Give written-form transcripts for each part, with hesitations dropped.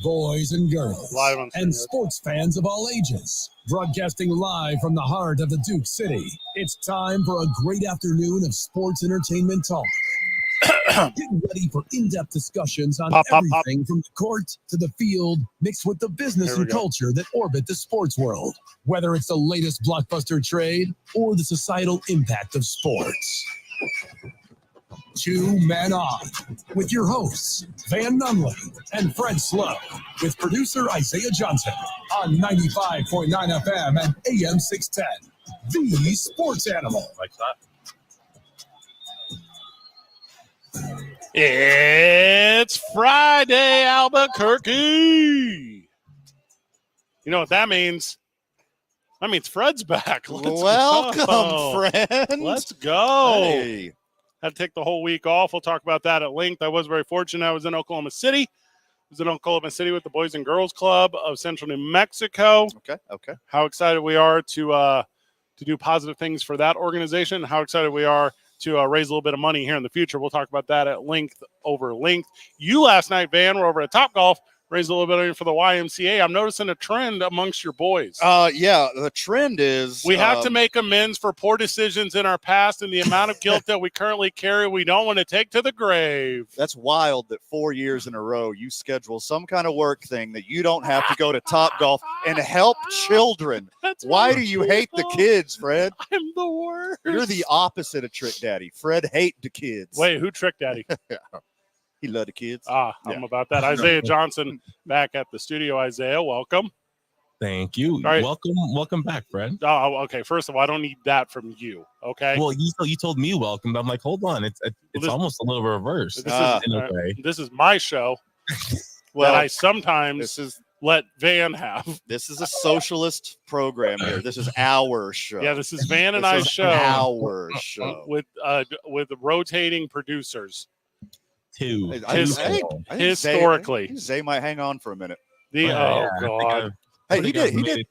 boys and girls, Live on and Studio. sports fans of all ages. Broadcasting live from the heart of the Duke City, it's time for a great afternoon of sports entertainment talk. Getting ready for in-depth discussions on everything from the court to the field, mixed with the business and culture that orbit the sports world. Whether it's the latest blockbuster trade or the societal impact of sports. 2 Men On, with your hosts, Van Nunley and Fred Slow, with producer Isaiah Johnson on 95.9 FM and AM 610. The Sports Animal. Like that. It's Friday, Albuquerque. You know what that means? That means Fred's back. Welcome, friend. Let's go. Hey. Had to take the whole week off. We'll talk about that at length. I was very fortunate. I was in Oklahoma City. I was in Oklahoma City with the Boys and Girls Club of Central New Mexico. Okay. How excited we are to do positive things for that organization. How excited we are to raise a little bit of money here in the future. We'll talk about that at length over length. You last night, Van, were over at Topgolf. Raised a little bit of money for the YMCA. I'm noticing a trend amongst your boys. Yeah, the trend is we have to make amends for poor decisions in our past and the amount of guilt that we currently carry we don't want to take to the grave. That's wild that 4 years in a row you schedule some kind of work thing that you don't have to go to Topgolf and help children. Why do you hate the kids, Fred? I'm the worst. You're the opposite of Trick Daddy. Fred hate the kids. Wait, who Trick Daddy? He loved the kids. I'm about that. Isaiah Johnson back at the studio. Isaiah, welcome. Thank you. Right. Welcome back, Fred. Oh, okay. First of all, I don't need that from you. Okay. Well, you told me welcome, but I'm like, hold on. It's almost a little reverse. This is my show. Well, I sometimes let Van have. This is a socialist program here. This is our show. Yeah, this is Van and I's show. Our show with rotating producers. Historically. Zay might hang on for a minute. God. Hey,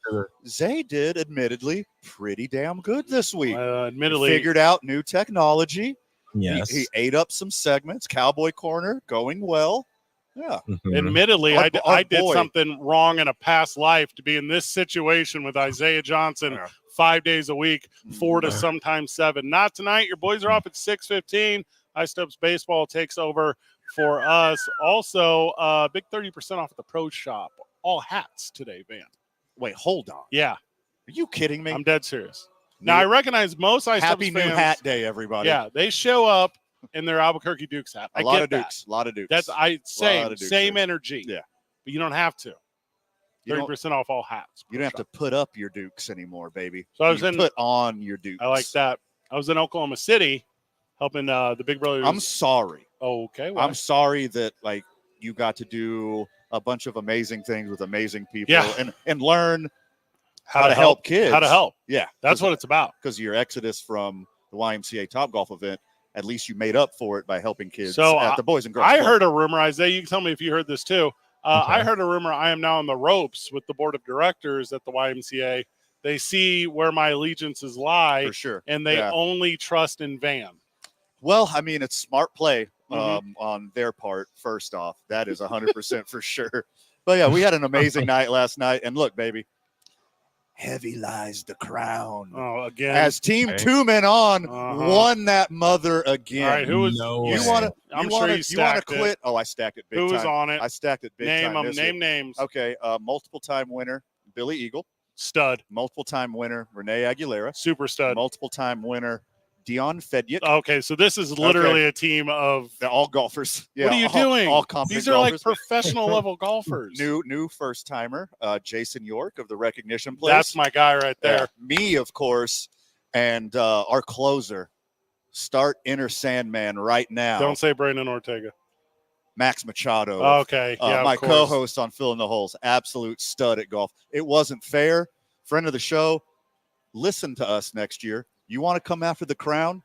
Zay did admittedly pretty damn good this week. Admittedly. Figured out new technology. Yes. He ate up some segments. Cowboy Corner going well. Yeah. Mm-hmm. Admittedly, I did something wrong in a past life to be in this situation with Isaiah Johnson 5 days a week, 4 to sometimes 7. Not tonight. Your boys are off at 6:15. iSteps Baseball takes over for us. Also, big 30% off at the Pro Shop. All hats today, Van. Wait, hold on. Yeah. Are you kidding me? I'm dead serious. Now, I recognize most iSteps Happy fans. New Hat Day, everybody. Yeah, they show up in their Albuquerque Dukes hat. A lot of Dukes. That's same energy. Yeah. But you don't have to. 30% off all hats. You don't have to put up your Dukes anymore, baby. So I was put on your Dukes. I like that. I was in Oklahoma City helping the Big Brothers. I'm sorry. Okay. Why? I'm sorry that you got to do a bunch of amazing things with amazing people and learn how to help kids. How to help. Yeah. That's what it's about. Because your exodus from the YMCA Topgolf event, at least you made up for it by helping kids at the Boys and Girls Club. I heard a rumor, Isaiah, you can tell me if you heard this too. I heard a rumor I am now on the ropes with the board of directors at the YMCA. They see where my allegiances lie. For sure. And they only trust in Van. Well, I mean, it's smart play on their part, first off. That is 100% for sure. But, yeah, we had an amazing night last night. And, look, baby, heavy lies the crown. Oh, again. As Team 2 Men On won that mother again. All right, who was you want to quit? Oh, I stacked it big time. Who was on it? I stacked it big time. Name names. Okay, multiple-time winner, Billy Eagle. Stud. Multiple-time winner, Renee Aguilera. Super stud. Multiple-time winner, Dion Fedyuk. Okay, so this is literally a team of all golfers. Yeah, what are you doing? All competent These are golfers. like professional level golfers. New first timer, Jason York of the Recognition Place. That's my guy right there. Me, of course, and our closer. Start Inner Sandman right now. Don't say Brandon Ortega. Max Machado. Okay, my co-host on Filling the Holes. Absolute stud at golf. It wasn't fair. Friend of the show. Listen to us next year. You want to come after the crown?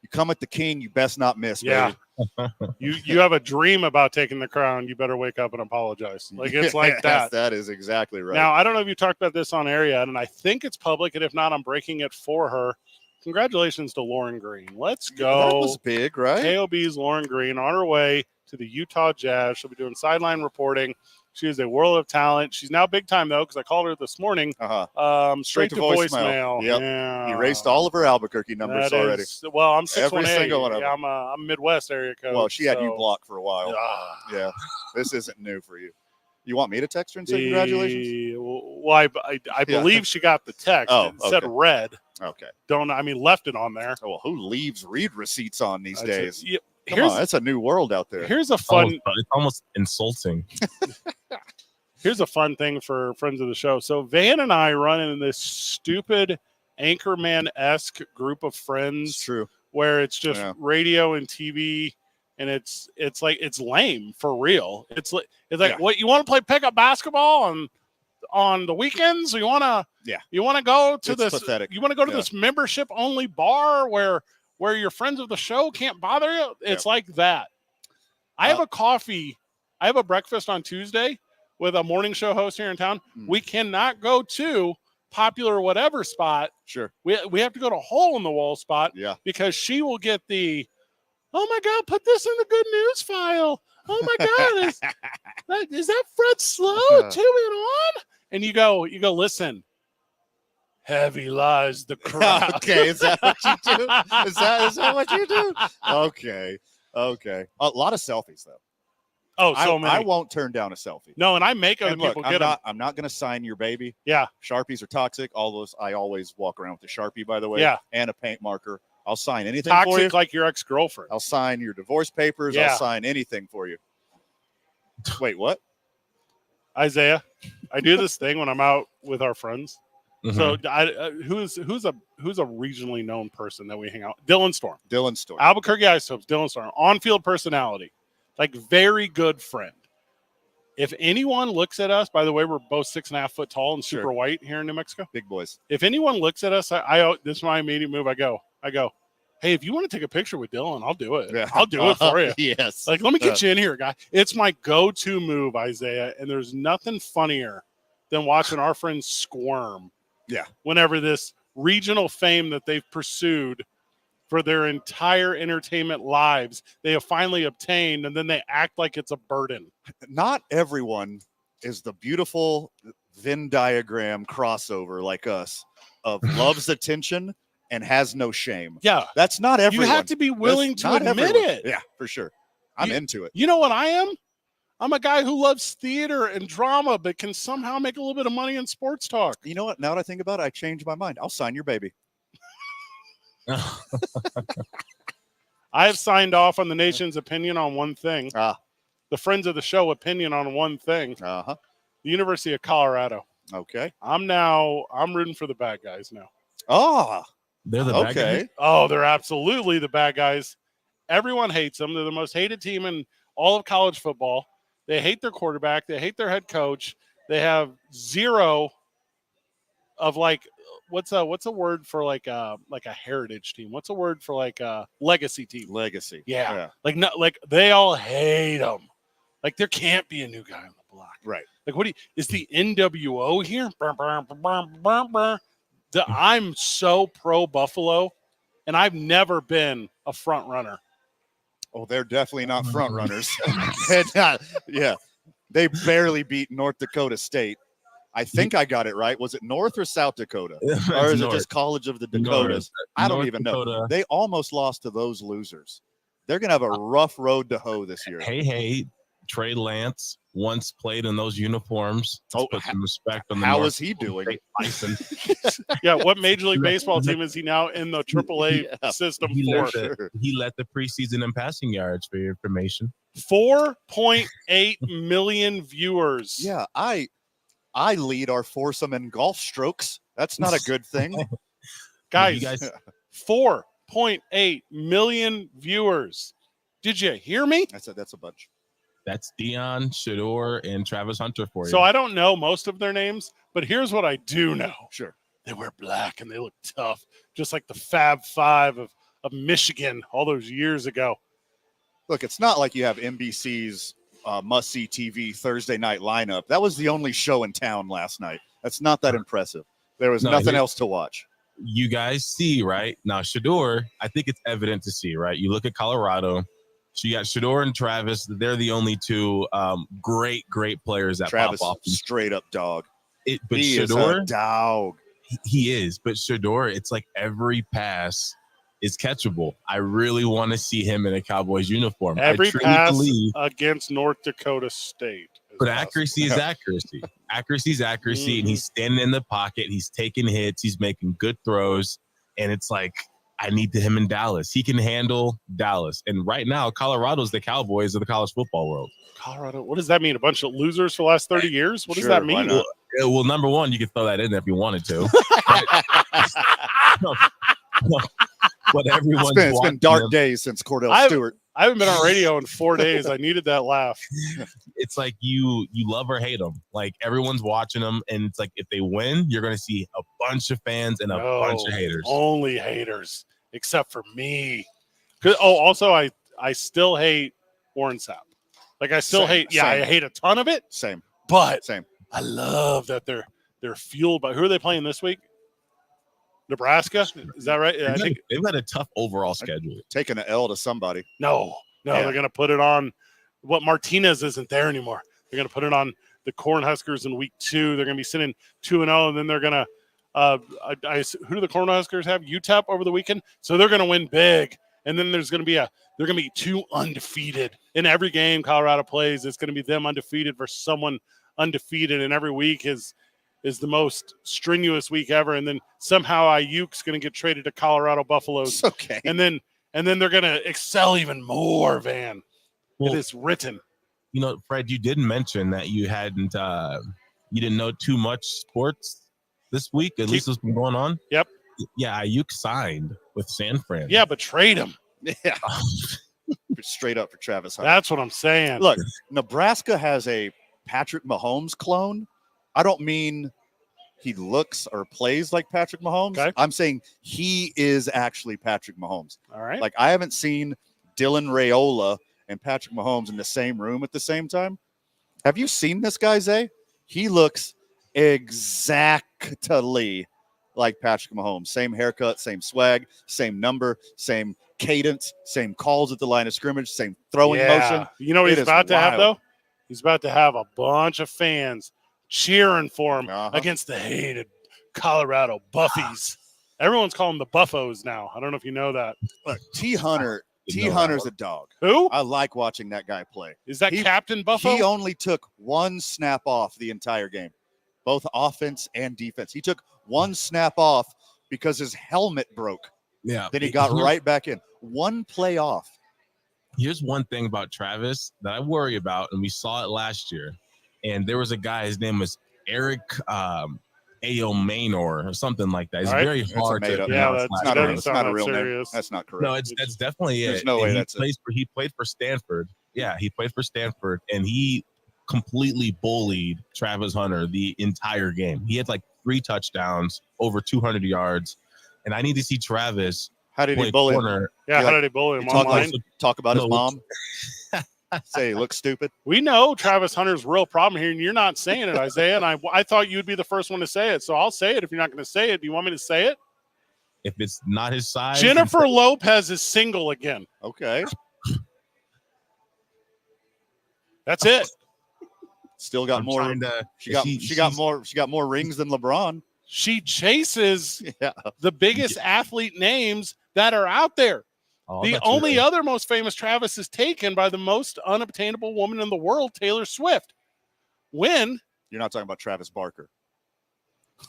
You come at the king, you best not miss, baby. you have a dream about taking the crown, you better wake up and apologize. It's like that. That is exactly right. Now, I don't know if you talked about this on air yet, and I think it's public, and if not, I'm breaking it for her. congratulations to Lauren Green. Let's That go. was big, right? KOB's Lauren Green on her way to the Utah Jazz. She'll be doing sideline reporting. She is a world of talent. She's now big time, though, because I called her this morning. Straight to voicemail. Yep. Yeah. Erased all of her Albuquerque numbers already. Well, I'm Every 618. single one of them. I'm Midwest area code. Well, she had you so- blocked for a while. Yeah. This isn't new for you. You want me to text her and say congratulations? Well, I believe she got the text. Oh, It said okay. read. Okay. Left it on there. Oh, well, who leaves read receipts on these days? Come Here's on, that's a new world out there. here's a fun It's almost insulting. here's a fun thing for friends of the show. So Van and I run in this stupid Anchorman-esque group of It's friends true. where it's just Yeah. radio and TV, and it's like it's lame for real. It's like Yeah. what you want to play pickup basketball on the weekends? You want to go to It's this pathetic. You want to go to this membership only bar where your friends of the show can't bother you? It's like that. I have a coffee. I have a breakfast on Tuesday with a morning show host here in town. We cannot go to popular whatever spot. Sure. We have to go to hole in the wall spot because she will get the, oh my God, put this in the good news file. Oh my God, is that Fred Slow? 2 and on? And you go, listen. Heavy lies the crowd. Okay, is that what you do? Is that what you do? Okay. A lot of selfies though. Oh, so many. I won't turn down a selfie. No, and I make other And look, people get them. I'm not going to sign your baby. Yeah. Sharpies are toxic. All those. I always walk around with a Sharpie, by the way. Yeah. And a paint marker. I'll sign anything for you. Toxic like your ex-girlfriend. I'll sign your divorce papers. Yeah. I'll sign anything for you. Wait, what? Isaiah, I do this thing when I'm out with our friends. Mhm. So who's a regionally known person that we hang out? Dylan Storm. Albuquerque Isotopes, Dylan Storm. On-field personality. Like very good friend. If anyone looks at us, by the way, we're both 6.5 foot tall and super white here in New Mexico. Big boys. If anyone looks at us, I this is my immediate move. I go, hey, if you want to take a picture with Dylan, I'll do it. Yeah. I'll do it for you. Yes. Like, let me get you in here, guy. It's my go-to move, Isaiah, and there's nothing funnier than watching our friends squirm. Yeah. Whenever this regional fame that they've pursued for their entire entertainment lives, they have finally obtained, and then they act like it's a burden. Not everyone is the beautiful Venn diagram crossover like us of loves attention and has no shame. Yeah. That's not everyone. You have to be willing to Not admit everyone. it. Yeah, for sure. I'm into it. You know what I am? I'm a guy who loves theater and drama, but can somehow make a little bit of money in sports talk. You know what? Now that I think about it, I changed my mind. I'll sign your baby. I have signed off on the nation's opinion on one thing. The friends of the show opinion on one thing. Uh-huh. The University of Colorado. Okay. I'm rooting for the bad guys now. Oh. They're the bad guys? Oh, they're absolutely the bad guys. Everyone hates them. They're the most hated team in all of college football. They hate their quarterback. They hate their head coach. They have zero of what's a word for like a heritage team? What's a word for like a legacy team? Legacy. Yeah. Like they all hate them. Like there can't be a new guy on the block. Right. Like is the NWO here? I'm so pro Buffalo, and I've never been a front runner. Oh, they're definitely not front runners. Yeah. They barely beat North Dakota State. I think I got it right. Was it North or South Dakota? Or is it just College of the Dakotas? I don't even know. They almost lost to those losers. They're going to have a rough road to hoe this year. Hey, Trey Lance once played in those uniforms. Let's put some respect on the How North is he doing? Yeah, what Major League Baseball team is he now in the AAA system for? He led the preseason in passing yards, for your information. 4.8 million viewers. Yeah, I lead our foursome in golf strokes. That's not a good thing. Guys, 4.8 million viewers. Did you hear me? That's a bunch. That's Dion, Shador, and Travis Hunter for you. So I don't know most of their names, but here's what I do know. Sure. They wear black and they look tough, just like the Fab Five of Michigan all those years ago. Look, it's not like you have NBC's must-see TV Thursday night lineup. That was the only show in town last night. That's not that impressive. There was nothing else to watch. you guys see right now, Shador. I think it's evident to see, right? You look at Colorado. So you got Shador and Travis. They're the only two great players that Travis, pop off. Straight up dog. But he Shador, is a dog. He is. But Shador, it's like every pass is catchable. I really want to see him in a Cowboys uniform. Every pass against North Dakota State. But accuracy is accuracy. Accuracy is accuracy, and he's standing in the pocket. He's taking hits. He's making good throws, and it's like, I need him in Dallas. He can handle Dallas. And right now, Colorado's the Cowboys of the college football world. Colorado, what does that mean? A bunch of losers for the last 30 years? What does that mean? Well, number one, you could throw that in there if you wanted to. But everyone's it's been dark days since Cordell Stewart. I haven't been on radio in 4 days. I needed that laugh. It's like you love or hate them. Like everyone's watching them, and it's like if they win, you're going to see a bunch of fans and a bunch of haters. Only haters, except for me. Also, I still hate Warren Sapp. Like I still hate. Yeah, I hate a ton of it. Same. But same. I love that they're fueled by. Who are they playing this week? Nebraska, is that right? Yeah, I think they've had a tough overall schedule. Taking an L to somebody. No, they're going to put it on. What Martinez isn't there anymore. They're going to put it on the Cornhuskers in week 2. They're going to be sitting 2-0, and then they're going to. Who do the Cornhuskers have? UTEP over the weekend, so they're going to win big. And then they're going to be 2 undefeated in every game Colorado plays. It's going to be them undefeated versus someone undefeated, and every week is the most strenuous week ever. And then somehow Ayuk's going to get traded to Colorado Buffaloes. Okay. And then they're going to excel even more, Van. Well, it is written. You know, Fred, you did mention that you hadn't you didn't know too much sports this week. At least what's been going on. Yep. Yeah, Ayuk signed with San Fran. Yeah, but trade him. Yeah. Straight up for Travis Hunter. That's what I'm saying. Look, Nebraska has a Patrick Mahomes clone. I don't mean he looks or plays like Patrick Mahomes. Okay. I'm saying he is actually Patrick Mahomes. All right. Like, I haven't seen Dylan Raiola and Patrick Mahomes in the same room at the same time. Have you seen this guy, Zay? He looks exactly like Patrick Mahomes. Same haircut, same swag, same number, same cadence, same calls at the line of scrimmage, same throwing motion. You know what he's about to have, though? He's about to have a bunch of fans cheering for him against the hated Colorado Buffies. Everyone's calling them the Buffos now. I don't know if you know that. Look, Hunter's a dog. Who? I like watching that guy play. Is that Captain Buffo? He only took 1 snap off the entire game, both offense and defense. He took 1 snap off because his helmet broke. Yeah. Then he got right back in. 1 play off. Here's one thing about Travis that I worry about, and we saw it last year. And there was a guy, his name was Eric Aomanor or something like that. It's very hard to pronounce. That's not a real name. That's not correct. No, that's definitely it. There's no way he played for Stanford. Yeah, he played for Stanford, and he completely bullied Travis Hunter the entire game. He had like 3 touchdowns, over 200 yards. And I need to see Travis. How did he bully him? Yeah, how did he bully him online? Talk about his mom. Say he looks stupid. We know Travis Hunter's real problem here, and you're not saying it, Isaiah. And I thought you'd be the first one to say it, so I'll say it if you're not going to say it. Do you want me to say it? If it's not his size. Jennifer Lopez is single again. Okay. That's it. Still got more. She got more rings than LeBron. She chases the biggest athlete names that are out there. The only other most famous Travis is taken by the most unobtainable woman in the world, Taylor Swift. When? You're not talking about Travis Barker.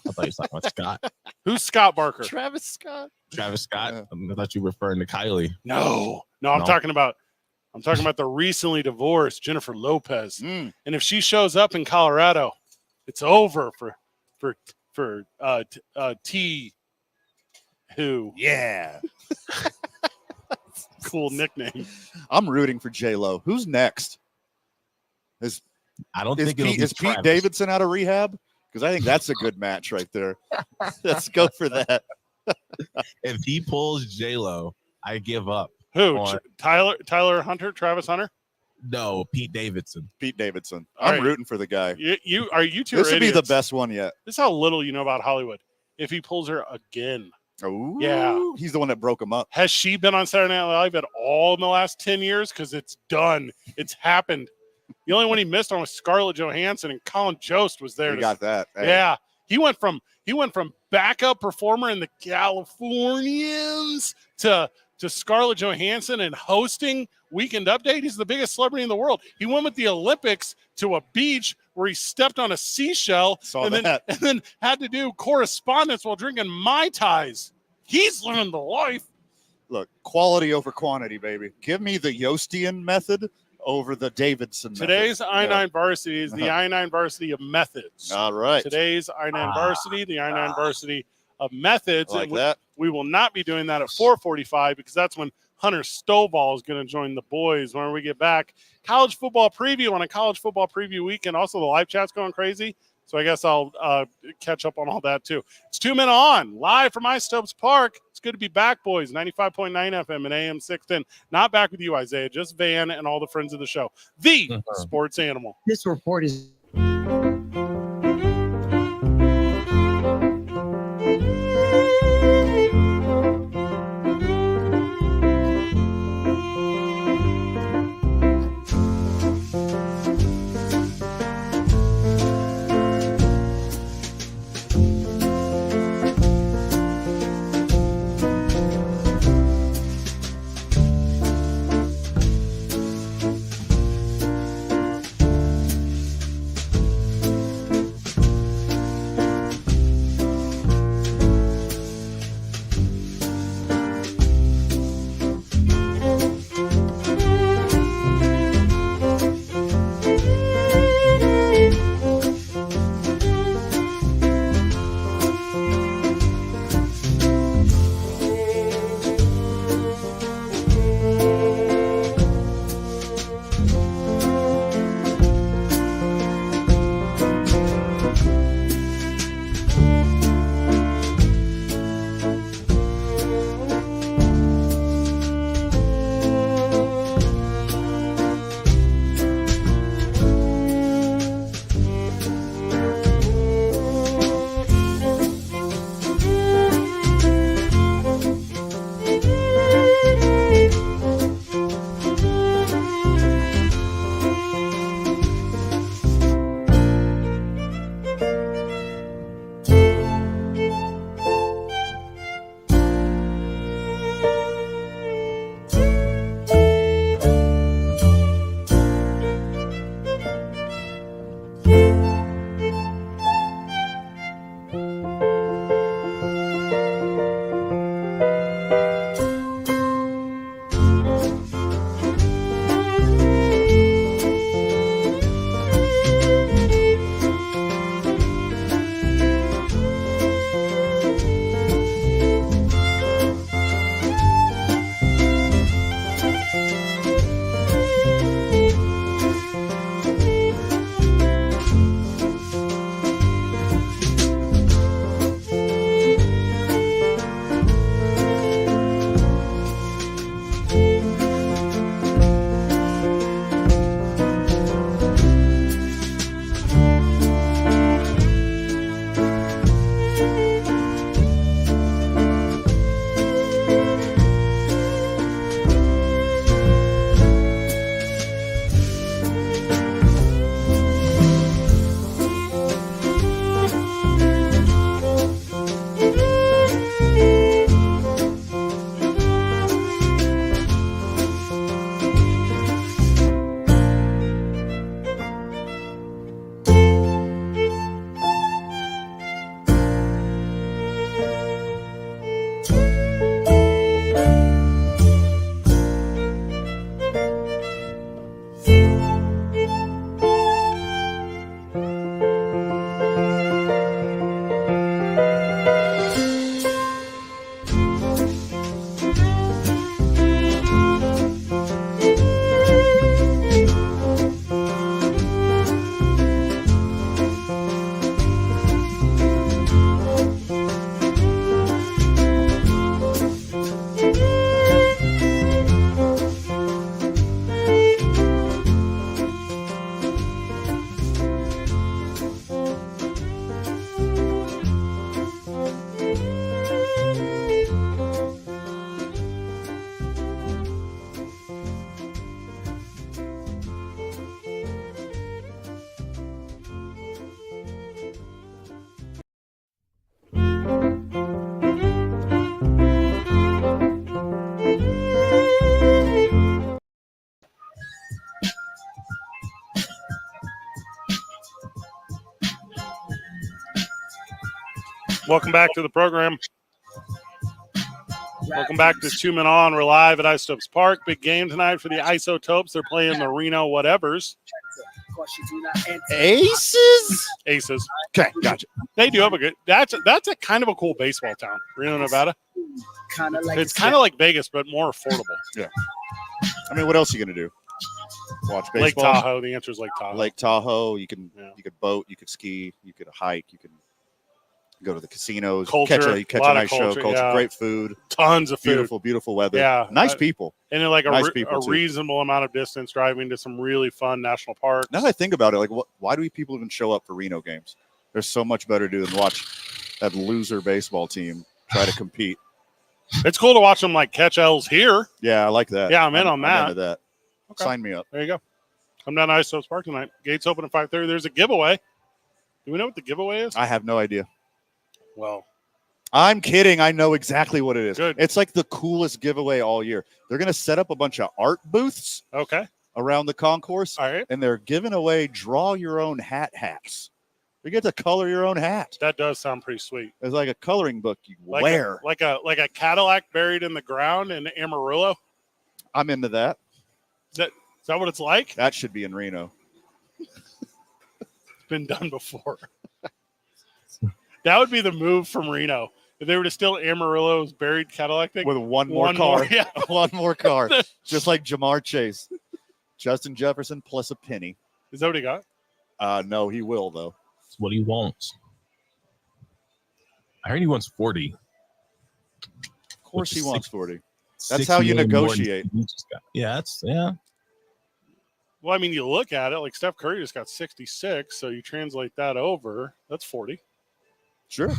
I thought you were talking about Scott. Who's Scott Barker? Travis Scott. Travis Scott. Yeah. I thought you were referring to Kylie. No. I'm talking about the recently divorced Jennifer Lopez. And if she shows up in Colorado, it's over for T. Who? Yeah. Cool nickname. I'm rooting for J-Lo. Who's next? I don't think is Pete Davidson out of rehab? Because I think that's a good match right there. Let's go for that. If he pulls J-Lo, I give up. Who? Tyler Hunter? Travis Hunter? No, Pete Davidson. Pete Davidson. I'm rooting for the guy. You two. This would be the best one yet. This is how little you know about Hollywood. if he pulls her again. Oh, yeah. He's the one that broke him up. Has she been on Saturday Night Live at all in the last 10 years? Because it's done. It's happened. The only one he missed on was Scarlett Johansson, and Colin Jost was there. He got that. Hey. Yeah. He went from backup performer in the Californians to Scarlett Johansson and hosting Weekend Update. He's the biggest celebrity in the world. He went with the Olympics to a beach where he stepped on a seashell and then had to do correspondence while drinking Mai Tais. He's living the life. Look, quality over quantity, baby. Give me the Yostian method over the Davidson Today's method. I-9 varsity is the I-9 varsity of methods. All right. Today's I-9 varsity, the I-9 varsity of methods. Like that. We will not be doing that at 4:45 because that's when Hunter Stovall is going to join the boys when we get back. College football preview on a college football preview weekend. Also, the live chat's going crazy. So I guess I'll catch up on all that, too. It's 2 Men On, live from Istopes Park. It's good to be back, boys. 95.9 FM and AM 610. Not back with you, Isaiah. Just Van and all the friends of the show. The Sports Animal. This report is... Welcome back to the program. Welcome back to 2 Men On. We're live at Isotopes Park. Big game tonight for the Isotopes. They're playing the Reno whatevers. Aces? Aces. Okay, gotcha. They do have a good. That's a kind of a cool baseball town, Reno, Nevada. It's kind of like Vegas, but more affordable. Yeah. I mean, what else are you gonna do? Watch baseball. Lake Tahoe. The answer is Lake Tahoe. Lake Tahoe. You could Yeah. boat. You could ski. You could hike. You could go to the casinos. Culture, catch lot a of nice culture, show. Culture. yeah. Great food. Tons of food. Beautiful weather. Yeah. Nice people. And then like Nice a people, too. reasonable amount of distance driving to some really fun national parks. Now that I think about it, like, why do people even show up for Reno games? There's so much better to do than watch that loser baseball team try to compete. It's cool to watch them like catch L's here. Yeah, I like that. Yeah, I'm in on that. I'm into that. Okay. Sign me up. There you go. Come down to Isotopes Park tonight. Gates open at 5:30. There's a giveaway. Do we know what the giveaway is? I have no idea. Well, I'm kidding. I know exactly what it is. Good. It's like the coolest giveaway all year. They're going to set up a bunch of art booths okay. around the concourse, All right. and they're giving away draw your own hats. You get to color your own hat. That does sound pretty sweet. It's like a coloring book you Like wear. like a Cadillac buried in the ground in Amarillo. I'm into that. Is that what it's like? That should be in Reno. It's been done before. That would be the move from Reno. If they were to steal Amarillo's buried Cadillac thing. With one more car. Yeah. One more car. Just like Jamar Chase. Justin Jefferson plus a penny. Is that what he got? No, he will, though. That's what he wants. I heard he wants 40. Of course he wants 40. That's 6 how you million more than negotiate. he just got. Yeah. Well, I mean, you look at it, like Steph Curry just got 66, so you translate that over, that's 40. Sure.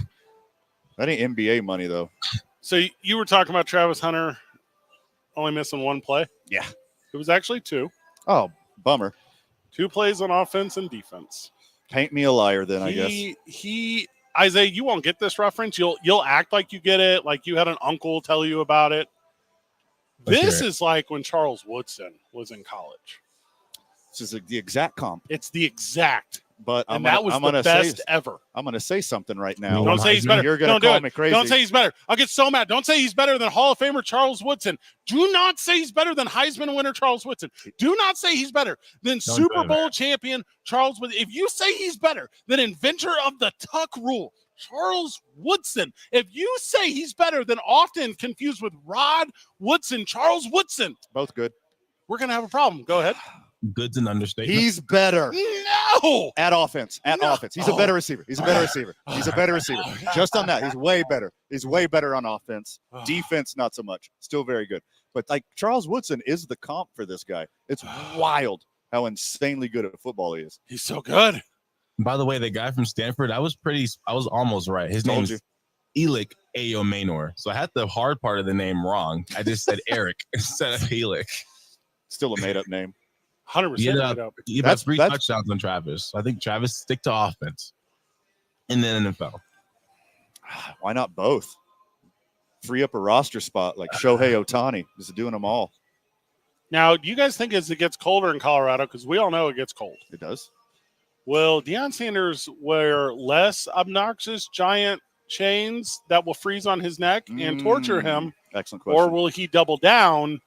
That ain't NBA money, though. So you were talking about Travis Hunter only missing one play? Yeah. It was actually 2. Oh, bummer. 2 plays on offense and defense. Paint me a liar, then, I guess. Isaiah, you won't get this reference. You'll act like you get it, like you had an uncle tell you about it. This is like when Charles Woodson was in college. This is the exact comp. It's the exact. But that was the best ever. I'm going to say something right now. Don't say he's better. You're going to call me crazy. Don't say he's better. I'll get so mad. Don't say he's better than Hall of Famer Charles Woodson. Do not say he's better than Heisman winner Charles Woodson. Do not say he's better than Super Bowl champion Charles Woodson. If you say he's better than inventor of the tuck rule, Charles Woodson. If you say he's better than often confused with Rod Woodson, Charles Woodson. Both good. We're going to have a problem. Go ahead. Good's an understatement. He's better. No. At offense. He's a better receiver. He's a better receiver. Just on that. He's way better. He's way better on offense. Defense, not so much. Still very good. But like Charles Woodson is the comp for this guy. It's wild how insanely good at football he is. He's so good. By the way, the guy from Stanford, I was almost right. His name is Elick Ayomanor. So I had the hard part of the name wrong. I just said Eric instead of Elick. Still a made-up name. 100%. He had 3 touchdowns on Travis. I think Travis stick to offense in the NFL. Why not both? Free up a roster spot like Shohei Ohtani. Just doing them all. Now, do you guys think as it gets colder in Colorado, because we all know it gets cold, It does. will Deion Sanders wear less obnoxious giant chains that will freeze on his neck and torture him? Excellent question. Or will he double down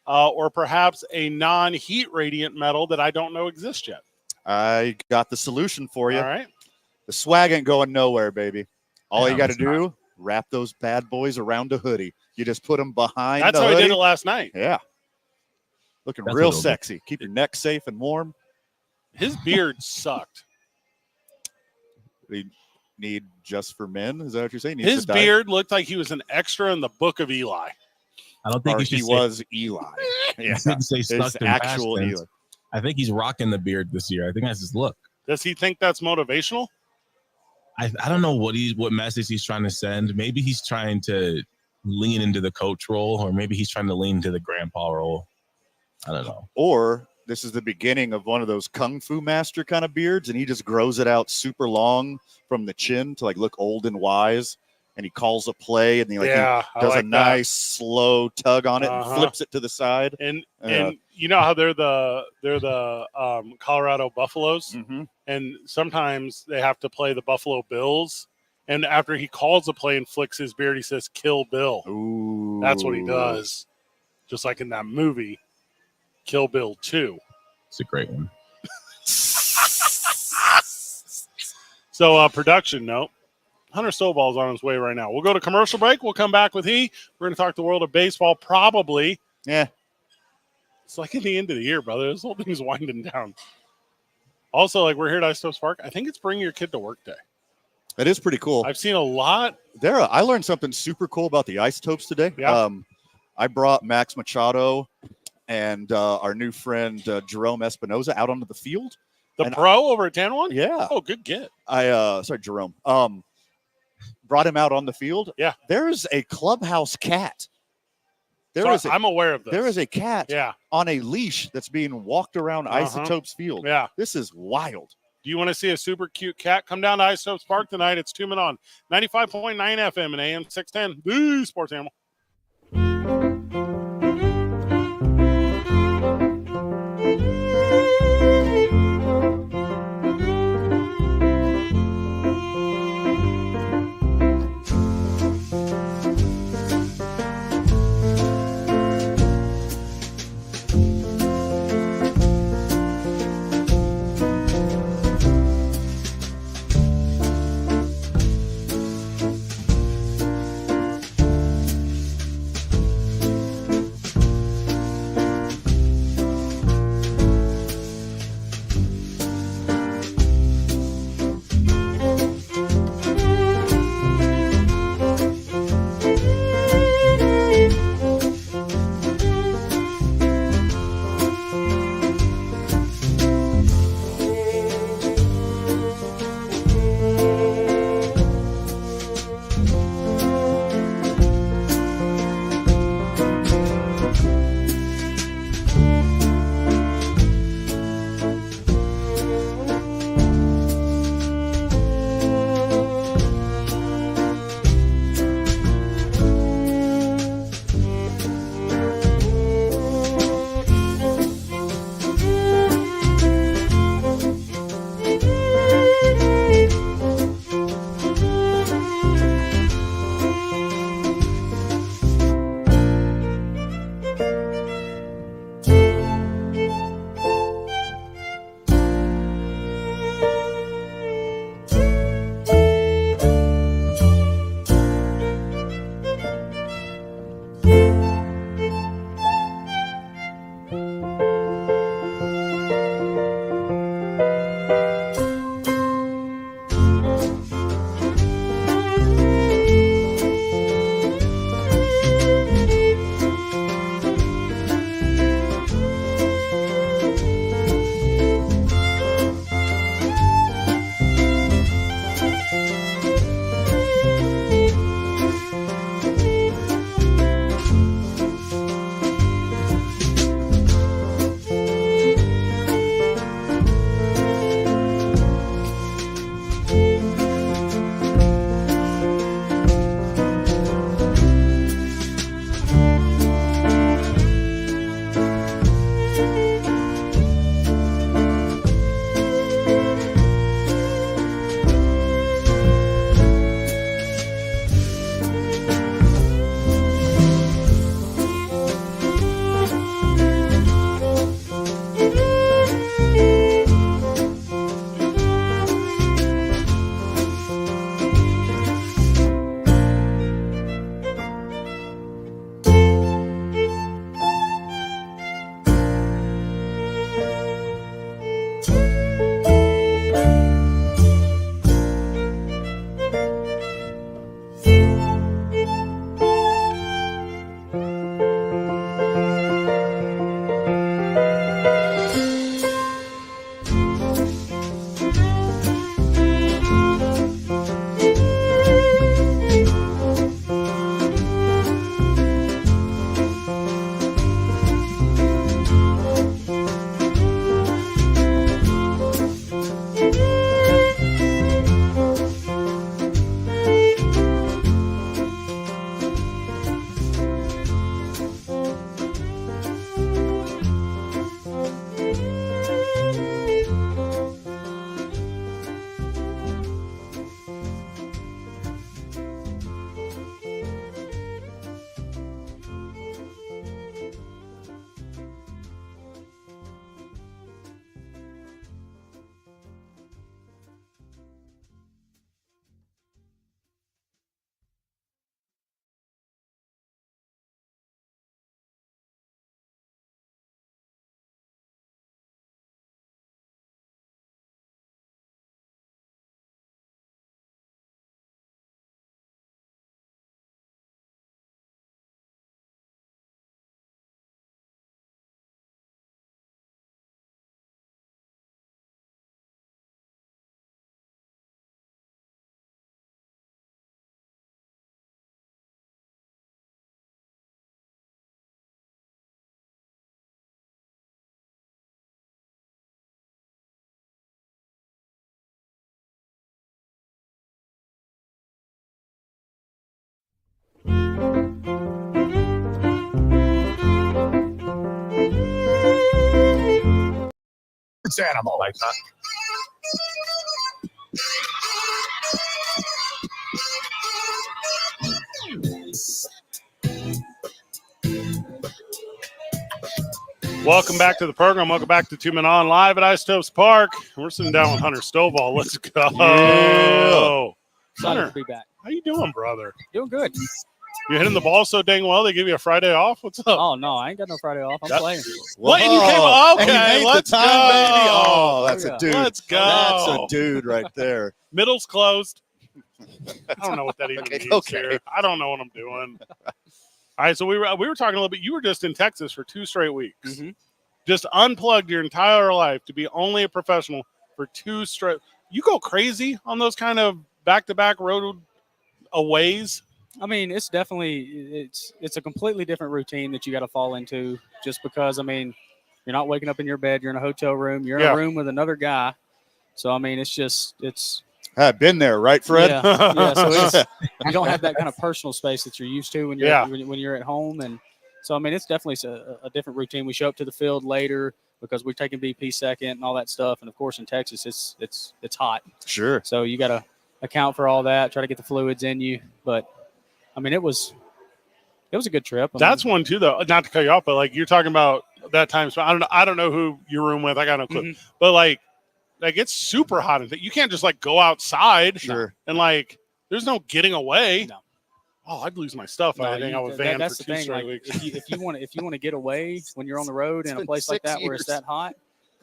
or perhaps a non-heat radiant metal that I don't know exists yet? I got the solution for you. All right. The swag ain't going nowhere, baby. All you got to do, wrap those bad boys around a hoodie. You just put them behind That's the how hoodie. he did it last night. Yeah. Looking That's real what it'll sexy. Keep your neck safe and warm. His beard sucked. We need just for men? Is that what you're saying? His beard looked like he was an extra in the Book of Eli. I don't think he was Eli. Yeah. He didn't say stuck His in actual past Eli. tense. I think he's rocking the beard this year. I think that's his look. Does he think that's motivational? I don't know what message he's trying to send. Maybe he's trying to lean into the coach role, or maybe he's trying to lean into the grandpa role. I don't know. Or this is the beginning of one of those kung fu master kind of beards, and he just grows it out super long from the chin to like look old and wise. And he calls a play, and he does a nice slow tug on it and flips it to the side. And you know how they're the Colorado Buffaloes, and sometimes they have to play the Buffalo Bills, And after he calls the play and flicks his beard, he says, "Kill Bill." Ooh. That's what he does. Just like in that movie, Kill Bill 2. It's a great one. So, production note. Hunter Stovall's on his way right now. We'll go to commercial break. We'll come back with We're going to talk the world of baseball probably. Yeah. It's like at the end of the year, brother. This whole thing's winding down. Also, like we're here at Isotopes Park. I think it's Bring Your Kid to Work Day. That is pretty cool. I've seen a lot. I learned something super cool about the Isotopes today. Yeah. I brought Max Machado and our new friend Jerome Espinoza out onto the field. The pro over at 10-1? Yeah. Oh, good get. Sorry, Jerome. Brought him out on the field. Yeah. There's a clubhouse cat. I'm aware of this. There is a cat Yeah. on a leash that's being walked around Isotopes Field. Yeah. This is wild. Do you want to see a super cute cat? Come down to Isotopes Park tonight. It's 2 Men On 95.9 FM and AM 610. The Sports Animal. It's animal. Like that. Welcome back to the program. Welcome back to 2 Men On live at Isotopes Park. We're sitting down with Hunter Stovall. Let's go. Excited Hunter, to be back. how you doing, brother? Doing good. You hitting the ball so dang well they give you a Friday off? What's up? Oh, no, I ain't got no Friday off. I'm That- playing. What? And you came okay. He made Let's the time, go. baby. Oh, that's Oh, yeah. a dude. Let's go. That's a dude right there. Middle's closed. I don't know what that even Okay, means okay. here. I don't know what I'm doing. All right, so we were talking a little bit. You were just in Texas for 2 straight weeks. Mhm. Just unplugged your entire life to be only a professional for 2 straight. You go crazy on those kind of back-to-back road aways. I mean, it's definitely it's a completely different routine that you got to fall into just because, I mean, you're not waking up in your bed. You're in a hotel room. You're in Yeah. a room with another guy. So, I mean, it's I've been there, right, Fred? yeah. Yeah, so it's, you don't have that kind of personal space that you're used to when you're Yeah. when you're at home. And so, I mean, it's definitely a different routine. We show up to the field later because we're taking BP second and all that stuff. And, of course, in Texas, it's hot. Sure. So you got to account for all that, try to get the fluids in you. But, I mean, it was a good trip. I That's mean, one too, though. Not to cut you off, but like you're talking about that time. So I don't know who you room with. I got no clue. Mhm. But like it's super hot. And you can't just like go outside. Sure. And like there's no getting away. No. Oh, I'd lose my stuff. no, I think I would van that's for the 2 thing. straight Like, weeks. if you want to get away when you're on the road in a been place like 6 that where it's years. that hot,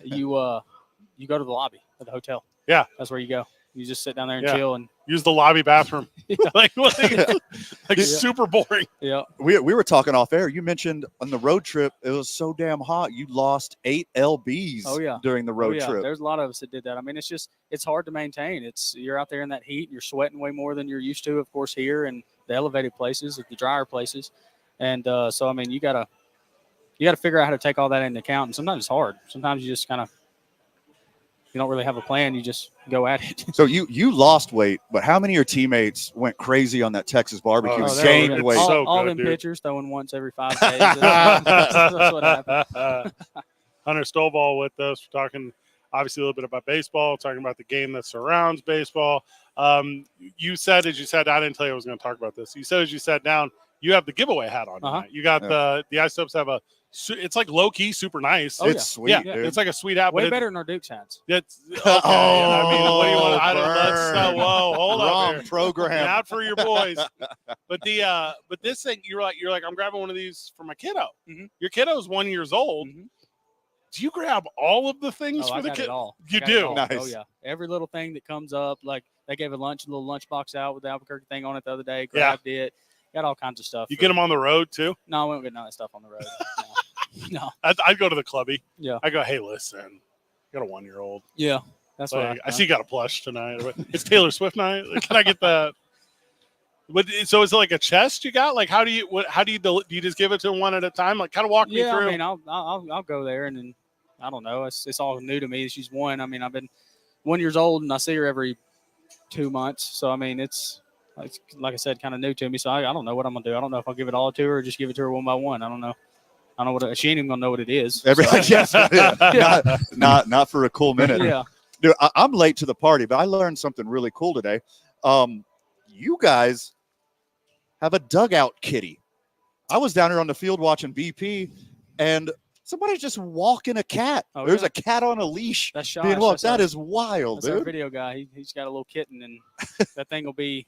you go to the lobby of the hotel. Yeah. That's where you go. You just sit down there and Yeah. chill and Use the lobby bathroom. Yeah. like Yeah. super boring. yeah. We were talking off air. You mentioned on the road trip, it was so damn hot. You lost 8 lbs Oh, yeah. during the Oh, road yeah. trip. There's a lot of us that did that. I mean, it's hard to maintain. You're out there in that heat. You're sweating way more than you're used to, of course, here and the elevated places, the drier places. And so, I mean, you gotta figure out how to take all that into account. And sometimes it's hard. Sometimes you just kind of you don't really have a plan. You just go at it. So you lost weight, but how many of your teammates went crazy on that Texas barbecue Oh, and so gained it's weight? so all good, them dude. pitchers throwing once every 5 days. That's what happened. Hunter Stovall with us. We're talking obviously a little bit about baseball, talking about the game that surrounds baseball. You said, as you said, I didn't tell you I was going to talk about this. You said, as you sat down, you have the giveaway hat on. Uh-huh. Tonight. You got the Isotopes have it's like low key, super nice. Oh, It's sweet, yeah, dude. it's like a sweet hat. Way but better than our Duke's hats. It's okay. I mean, what do you want? burn. Whoa, hold Wrong on. program. Not for your boys. But this thing, you're like, I'm grabbing one of these for my kiddo. Mhm. Your kiddo's 1 year old. Mhm. Do you grab all of the things Oh, for I the got kid? it all. You I got do? it all. Nice. Oh yeah, every little thing that comes up, like they gave a little lunch box out with the Albuquerque thing on it the other day. Grabbed it. Got all kinds of stuff. You get them on the road too? No, we don't get none of that stuff on the road. No. I'd go to the clubby. Yeah. I go, hey, listen, I got a 1 year old. Yeah. That's what Like, I see you got a plush tonight. It's Taylor Swift night. Can I get that? But so is it like a chest you got? Like how do you do you just give it to them one at a time? Like kind of walk me Yeah, through. I mean, I'll go there and then I don't know. It's all new to me. She's 1. I mean, I've been 1 year old and I see her every 2 months. So I mean, it's like I said, kind of new to me. So I don't know what I'm gonna do. I don't know if I'll give it all to her or just give it to her one by one. I don't know. I don't know what she ain't even gonna know what it is. Everybody, So, yes, yeah. not for a cool minute. yeah. Dude, I'm late to the party, but I learned something really cool today. You guys have a dugout kitty. I was down here on the field watching BP, and somebody's just walking a cat. Oh, There's yeah? a cat on a leash That's Josh. being walked. That That's is wild, That's our dude. video guy. He's got a little kitten, and that thing will be.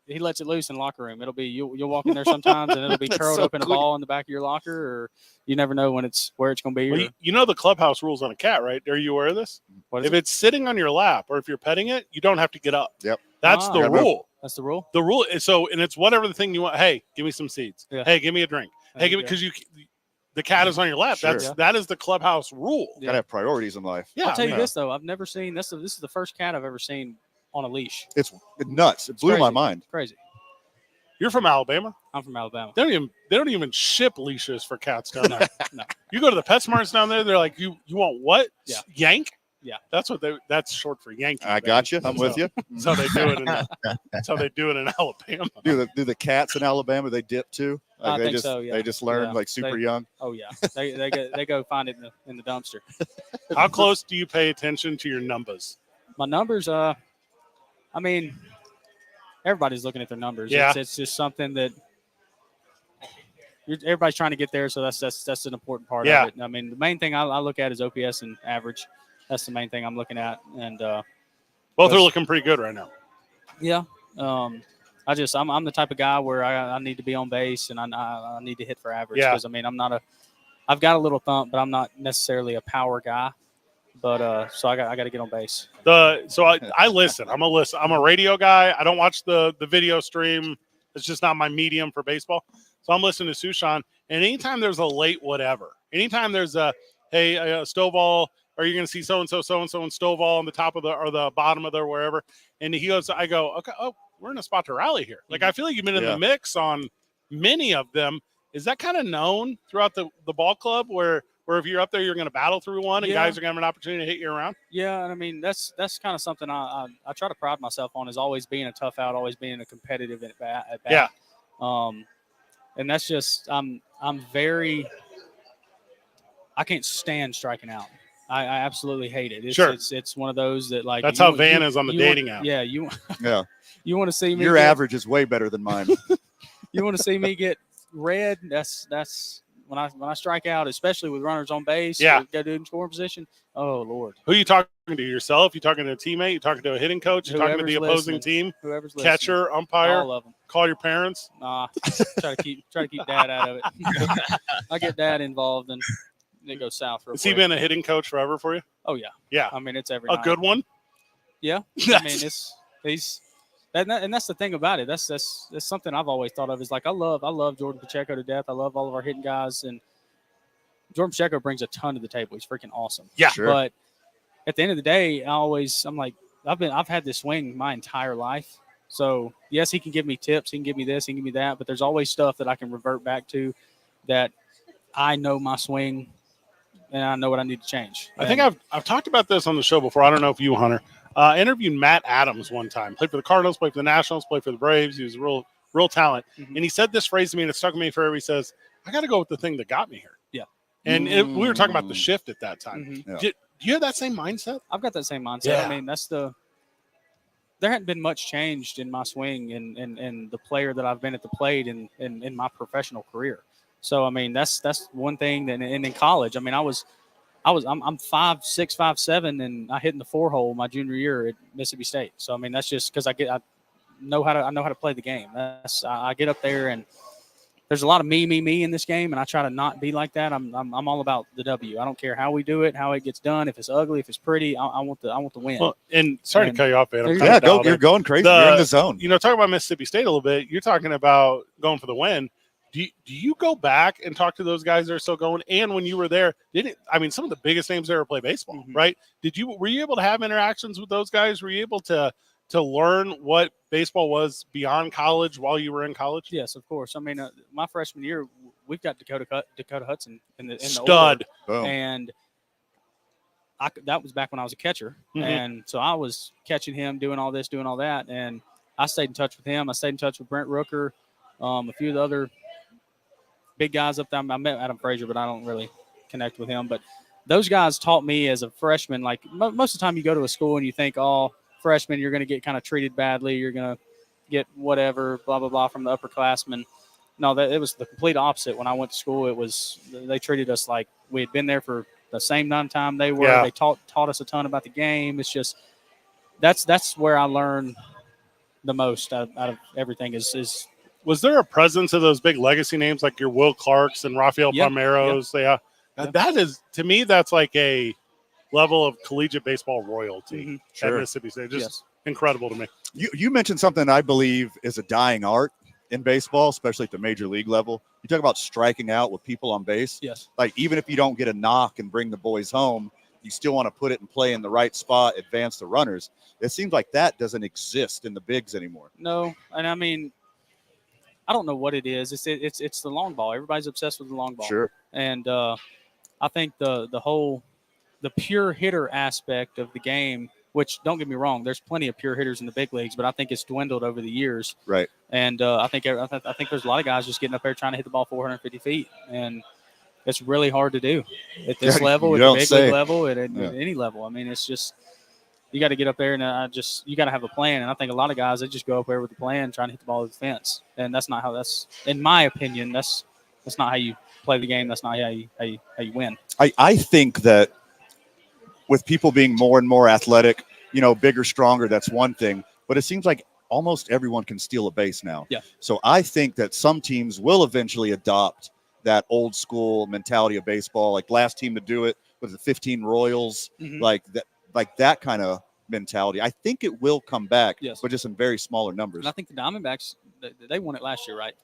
He lets it loose in the locker room. It'll be you'll walk in there sometimes, and it'll be That's curled so up in a cool. ball in the back of your locker, or you never know where it's going to be. Well, Or, you know the clubhouse rules on a cat, right? Are you aware of this? what is If it? it's sitting on your lap or if you're petting it, you don't have to get up. Yep. That's Ah. the Yeah, bro. rule. That's the rule. The rule is and it's whatever the thing you want. Hey, give me some seeds. Yeah. Hey, give me a drink. Hey, give me because the cat is on your lap. Sure. That is the clubhouse rule. Yeah. Gotta have priorities in life. Yeah, I'll tell I you mean, this though. I've never seen this. This is the first cat I've ever seen on a leash. It's nuts. It blew my crazy. mind. Crazy. You're from Alabama. I'm from Alabama. They don't even ship leashes for cats down there. No. You go to the PetSmarts down there, they're like, you want what? Yeah. Yank? Yeah. That's short for Yankee. I baby. got you. I'm with you. That's how they do it in Alabama. Do the cats in Alabama? They dip too. Like I think so. Yeah, they just learn like super young. Oh yeah, they go find it in the dumpster. How close do you pay attention to your numbers? My numbers, I mean, everybody's looking at their numbers. Yeah. It's just something that everybody's trying to get there, so that's an important part of it. I mean, the main thing I look at is OPS and average. That's the main thing I'm looking at, and both are looking pretty good right now. Yeah. I'm the type of guy where I need to be on base and I need to hit for average because I mean I've got a little thump, but I'm not necessarily a power guy. But so I got to get on base. I listen. I'm a radio guy. I don't watch the video stream. It's just not my medium for baseball. So I'm listening to Sushan, and anytime there's a late whatever, anytime there's a Stovall, or you're going to see so and so and Stovall on the top of the bottom of wherever, and he goes, I go, okay, oh, we're in a spot to rally here. Like I feel like you've been in the mix on many of them. Is that kind of known throughout the ball club where if you're up there, you're going to battle through one, and guys are going to have an opportunity to hit you around? Yeah, and I mean that's kind of something I try to pride myself on, is always being a tough out, always being a competitive at bat. Yeah. And that's just I can't stand striking out. I absolutely hate it. It's one of those that like that's how Van is on the dating app. Yeah, you want to see me. Your average is way better than mine. You want to see me get red? That's when I strike out, especially with runners on base. Yeah, go to in scoring position. Oh Lord. Who are you talking to? Yourself? You talking to a teammate? You talking to a hitting coach? You talking to the opposing team? Whoever's listening. Catcher, umpire. All of them. Call your parents. Nah, try to keep Dad out of it. I get Dad involved and it goes south. Has he been a hitting coach forever for you? Oh yeah. Yeah. I mean, it's every a night. good one. Yeah. I mean, he's and that's the thing about it. That's something I've always thought of, is like I love Jordan Pacheco to death. I love all of our hitting guys, and Jordan Pacheco brings a ton to the table. He's freaking awesome. Yeah. Sure. But at the end of the day, I'm like, I've had this swing my entire life. So yes, he can give me tips, he can give me this, he can give me that, but there's always stuff that I can revert back to that I know my swing and I know what I need to change. I think I've talked about this on the show before. I don't know if you, Hunter, interviewed Matt Adams one time. Played for the Cardinals, played for the Nationals, played for the Braves. He was a real talent. Mm-hmm. And he said this phrase to me, and it stuck with me forever. He says, I got to go with the thing that got me here. Yeah. And we were talking about the shift at that time. Mm-hmm. Yeah. Do you have that same mindset? I've got that same mindset. Yeah. I mean, there hadn't been much changed in my swing and the player that I've been at the plate in my professional career. So I mean, that's one thing. And in college, I mean, I'm 5'6", 5'7", and I hit in the 4-hole my junior year at Mississippi State. So I mean, that's just because I know how to play the game. I get up there, and there's a lot of me in this game, and I try to not be like that. I'm all about the W. I don't care how we do it, how it gets done, if it's ugly, if it's pretty. I want the win. Well, and sorry to cut you off, man. You're going crazy. You're in the zone. Talking about Mississippi State a little bit. You're talking about going for the win. Do you go back and talk to those guys that are still going? And when you were there, some of the biggest names there play baseball, mm-hmm. right? Were you able to have interactions with those guys? Were you able to learn what baseball was beyond college while you were in college? Yes, of course. I mean, my freshman year, we've got Dakota Hudson in the stud, order, and that was back when I was a catcher, mm-hmm. and so I was catching him, doing all this, doing all that, and I stayed in touch with him. I stayed in touch with Brent Rooker, a few of the other big guys up there. I met Adam Frazier, but I don't really connect with him. But those guys taught me as a freshman. Like most of the time, you go to a school and you think, oh, freshman, you're going to get kind of treated badly. You're going to get whatever, blah, blah, blah from the upperclassmen. No, it was the complete opposite. When I went to school, they treated us like we had been there for the same amount of time they were. Yeah. They taught us a ton about the game. It's just that's where I learned the most out of everything is. Was there a presence of those big legacy names like your Will Clarks and Rafael Palmeiros? Yeah. That is, to me, that's like a level of collegiate baseball royalty mm-hmm. Sure. at Mississippi State. Just incredible to me. You mentioned something I believe is a dying art in baseball, especially at the major league level. You talk about striking out with people on base. Yes. Like even if you don't get a knock and bring the boys home, you still want to put it and play in the right spot, advance the runners. It seems like that doesn't exist in the bigs anymore. No, and I mean, I don't know what it is. It's the long ball. Everybody's obsessed with the long ball. Sure. And I think the pure hitter aspect of the game which don't get me wrong, there's plenty of pure hitters in the big leagues, but I think it's dwindled over the years. Right. And I think there's a lot of guys just getting up there trying to hit the ball 450 feet, and it's really hard to do at this level, at the big league level, at any level. I mean, it's just you got to get up there and you got to have a plan. And I think a lot of guys, they just go up there with a plan, trying to hit the ball over the fence, and that's not how. That's, in my opinion, that's not how you play the game. That's not how you win. I think that with people being more and more athletic, bigger, stronger, that's one thing. But it seems like almost everyone can steal a base now. Yeah. So I think that some teams will eventually adopt that old school mentality of baseball. Like last team to do it was the 15 Royals, like that kind of mentality. I think it will come back, but just in very smaller numbers. And I think the Diamondbacks, they won it last year, right?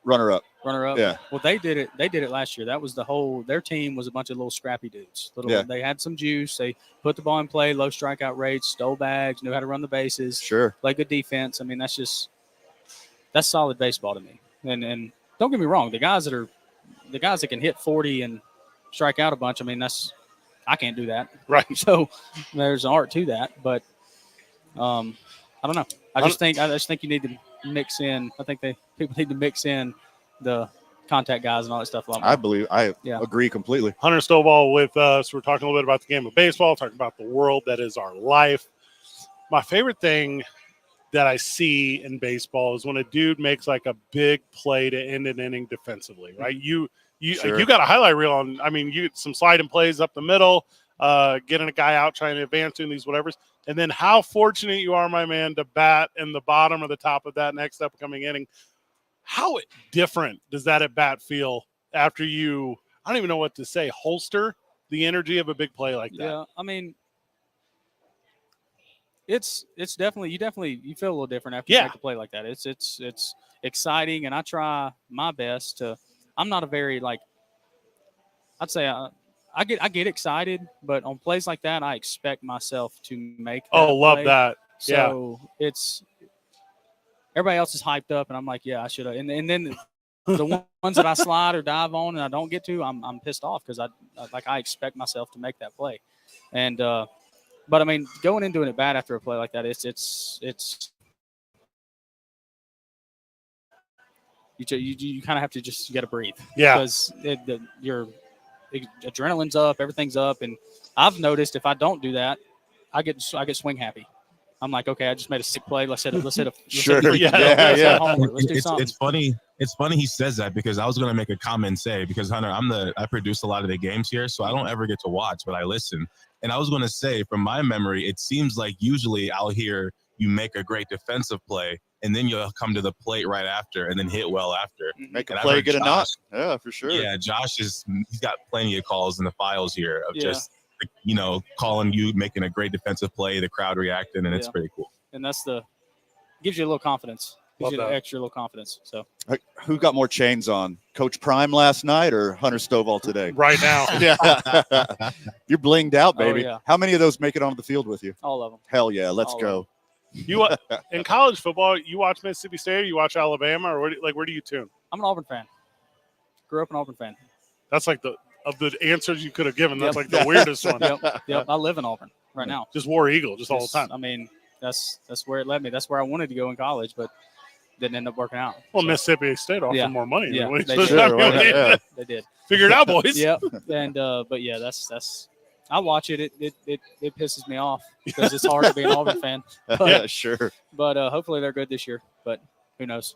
Runner up. Yeah. Well, they did it last year. That was their team was a bunch of little scrappy dudes. They had some juice. They put the ball in play, low strikeout rates, stole bags, knew how to run the bases. Sure. Play good defense. I mean, that's solid baseball to me. And don't get me wrong, the guys that can hit 40 and strike out a bunch, I mean, I can't do that. Right. So there's an art to that, but I don't know. I just think you need to mix in. I think people need to mix in the contact guys and all that stuff a lot more. I agree completely. Hunter Stovall with us. We're talking a little bit about the game of baseball, talking about the world that is our life. My favorite thing that I see in baseball is when a dude makes like a big play to end an inning defensively, right? You got a highlight reel on. I mean, you get some sliding plays up the middle, getting a guy out trying to advance doing these whatevers. And then how fortunate you are, my man, to bat in the bottom or the top of that next upcoming inning. How different does that at bat feel after you, I don't even know what to say, holster the energy of a big play like that? Yeah, I mean, it's definitely you feel a little different after you make a play like that. It's exciting, and I try my best to. I'm not a very I'd say I get excited, but on plays like that, I expect myself to make that love play. that. So it's everybody else is hyped up, and I'm like, yeah, I should have. And then the ones that I slide or dive on and I don't get to, I'm pissed off because I expect myself to make that play. And but I mean, going into an at bat after a play like that, it's you kind of have to you got to breathe. Yeah. Because your adrenaline's up, everything's up, and I've noticed if I don't do that, I get swing happy. I'm like, okay, I just made a sick play. Let's hit a sure. Let's hit a homer. Let's do something. It's funny. It's funny he says that because I was going to make a comment because Hunter, I produce a lot of the games here, so I don't ever get to watch, but I listen. And I was going to say, from my memory, it seems like usually I'll hear you make a great defensive play, and then you'll come to the plate right after and then hit well after. Make a play, get a knock. Yeah, for sure. Yeah, he's got plenty of calls in the files here of just, calling you, making a great defensive play, the crowd reacting, and it's pretty cool. And gives you a little confidence. Gives you an extra little confidence. So, who got more chains on? Coach Prime last night or Hunter Stovall today? Right now. Yeah. You're blinged out, baby. Oh, yeah. How many of those make it onto the field with you? All of them. Hell yeah. Let's go. You in college football, you watch Mississippi State, or you watch Alabama, or where do you tune? I'm an Auburn fan. Grew up an Auburn fan. That's like of the answers you could have given. That's like the weirdest one. Yep. I live in Auburn right now. Just War Eagle, all the time. I mean, that's where it led me. That's where I wanted to go in college, but didn't end up working out. Well, Mississippi State offered more money. Yeah, they did. Figure it out, boys. Yep. And but yeah, that's. I watch it. It pisses me off because it's hard to be an Auburn fan. But, yeah, sure. But hopefully they're good this year. But who knows?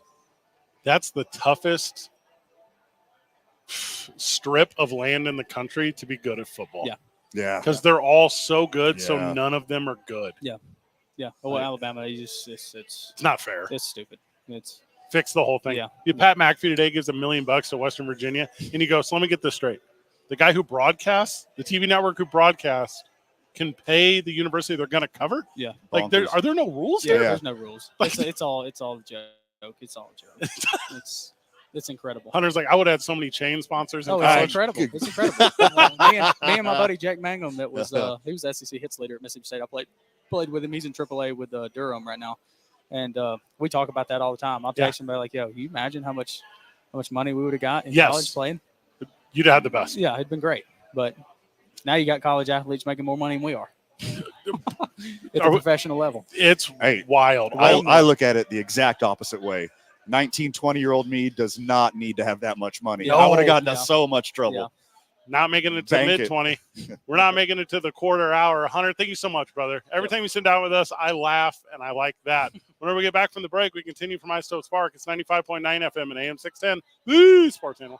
That's the toughest strip of land in the country to be good at football. Yeah. Because they're all so good, so none of them are good. Yeah. Well, Alabama, it's not fair. It's stupid. It's fix the whole thing. Yeah. Pat McAfee today gives $1 million to Western Virginia, and he goes, so let me get this straight. The guy who broadcasts, the TV network who broadcasts, can pay the university they're going to cover? Yeah. Like, are there no rules here? Yeah, there's no rules. It's all a joke. It's all a joke. It's incredible. Hunter's like, I would have had so many chain sponsors. It's incredible. It's incredible. me and my buddy Jack Mangum, he was SEC hits leader at Mississippi State. I played with him. He's in AAA with Durham right now. And we talk about that all the time. I'll text him like, yo, you imagine how much money we would have got in college playing? You'd have had the best. Yeah, it'd been great. But now you got college athletes making more money than we are. At the professional level. It's wild. I look at it the exact opposite way. 19, 20-year-old me does not need to have that much money. No. I would have gotten into so much trouble. Yeah. Not making it to Bank it. mid-20. We're not making it to the quarter hour. Hunter, thank you so much, brother. Every time you sit down with us, I laugh, and I like that. Whenever we get back from the break, we continue from Ice Stoves Park. It's 95.9 FM and AM 610. Woo! Sports Channel.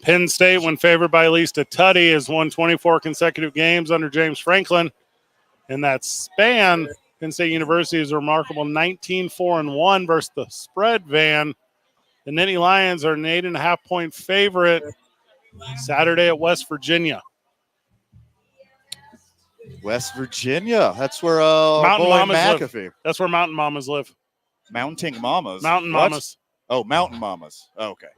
Penn State, when favored by at least a tutty, has won 24 consecutive games under James Franklin. In that span, Penn State University is a remarkable 19-4-1 versus the spread van. The Nittany Lions are an 8.5-point favorite Saturday at West Virginia. West Virginia. That's where Mountain boy Mamas McAfee. live. That's where Mountain Mamas live. Mounting Mamas. Mountain What? Mamas Oh, Mountain Mamas. Oh, okay.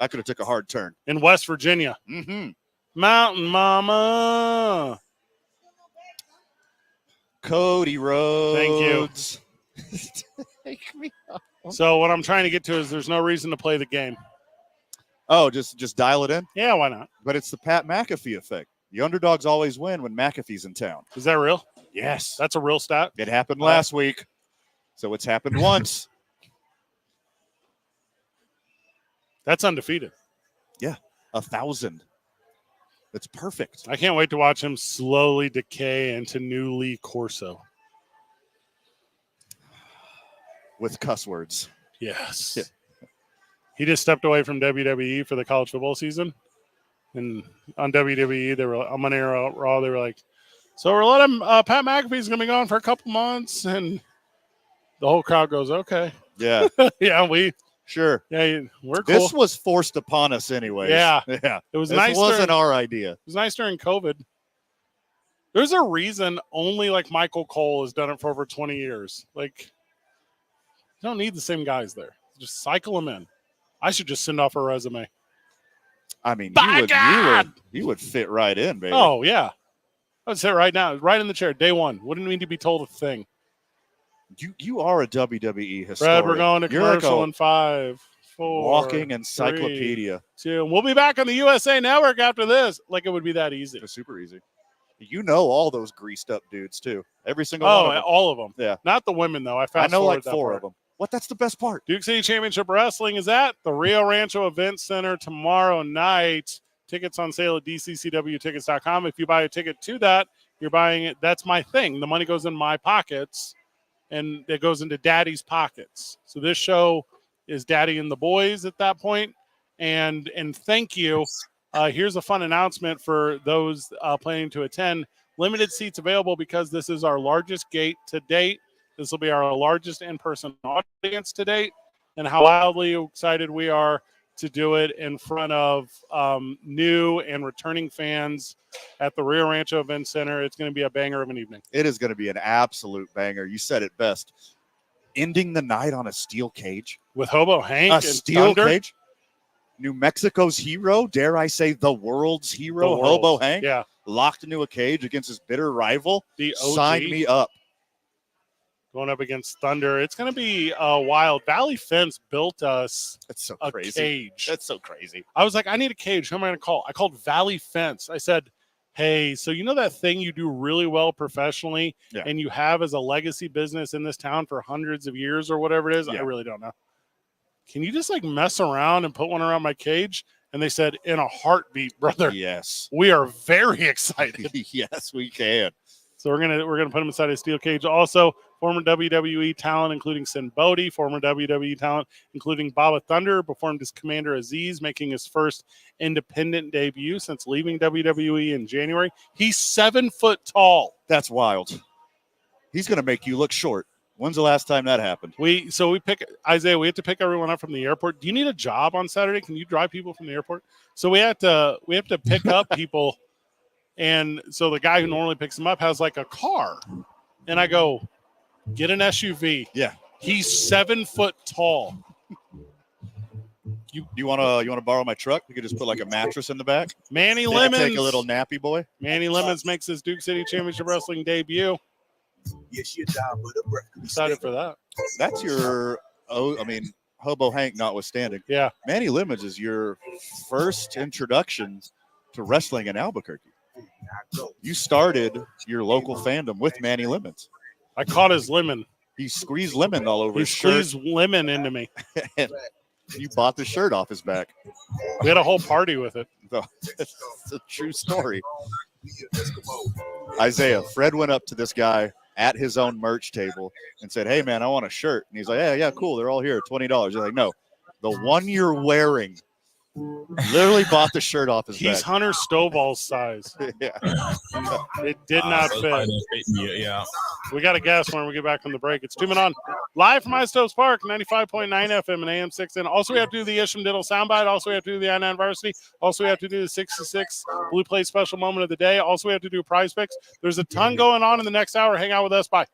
I could have took a hard turn. in West Virginia. Mm-hmm. Mountain Mama. Cody Rhodes. Thank you. So what I'm trying to get to is there's no reason to play the game. Oh, just dial it in? Yeah, why not? But it's the Pat McAfee effect. The underdogs always win when McAfee's in town. Is that real? Yes. That's a real stat? It happened last week. So it's happened once. That's undefeated. Yeah. 1,000. That's perfect. I can't wait to watch him slowly decay into new Lee Corso. With cuss words. Yes. Yeah. He just stepped away from WWE for the college football season. And on WWE, they were on Monday Night Raw, they were like, so we're letting Pat McAfee's going to be gone for a couple months. And the whole crowd goes, okay. Yeah. Yeah, we're cool. This was forced upon us anyways. Yeah. Yeah. It was This nice. wasn't our idea. It was nice during COVID. There's a reason only like Michael Cole has done it for over 20 years. Like, you don't need the same guys there. Just cycle them in. I should just send off a resume. I mean, By you would fit right in, baby. Oh, yeah. I would sit right now, right in the chair, day one. Wouldn't need to be told a thing. You are a WWE historian. Fred, we're going to You're like commercial a in 5, 4, walking encyclopedia. 3, 2. We'll be back on the USA Network after this. Like it would be that easy. It's super easy. You know all those greased up dudes too. Every single one of them. All of them. Yeah. Not the women though. I know like 4 of them. What? That's the best part. Duke City Championship Wrestling is at the Rio Rancho Event Center tomorrow night. Tickets on sale at dccwtickets.com. If you buy a ticket to that, you're buying it. That's my thing. The money goes in my pockets, and it goes into Daddy's pockets. So this show is Daddy and the Boys at that point. And thank you. Here's a fun announcement for those planning to attend. Limited seats available because this is our largest gate to date. This will be our largest in-person audience to date, and how wildly excited we are to do it in front of new and returning fans at the Rio Rancho Event Center. It's going to be a banger of an evening. It is going to be an absolute banger. You said it best. Ending the night on a steel cage. With Hobo Hank A and steel Thunder. cage? New Mexico's hero, dare I say the world's hero, The world. Hobo Hank, Yeah. locked into a cage against his bitter rival. The OG. Sign me up. Going up against Thunder. It's going to be wild. Valley Fence built us That's so a crazy. cage. That's so crazy. I was like, I need a cage. Who am I going to call? I called Valley Fence. I said, hey, so you know that thing you do really well professionally and you have as a legacy business in this town for hundreds of years or whatever it is? Yeah. I really don't know. Can you just like mess around and put one around my cage? And they said, in a heartbeat, brother. Yes. We are very excited. Yes, we can. So we're gonna put him inside a steel cage. Also, former WWE talent, including Sin Bodhi, former WWE talent, including Baba Thunder, performed as Commander Aziz, making his first independent debut since leaving WWE in January. He's 7 foot tall. That's wild. He's gonna make you look short. When's the last time that happened? We pick Isaiah. We have to pick everyone up from the airport. Do you need a job on Saturday? Can you drive people from the airport? So we have to pick up people. And so the guy who normally picks them up has like a car. And I go, get an SUV. Yeah. He's 7 foot tall. You wanna borrow my truck? We could just put like a mattress in the back. Manny Lemons. Take a little nappy boy. Manny Lemons makes his Duke City Championship Wrestling debut. Excited for that. That's your Hobo Hank notwithstanding. Yeah. Manny Lemons is your first introduction to wrestling in Albuquerque. You started your local fandom with Manny Lemons. I caught his lemon. He squeezed lemon all over He his shirt. squeezed lemon into me. You bought the shirt off his back. We had a whole party with it. It's a true story. Isaiah, Fred went up to this guy at his own merch table and said, "Hey, man, I want a shirt." And he's like, yeah, cool. They're all here, $20. You're like, no, the one you're wearing. Literally bought the shirt off his back. He's Hunter Stovall's size. Yeah. It did not fit. Yeah. We got a guess when we get back from the break. It's 2 Men On, live from Stokes Park, 95.9 FM and AM 610. Also, we have to do the Isham Diddle soundbite. Also, we have to do the I-9 varsity. Also, we have to do the 66 Blue Plate special moment of the day. Also, we have to do prize picks. There's a ton going on in the next hour. Hang out with us. Bye.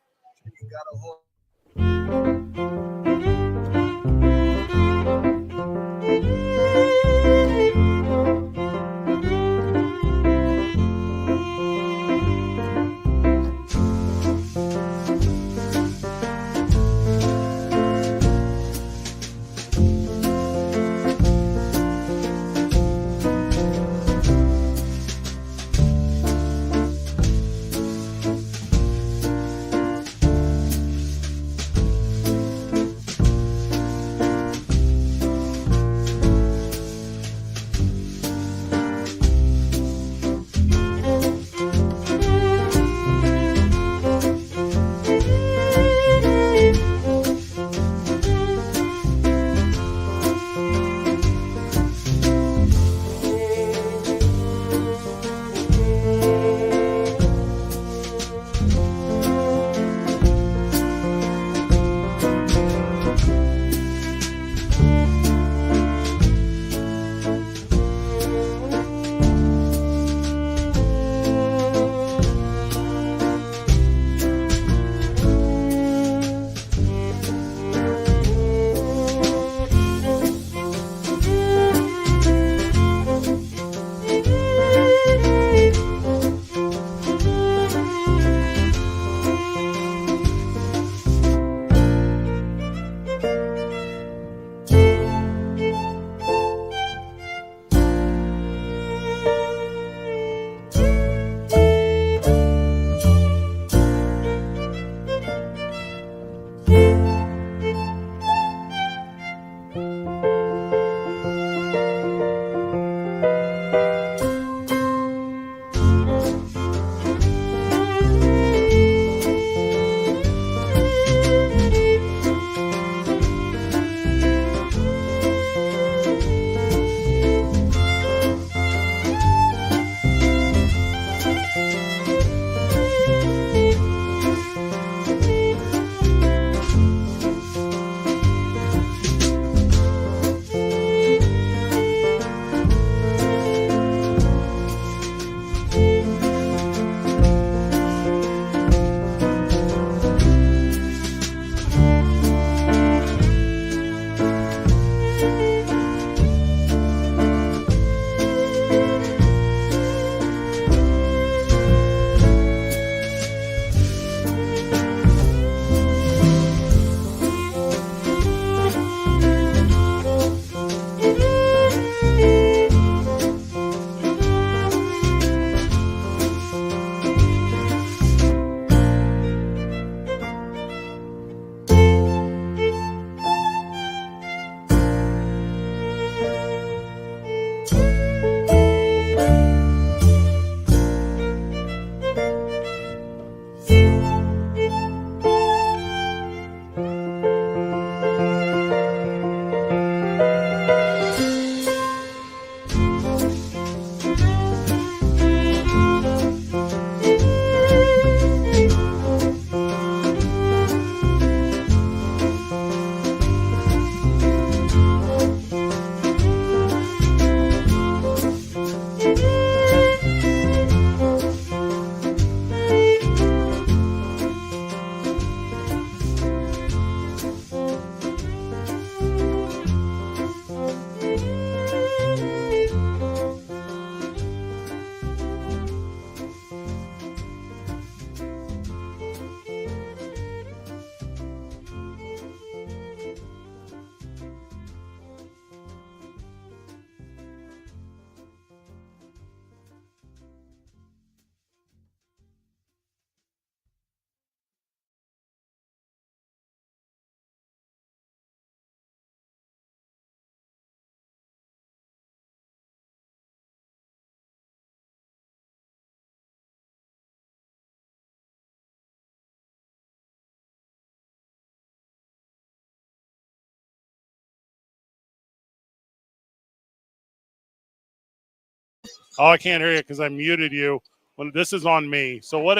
Oh, I can't hear you because I muted you. When this is on me. So what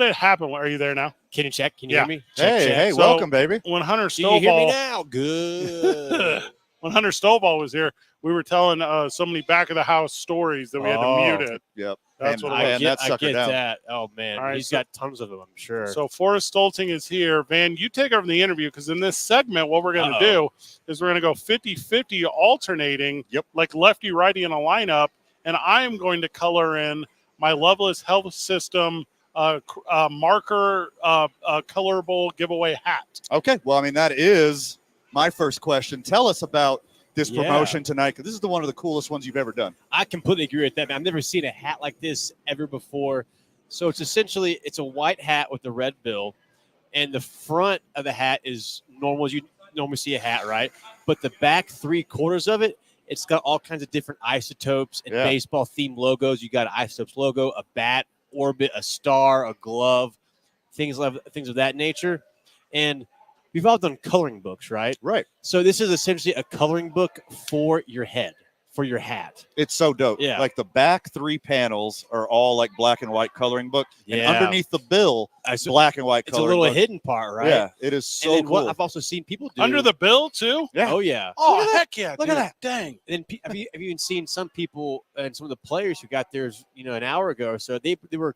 had happened? Are you there now? Can you check? Can you Yeah. hear me? Check, check. Hey, So, welcome, baby. When Hunter Do you hear me Stovall, now? Good. when Hunter Stovall was here, we were telling so many back of the house stories that we had to mute it. Yep. That's And what it was. that I sucker get down. that. Oh, man. All right, He's so- got tons of them, I'm sure. So Forrest Stolting is here. Van, you take over the interview because in this segment, what we're going to do is we're going to go 50-50 alternating, like lefty-righty in a lineup, and I am going to color in my Loveless Health System marker colorable giveaway hat. Okay. Well, I mean, that is my first question. Tell us about this Yeah. promotion tonight, because this is one of the coolest ones you've ever done. I completely agree with that, man. I've never seen a hat like this ever before. So it's essentially, it's a white hat with a red bill, and the front of the hat is normal as you normally see a hat, right? But the back 3/4 of it, it's got all kinds of different isotopes and baseball themed logos. You got an isotopes logo, a bat, orbit, a star, a glove, things of that nature. And we've all done coloring books, right? Right. So this is essentially a coloring book for your head, for your hat. It's so dope. Yeah. Like the back 3 panels are all like black and white coloring book. And underneath the bill, black and white it's a coloring little book. hidden part, right? Yeah, it is so and then cool. what I've also seen people do Under the bill, too? Yeah. Oh yeah. Oh, heck yeah. Look dude. at that. Dang. And then have you even seen some people and some of the players who got theirs, an hour ago or so? They were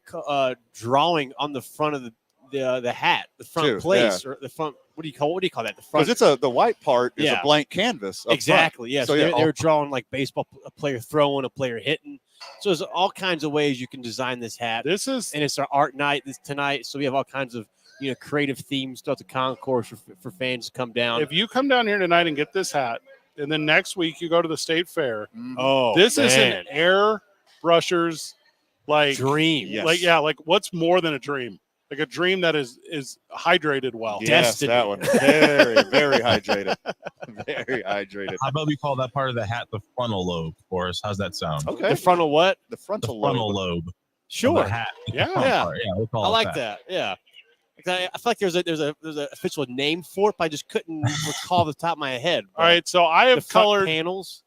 drawing on the front of the hat, the front Too, place, or the front. What do you call that? The front. Because the white part is Yeah. a blank canvas. up Exactly. front. Yeah. So, So yeah, they were drawing like baseball, a player throwing, a player hitting. So there's all kinds of ways you can design this hat. This is And it's our art night tonight, so we have all kinds of creative themes throughout the concourse for fans to come down. if you come down here tonight and get this hat, and then next week you go to the state fair, Oh, this is man. an airbrusher's like dream. Yes. like what's more than a dream? Like a dream that is hydrated well. Yes, Destiny. that one. Very, very hydrated. Very hydrated. How about we call that part of the hat the frontal lobe for us? How's that sound? Okay. The frontal what? The The frontal frontal lobe. lobe. Sure. Of the hat. The Yeah. front Yeah. part. Yeah, we'll call I it like that. Yeah. I feel like there's a official name for it, but I just couldn't recall the top of my head. All right, so I The have front colored panels.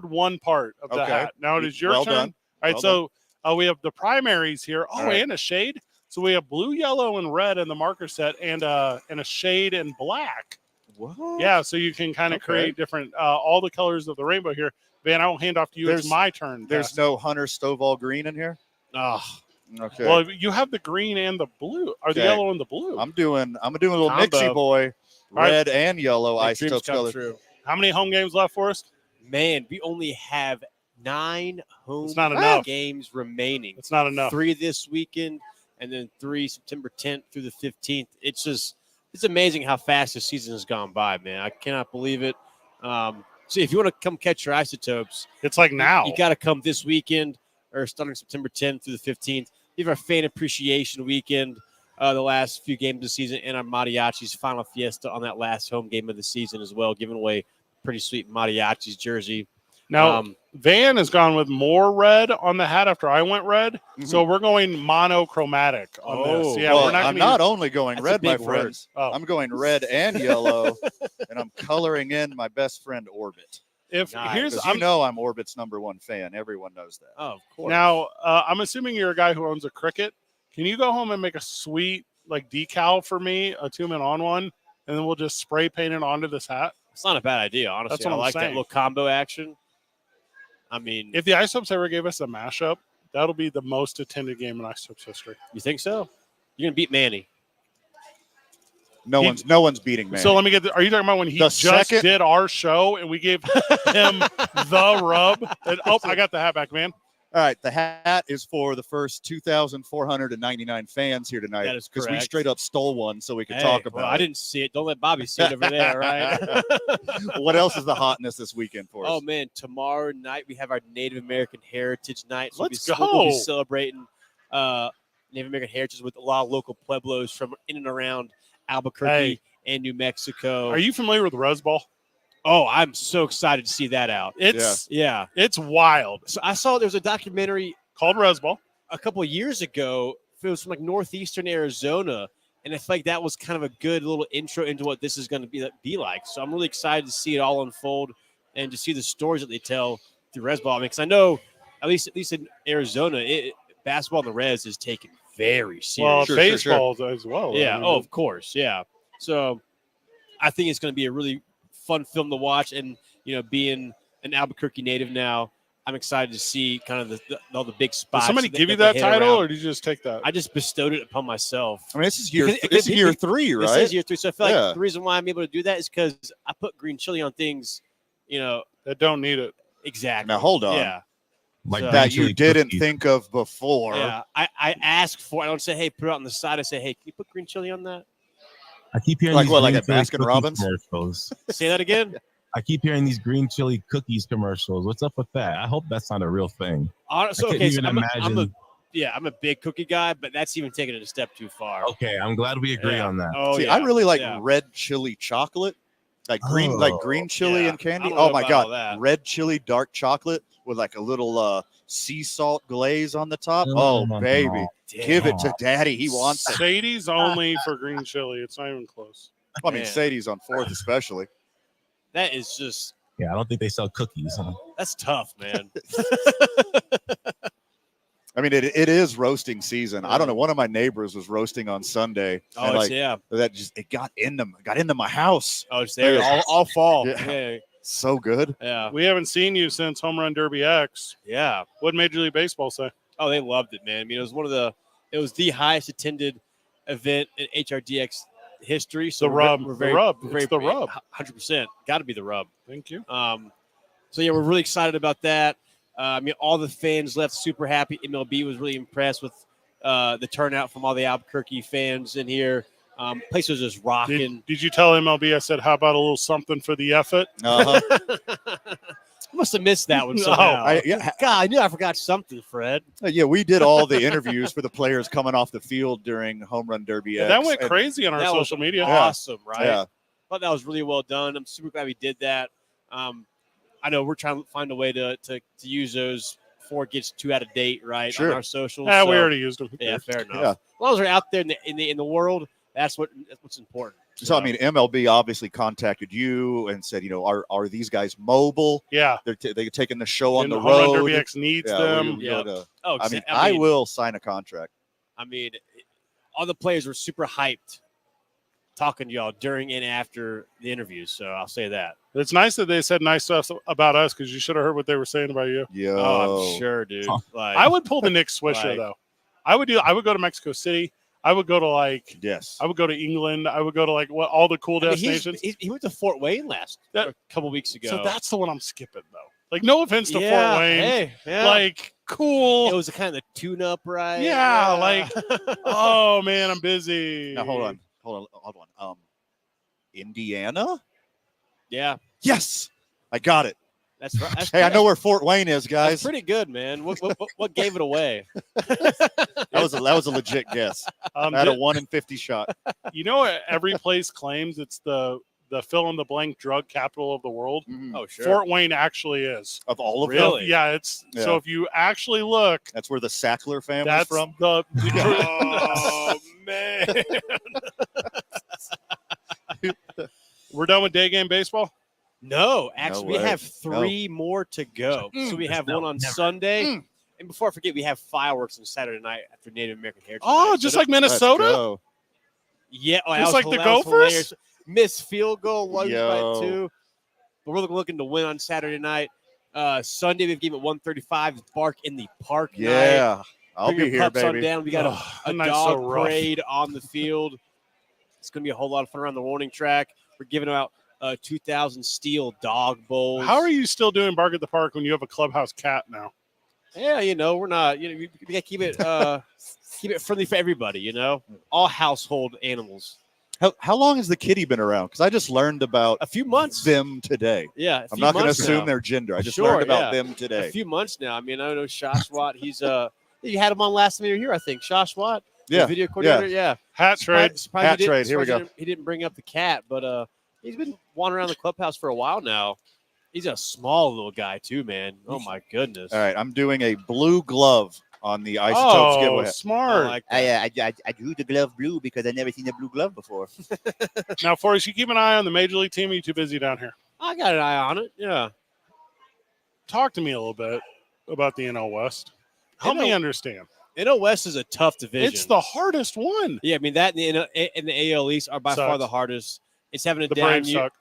one part of the Okay. hat. Now it is your Well turn. done. All right, Well so we have the primaries here. Oh, All right. and a shade. So we have blue, yellow, and red in the marker set, and a shade in black. What? Yeah, so you can kind of Okay. create different all the colors of the rainbow here. Van, I will hand off to you. It's There's- my turn. There's no Hunter Stovall green in here? Oh, Okay. well, you have the green and the blue, or the Okay. yellow and the blue. I'm doing a little Combo. Nixie boy, right. red and yellow make dreams isotopes come color. true. How many home games left for us? Man, we only have 9 home It's not enough. games remaining. It's not enough. 3 this weekend, and then 3 September 10th through the 15th. It's amazing how fast the season has gone by, man. I cannot believe it. So if you want to come catch your isotopes, It's like now. you got to come this weekend or starting September 10th through the 15th. We have our fan appreciation weekend, the last few games of the season, and our Mariachi's final fiesta on that last home game of the season as well, giving away pretty sweet Mariachi's jersey. Now, Van has gone with more red on the hat after I went red. So we're going monochromatic on this. Yeah, well, we're not I'm gonna not only going That's a red, my big word. friends. Oh. I'm going red and yellow, and I'm coloring in my best friend Orbit. if Nice. here's Because you know I'm Orbit's #1 fan. Everyone knows that. Oh, of course. now I'm assuming you're a guy who owns a Cricket. Can you go home and make a sweet like decal for me, a 2-man on one, and then we'll just spray paint it onto this hat? it's not a bad idea, honestly. That's what I I'm like that saying. little combo action. I mean, If the Isotopes ever gave us a mashup, that'll be the most attended game in Isotopes history. you think so? You're going to beat Manny. No one's beating man. So let me get. Are you talking about when he The just second- did our show and we gave him the rub? And, I got the hat back, man. All right, the hat is for the first 2,499 fans here tonight. That is because we correct. straight up stole one so we could Hey, talk about well, I it. didn't see it. Don't let Bobby see it over there, right? What else is the hotness this weekend for us? Oh man, tomorrow night we have our Native American Heritage Night. So Let's we'll be go. celebrating Native American heritage with a lot of local pueblos from in and around Albuquerque Hey. and New Mexico. Are you familiar with Rose Ball? Oh, I'm so excited to see that out. It's Yeah. wild. So I saw there's a documentary Called Rose Ball. a couple of years ago. It was from like northeastern Arizona, and I feel like that was kind of a good little intro into what this is going to be like. So I'm really excited to see it all unfold and to see the stories that they tell through Resball. I mean, because I know at least in Arizona, basketball in the res is taken very Well, serious. baseball as well. Yeah. I mean, Oh, of course. Yeah. So I think it's going to be a really fun film to watch. And, being an Albuquerque native now, I'm excited to see kind of all the big did spots. somebody give you they that hit title, around. or did you just take that? I just bestowed it upon myself. I mean, this is year Because year 3, right? This is year 3. So I feel Yeah. like the reason why I'm able to do that is because I put green chili on things, That don't need it. exactly. Now, hold on. Yeah. Like So- That green you chili didn't cookies. think of before. Yeah. I ask for it. I don't say, hey, put it on the side. I say, hey, can you put green chili on that? I keep hearing Like these what, like green at chili Baskin cookies Robbins? commercials. Say that again. I keep hearing these green chili cookies commercials. What's up with that? I hope that's not a real thing. Honestly, I couldn't okay, so even imagine. I'm a big cookie guy, but that's even taking it a step too far. Okay, I'm glad we agree Yeah. on that. Oh, See, yeah. I really like Yeah. red chili chocolate, like green chili Yeah. and candy. I don't Oh know my about all god, that. red chili dark chocolate with like a little sea salt glaze on the top. Oh baby, give it to Daddy. He wants it. Sadie's only for green chili. It's not even close. I mean, Man. Sadie's on 4th especially. That is just Yeah, I don't think they sell cookies. Huh? that's tough, man. I mean, it is roasting season. I don't know. One of my neighbors was roasting on Sunday. Oh, and it's, like yeah. that just it got into my house. Oh, it's there all fall. Yeah. Yeah. So good. Yeah. We haven't seen you since Home Run Derby X. Yeah. What Major League Baseball say? Oh, they loved it, man. I mean, it was the highest attended event in HRDX history. So The rub. we're The very, rub. we're It's very, the rub. 100%. Got to be the rub. Thank you. So yeah, we're really excited about that. I mean, all the fans left super happy. MLB was really impressed with the turnout from all the Albuquerque fans in here. Place was just rocking. Did you tell MLB I said, how about a little something for the effort? I must have missed that one No. somehow. Yeah, God, I knew I forgot something, Fred. yeah, we did all the interviews for the players coming off the field during Home Run Derby. Yeah, X, that went and- crazy on our That was social media. awesome, right? Yeah. Thought that was really well done. I'm super glad we did that. I know we're trying to find a way to use those before it gets too out of date, right? Sure. On our socials. Yeah, we So, already used them. yeah, fair enough. Yeah. As long as they're out there in the world, that's what's important. So I mean, MLB obviously contacted you and said, are these guys mobile? Yeah. They're taking the show on And the Home Run road. Derby X needs Yeah, them. we Yeah. would, Oh, I mean, I will sign a contract. I mean, all the players were super hyped talking to y'all during and after the interviews. So I'll say that. It's nice that they said nice stuff about us because you should have heard what they were saying about you. Yo. Oh, I'm sure, dude. Huh. Like, I would pull the Knicks swisher Like- though. I would go to Mexico City. I would go to Yes. I would go to England. I would go to all the cool I mean, destinations. he went to Fort Wayne That- a couple weeks ago. So that's the one I'm skipping though. Like, no offense to yeah, Fort Wayne. Hey, yeah. Like, cool. it was a kind of the tune-up, right? Yeah, like- Oh man, I'm busy. Now hold on. Indiana? yeah, Yes. I got it. that's right. That's, Hey, I know where Fort Wayne is, that's guys. pretty good, man. What gave it away? That was a legit guess. I had a 1 in 50 shot. You know what every place claims it's the fill in the blank drug capital of the world? Mhm. Oh, sure. Fort Wayne actually is. Of all of them, Really? Yeah, it's so Yeah. if you actually look, that's where the Sackler family's that's from. the Oh man. We're done with day game baseball. No, actually, we way. have 3 more to go. So we have one on Sunday. And before I forget, we have fireworks on Saturday night after Native American Heritage Oh, Night. just So like Minnesota. Let's go. yeah, oh, just that was like the that was Gophers? hilarious. Missed field goal, lose Yo. by 2. But we're looking to win on Saturday night. Sunday, we have a game at 1:35. Bark in the Park night. Yeah. I'll Bring be your here, pups on baby. down. We got Ugh, a that night's dog so rough. parade on the field. It's going to be a whole lot of fun around the warning track. We're giving out 2,000 steel dog bowls. How are you still doing Bark at the Park when you have a clubhouse cat now? Yeah, we're not. We got to keep it friendly for everybody. All household animals. How long has the kitty been around? Because I just learned about A few months. them today. Yeah, a I'm few not going to months assume now. their gender. I just Sure, learned about yeah. them A today. few months now. I mean, I know Shashwat. He's you had him on last time you were here, I think. Shashwat, the Yeah, video coordinator. Yeah. Hat trade. Surprised Hat he didn't- trade, here we surprised he didn't bring up the cat, but he's been wandering around the clubhouse for a while now. He's a small little guy too, man. Oh my goodness. All right, I'm doing a blue glove on the Isotopes Oh, giveaway. I smart. like that. I drew the glove blue because I've never seen a blue glove before. Now, Forrest, you keep an eye on the Major League team. Or are you too busy down here? I got an eye on it. Yeah. Talk to me a little bit. about the NL West. Help me understand. NL West is a tough division. It's the hardest one. Yeah, I mean, that and the AL East are by far the hardest. It's having a the down Braves year. suck.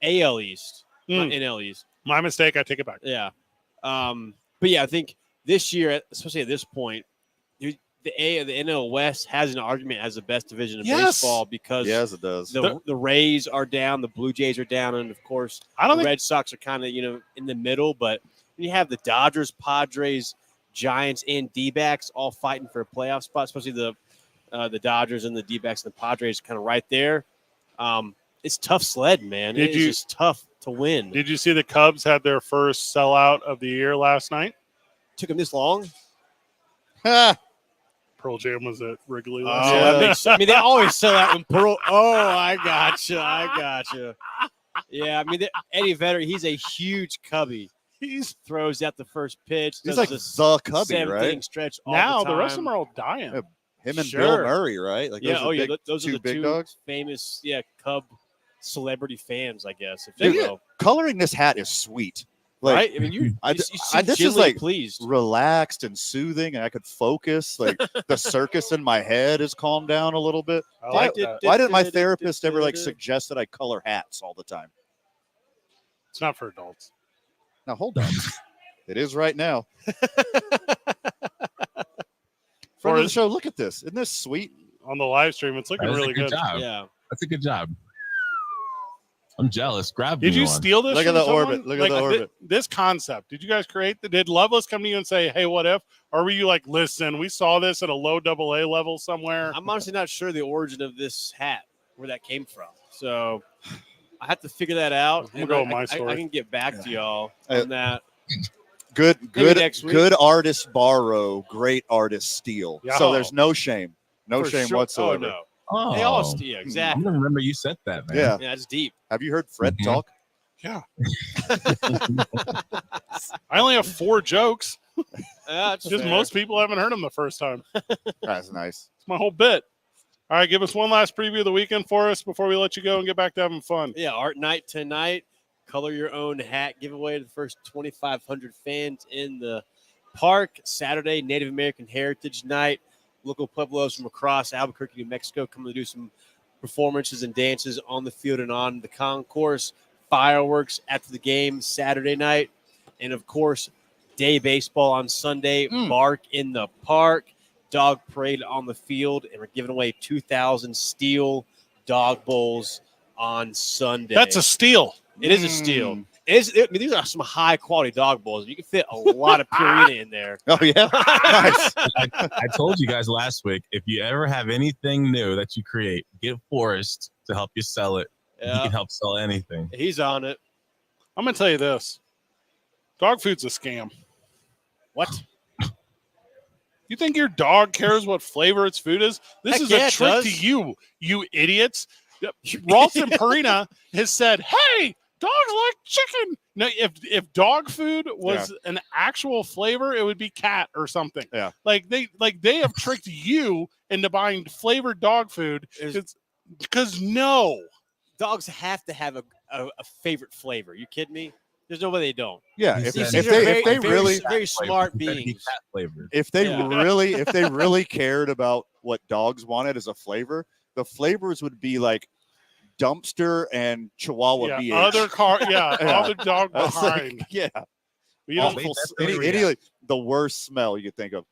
AL East, not NL East. My mistake. I take it back. Yeah. But yeah, I think this year, especially at this point, the NL West has an argument as the best division of baseball because it does. The Rays are down, the Blue Jays are down, and of course the Red Sox are kind of in the middle. But when you have the Dodgers, Padres, Giants, and D-backs all fighting for a playoff spot, especially the Dodgers and the D-backs and the Padres kind of right there. It's tough sledding, man. It's just tough to win. Did you see the Cubs had their first sellout of the year last night? Took them this long? Pearl Jam was at Wrigley last night. That makes, I mean, they always sell out when Pearl. Oh, I gotcha. Yeah, I mean, Eddie Vedder, he's a huge Cubby. He throws out the first pitch. He's like the Cubby, right? Stretch all now the rest of them are all dying. Yeah, him and Bill Murray, right? Like those are the big two dogs. Famous, Cub celebrity fans, I guess. If Dude, you will. Coloring this hat is sweet. Like, right? I mean, you this is like pleased, relaxed and soothing, and I could focus. Like the circus in my head has calmed down a little bit. I like that. Why didn't my therapist ever suggest that I color hats all the time? It's not for adults. Now hold on, it is right now. Friend of the show, look at this. Isn't this sweet? On the live stream, it's looking really good. Job. Yeah, that's a good job. I'm jealous. Grab. Did you steal this? Look at the orbit. Look at the orbit. This concept. Did you guys create? Did Loveless come to you and say, "Hey, what if?" Or were you like, "Listen, we saw this at a low AA level somewhere"? I'm honestly not sure the origin of this hat, where that came from. So I have to figure that out. I'm gonna go with my story. I can get back to y'all on that. Good artist borrow, great artist steal. Yeah. So there's no shame. No For shame sure. whatsoever. Oh, no. Oh, They all steal. Exactly. I remember you said that, man. Yeah. Yeah, that's deep. Have you heard Fred talk? Yeah. I only have 4 jokes. That's Just fair. most people haven't heard them the first time. That's nice. It's my whole bit. All right, give us one last preview of the weekend for us before we let you go and get back to having fun. Yeah, art night tonight. Color your own hat giveaway to the first 2,500 fans in the park. Saturday, Native American Heritage Night. Local Pueblos from across Albuquerque, New Mexico, coming to do some performances and dances on the field and on the concourse. Fireworks after the game Saturday night. And, of course, day baseball on Sunday. Bark in the park. Dog parade on the field. And we're giving away 2,000 steel dog bowls on Sunday. That's a steal. It is a steal. These are some high-quality dog bowls. You can fit a lot of Purina in there. Oh, yeah? Nice. I told you guys last week, if you ever have anything new that you create, get Forrest to help you sell it. Yeah. He can help sell anything. He's on it. I'm going to tell you this. Dog food's a scam. What? You think your dog cares what flavor its food is? This is a trick to you, you idiots. Ralston Purina has said, hey, dogs like chicken. No, if dog food was an actual flavor, it would be cat or something. Yeah. Like they have tricked you into buying flavored dog food. Because dogs have to have a favorite flavor. You kidding me? There's no way they don't. Yeah, if they really very smart beings. If they really cared about what dogs wanted as a flavor, the flavors would be like dumpster and Chihuahua BH. Other dog behind. The worst smell you could think of.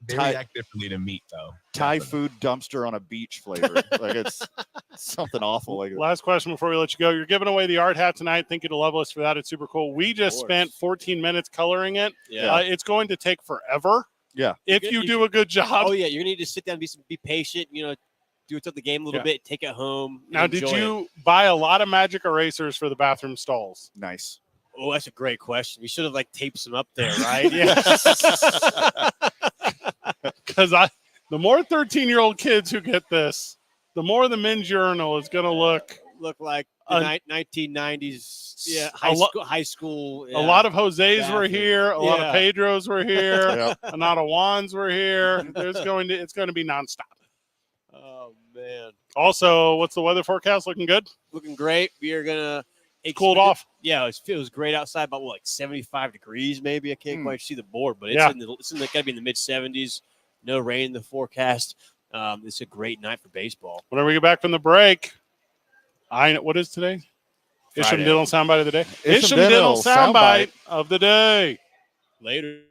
They react differently to meat, though. Thai food dumpster on a beach flavor. Like it's something awful. Like last question before we let you go. You're giving away the art hat tonight. Thank you to Loveless for that. It's super cool. We just spent 14 minutes coloring it. Yeah. It's going to take forever. Yeah. If you do a good job. Oh, yeah. You're going to need to sit down and be patient, do it till the game a little bit, take it home. Now, did you buy a lot of magic erasers for the bathroom stalls? Nice. Oh, that's a great question. We should have taped some up there, right? Yeah. Because the more 13-year-old kids who get this, the more the men's urinal is going to look like the 1990s. Yeah, high school. A lot of Jose's were here. A lot of Pedros were here. A lot of Juans were here. It's going to be nonstop. Oh man. Also, what's the weather forecast looking good? Looking great. We are gonna It cooled off. Yeah, it was great outside, about like 75 degrees maybe. I can't quite see the board, but it's Yeah. it's got to be in the mid 70s. No rain in the forecast. It's a great night for baseball. Whenever we get back from the break, what is today? Isham Friday. Diddle soundbite of the day. Isham Diddle Diddle soundbite of the day. Later.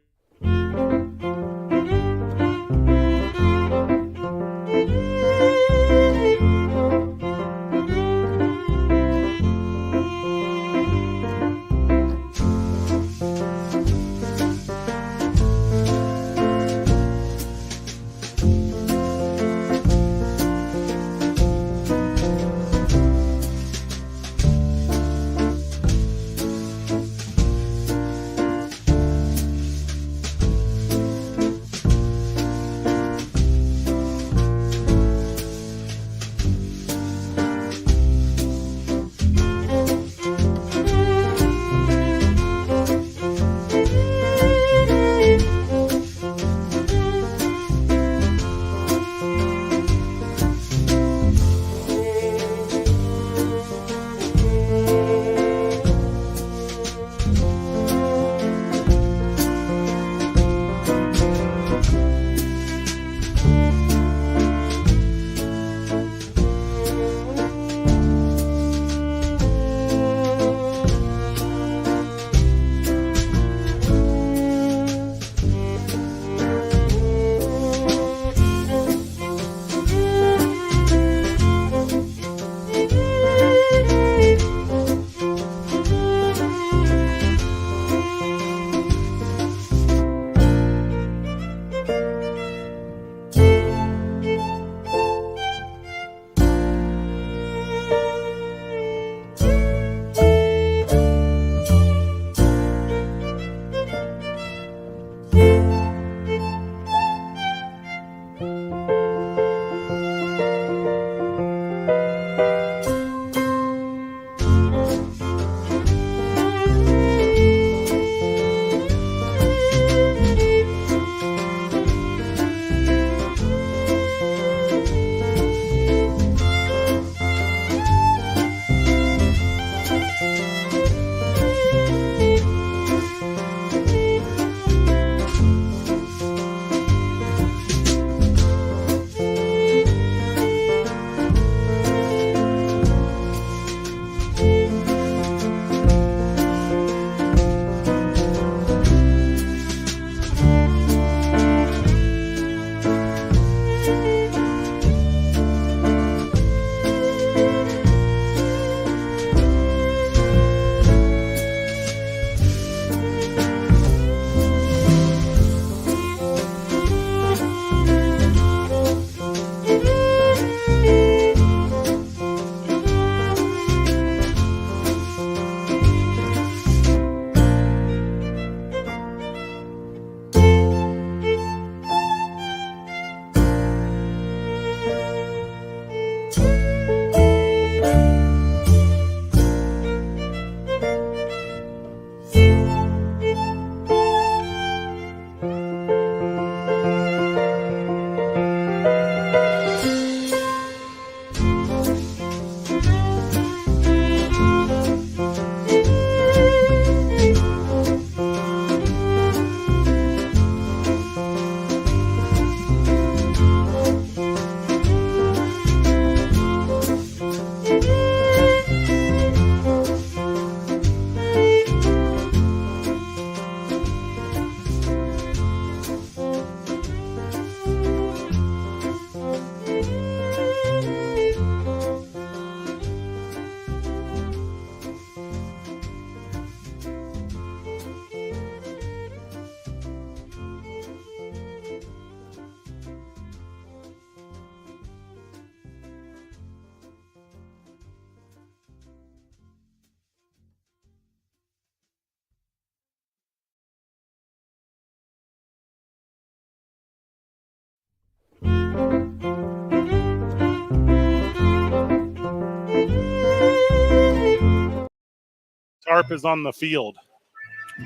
Tarp is on the field.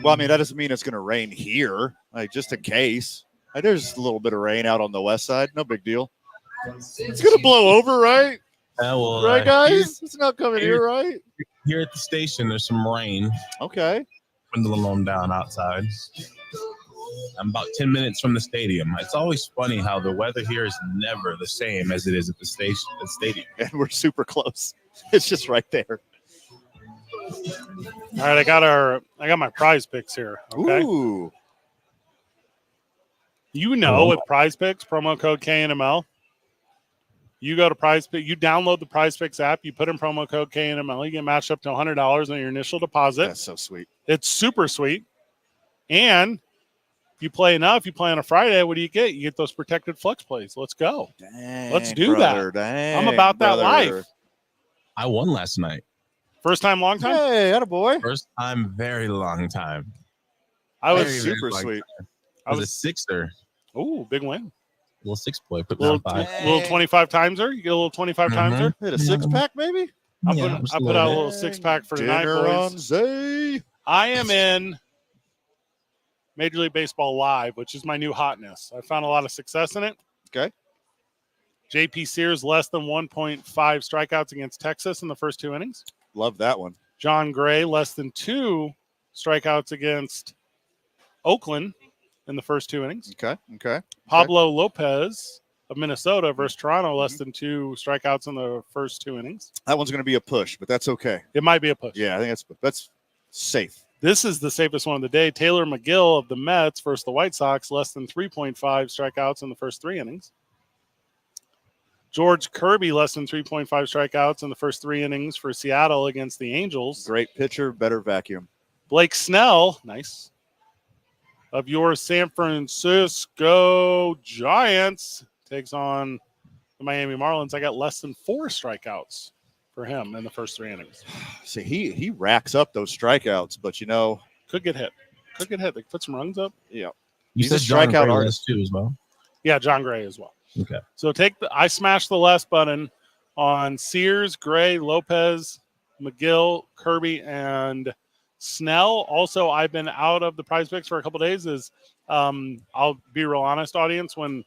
Well, I mean, that doesn't mean it's going to rain here, like just in case. There's a little bit of rain out on the west side. No big deal. It's going to blow over, right? Well, Right, guys? It's not coming here, right? here at the station, there's some rain. Okay. Dwindling on down outside. I'm about 10 minutes from the stadium. It's always funny how the weather here is never the same as it is at the stadium. And we're super close. It's just right there. All right, I got my prize picks here. Okay. Ooh. You know, with Prize Picks, promo code KNML, you go to Prize Picks, you download the Prize Picks app, you put in promo code KNML, you get matched up to $100 on your initial deposit. That's so sweet. It's super sweet. And if you play enough, you play on a Friday, what do you get? You get those protected flex plays. Let's go. Dang, Let's do brother, that. Dang, I'm about that brother. life. I won last night. First time, long time? Hey, attaboy. First time, very long time. I was Very, super very sweet. I was a sixer. Ooh, big win. Little six boy. Put Little, down 5. little 25 timeser. You get a little 25 timeser. Hit a 6-pack, maybe? I put out a little 6-pack for tonight, Dinner boys. on Zay. I am in Major League Baseball Live, which is my new hotness. I found a lot of success in it. Okay. JP Sears, less than 1.5 strikeouts against Texas in the first 2 innings. Love that one. John Gray, less than 2 strikeouts against Oakland in the first 2 innings. Okay. Pablo Lopez of Minnesota versus Toronto, less than 2 strikeouts in the first 2 innings. That one's going to be a push, but that's okay. It might be a push. Yeah, I think that's safe. This is the safest one of the day. Taylor McGill of the Mets versus the White Sox, less than 3.5 strikeouts in the first 3 innings. George Kirby, less than 3.5 strikeouts in the first 3 innings for Seattle against the Angels. Great pitcher, better vacuum. Blake Snell, nice, of your San Francisco Giants takes on the Miami Marlins. I got less than 4 strikeouts for him in the first 3 innings. See, he racks up those strikeouts, but Could get hit. They could put some runs up. Yeah. You He's a said John strikeout Gray artist too as well. Yeah, John Gray as well. Okay. So I smashed the less button on Sears, Gray, Lopez, McGill, Kirby, and Snell. Also, I've been out of the prize picks for a couple of days. I'll be real honest, audience. When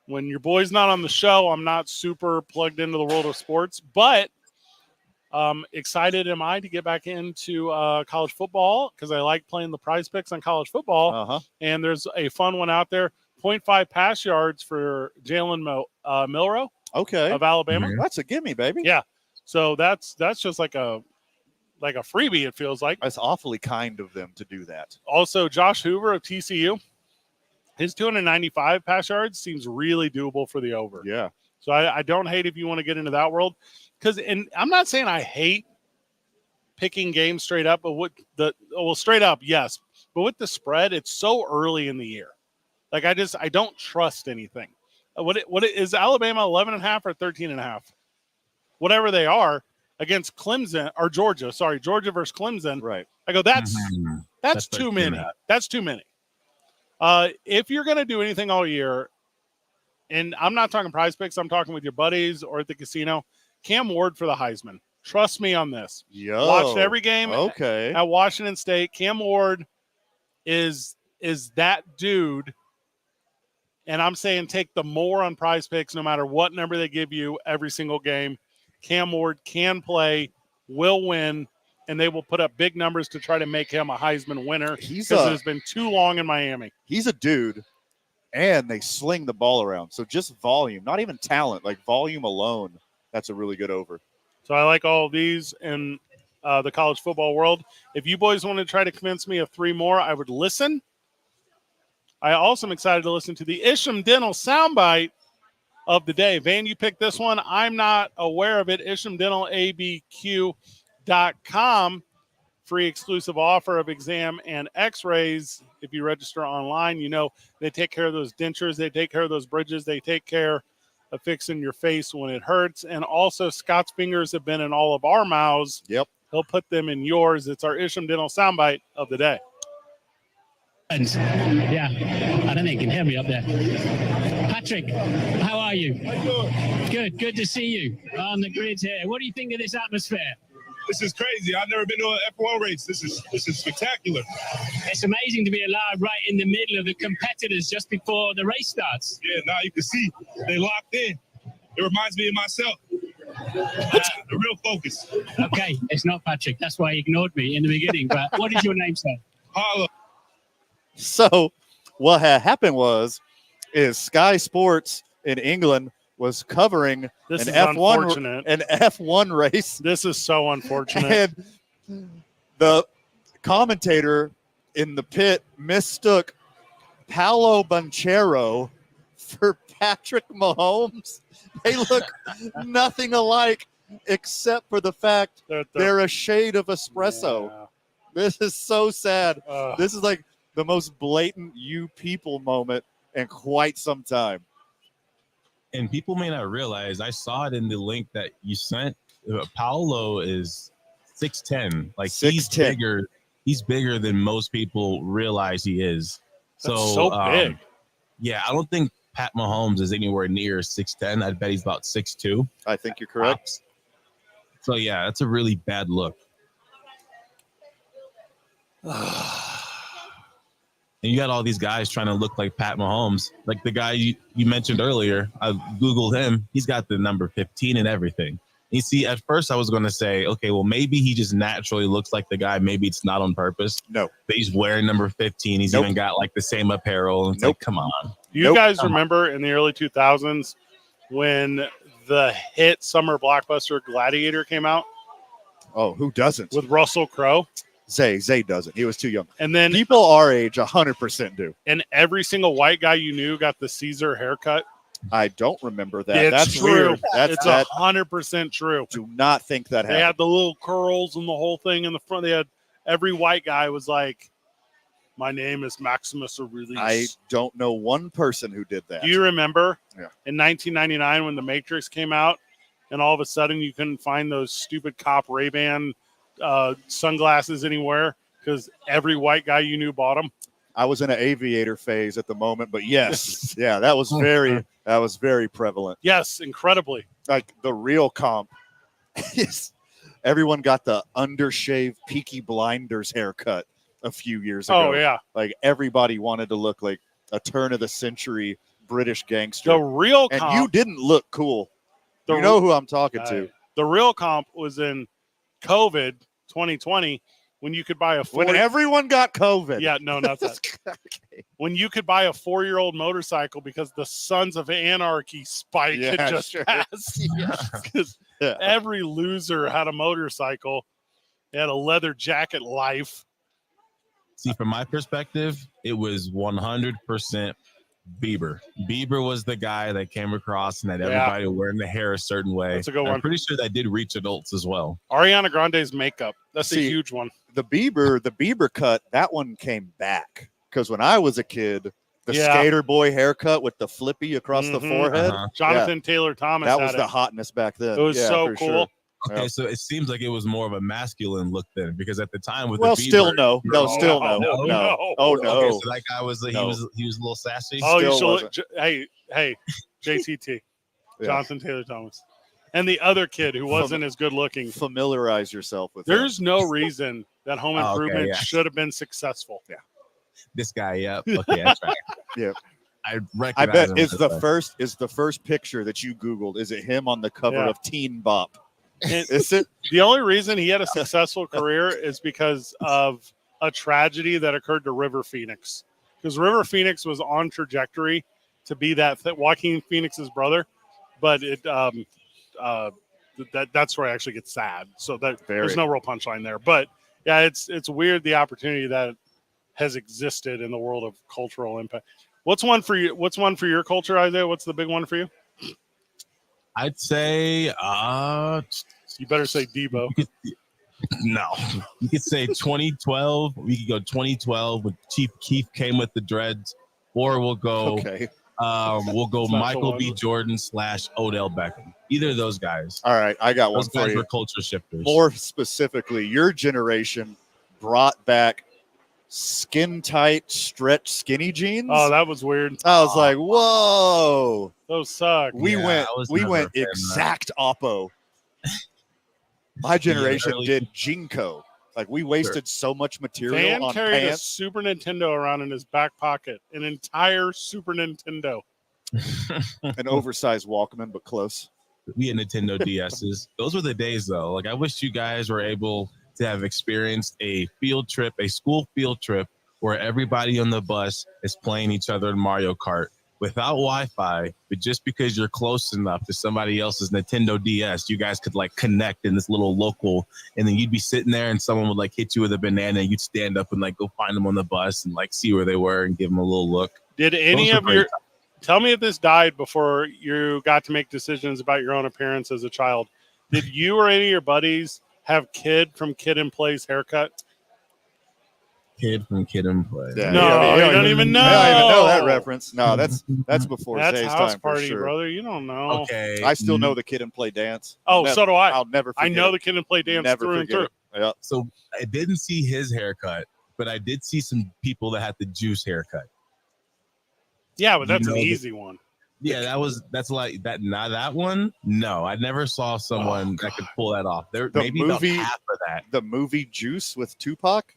your boy's not on the show, I'm not super plugged into the world of sports, but excited am I to get back into college football because I like playing the prize picks on college football. And there's a fun one out there. 0.5 pass yards for Jalen Milroe of Alabama. Mm-hmm. That's a gimme, baby. Yeah. So that's just like a freebie, it feels like. That's awfully kind of them to do that. Also, Josh Hoover of TCU, his 295 pass yards seems really doable for the over. Yeah. So I don't hate if you want to get into that world. And I'm not saying I hate picking games straight up, but straight up, yes. But with the spread, it's so early in the year. Like I don't trust anything. What is Alabama 11.5 or 13.5? Whatever they are against Clemson or Georgia. Sorry, Georgia versus Clemson. Right. I go, that's too many. That's too many. If you're gonna do anything all year, and I'm not talking prize picks, I'm talking with your buddies or at the casino, Cam Ward for the Heisman. Trust me on this. Watched every game at Washington State. Cam Ward is that dude. And I'm saying take the more on prize picks no matter what number they give you every single game. Cam Ward can play, will win, and they will put up big numbers to try to make him a Heisman winner because it has been too long in Miami. He's a dude, and they sling the ball around. So just volume, not even talent, like volume alone, that's a really good over. So I like all of these in the college football world. If you boys want to try to convince me of 3 more, I would listen. I also am excited to listen to the Isham Dental soundbite of the day. Van, you picked this one. I'm not aware of it. IshamDentalABQ.com. Free exclusive offer of exam and x-rays. If you register online, they take care of those dentures. They take care of those bridges. They take care of fixing your face when it hurts. And also Scott's fingers have been in all of our mouths. Yep. He'll put them in yours. It's our Isham Dental soundbite of the day. Yeah, I don't think you can hear me up there. Patrick, how are you? Good to see you on the grid here. What do you think of this atmosphere? This is crazy. I've never been to an F1 race. This is spectacular. It's amazing to be alive right in the middle of the competitors just before the race starts. Yeah, now you can see they locked in. It reminds me of myself. The real focus. Okay, it's not Patrick. That's why he ignored me in the beginning. But what is your name, sir? Harlow. So what had happened is Sky Sports in England was covering This an is F1 unfortunate. an F1 race, This is so unfortunate. and the commentator in the pit mistook Paolo Banchero for Patrick Mahomes. They look nothing alike except for the fact they're a shade of espresso. Yeah. This is so sad. Ugh. This is like the most blatant you people moment in quite some time. And people may not realize, I saw it in the link that you sent. Paolo is 6'10". Like 6'10". He's bigger than most people realize he is. That's so big. Yeah, I don't think Pat Mahomes is anywhere near 6'10". I bet he's about 6'2". I think you're correct. So yeah, that's a really bad look. And you got all these guys trying to look like Pat Mahomes. Like the guy you mentioned earlier, I Googled him. He's got the number 15 and everything. You see, at first I was going to say, okay, well, maybe he just naturally looks like the guy. Maybe it's not on purpose. No. But he's wearing number 15. He's even got like the same apparel. It's like, come on. You guys remember in the early 2000s when the hit summer blockbuster Gladiator came out? Oh, who doesn't? With Russell Crowe? Zay doesn't. He was too young. And then people our age 100% do. And every single white guy you knew got the Caesar haircut. I don't remember that. That's true. Weird. It's 100% true. Do not think that happened. They had the little curls and the whole thing in the front. They had every white guy was like, "My name is Maximus Aurelius." I don't know one person who did that. Do you remember? Yeah. In 1999 when The Matrix came out, and all of a sudden you couldn't find those stupid cop Ray-Ban sunglasses anywhere because every white guy you knew bought them. I was in an aviator phase at the moment, but yes, yeah, that was very prevalent. Yes, incredibly. Like the real comp is everyone got the undershaved Peaky Blinders haircut a few years ago. Oh yeah, like everybody wanted to look like a turn of the century British gangster. The real and comp, you didn't look cool. You know who I'm talking to. The real comp was in COVID 2020 when you could buy when everyone got COVID. Yeah, no, not that. Okay. When you could buy a 4-year-old motorcycle because the Sons of Anarchy spike had just passed. Because every loser had a motorcycle. They had a leather jacket life. See, from my perspective, it was 100% Bieber. Bieber was the guy that came across and had everybody wearing the hair a certain way. That's a good one. I'm pretty sure that did reach adults as well. Ariana Grande's makeup. That's a huge one. The Bieber cut, that one came back. Because when I was a kid, the skater boy haircut with the flippy across the forehead. Jonathan Taylor Thomas. That was the hotness back then. It was so cool. Sure. Okay, so it seems like it was more of a masculine look then, because at the time with the Bieber, no. Oh no. Okay, so that guy was he was a little sassy. Oh, you should look, hey, JTT, Jonathan Taylor Thomas, and the other kid who wasn't as good looking. Familiarize yourself with. There's no reason that Home Improvement should have been successful. Yeah, this guy. Yep. Okay, that's right. Yeah. I bet is the first picture that you Googled. Is it him on the cover of Teen Bop? Is it? The only reason he had a successful career is because of a tragedy that occurred to River Phoenix. Because River Phoenix was on trajectory to be that Joaquin Phoenix's brother, but that's where I actually get sad. So there's no real punchline there. But yeah, it's weird the opportunity that has existed in the world of cultural impact. What's one for you? What's one for your culture, Isaiah? What's the big one for you? I'd say you better say Debo. No, you could say 2012. We could go 2012 with Chief Keef came with the dreads, or we'll go Michael B. Jordan / Odell Beckham. Either of those guys. All right, I got those one for guys you. were culture shifters. More specifically, your generation brought back skin tight stretch skinny jeans. Oh, that was weird. I was like, whoa, those suck. We went exact oppo. My generation did Jinko. Like we wasted so much material Van on carried pants. a Super Nintendo around in his back pocket, an entire Super Nintendo. An oversized Walkman, but close. We had Nintendo DSs. Those were the days, though. Like, I wish you guys were able to have experienced a field trip, a school field trip, where everybody on the bus is playing each other in Mario Kart without Wi-Fi, but just because you're close enough to somebody else's Nintendo DS, you guys could like connect in this little local, and then you'd be sitting there and someone would like hit you with a banana, and you'd stand up and like go find them on the bus and like see where they were and give them a little look. Did any of your tell me if this died before you got to make decisions about your own appearance as a child? Did you or any of your buddies have Kid from Kid and Play's haircut? Kid from Kid and Play. Yeah, no, you don't even know. I don't even know that reference. No, that's before that's Zay's house time party, for sure. brother. You don't know. Okay. I still know the Kid and Play dance. Oh, so do I. I'll never forget I know it. the Kid and Play dance Never through and forget through. it. Yeah. So I didn't see his haircut, but I did see some people that had the Juice haircut. Yeah, but that's You an know easy one. Yeah, that's like that. Not that one. No, I never saw someone that could pull that off. There, maybe movie, about half of that. The movie Juice with Tupac.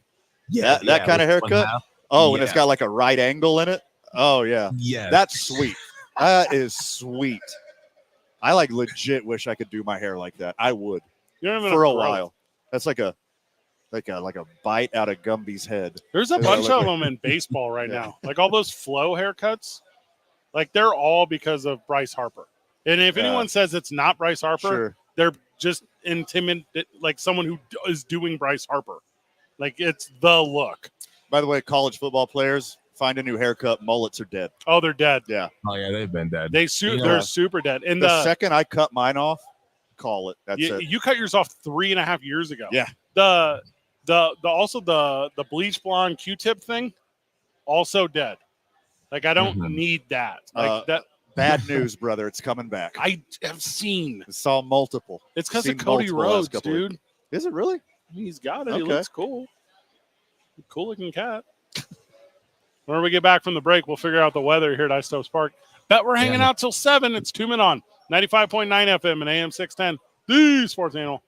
Yeah, that kind of haircut. Oh, and it's got like a right angle in it. Oh yeah, yeah, that's sweet. That is sweet. I like legit wish I could do my hair like that. I would for a while. That's like a bite out of Gumby's head. There's a bunch of them in baseball right now. Like all those flow haircuts, like they're all because of Bryce Harper. And if anyone says it's not Bryce Harper, they're just intimidated, like someone who is doing Bryce Harper. Like it's the look. By the way, college football players find a new haircut. Mullets are dead. Oh, they're dead. Yeah. Oh yeah, they've been dead. They're super dead. And the second I cut mine off, call it. That's it. You cut yours off 3.5 years ago. Yeah. The bleach blonde Q-tip thing, also dead. Like I don't need that. Like that. Bad news, brother. It's coming back. I have seen. I saw multiple. It's because of Cody Rhodes, dude. Is it really? He's got it. Okay. He looks cool. Cool looking cat. When we get back from the break, we'll figure out the weather here at Ice Stoves Park. Bet we're hanging out till 7. It's 2 Men on 95.9 FM and AM 610. The Sports Animal.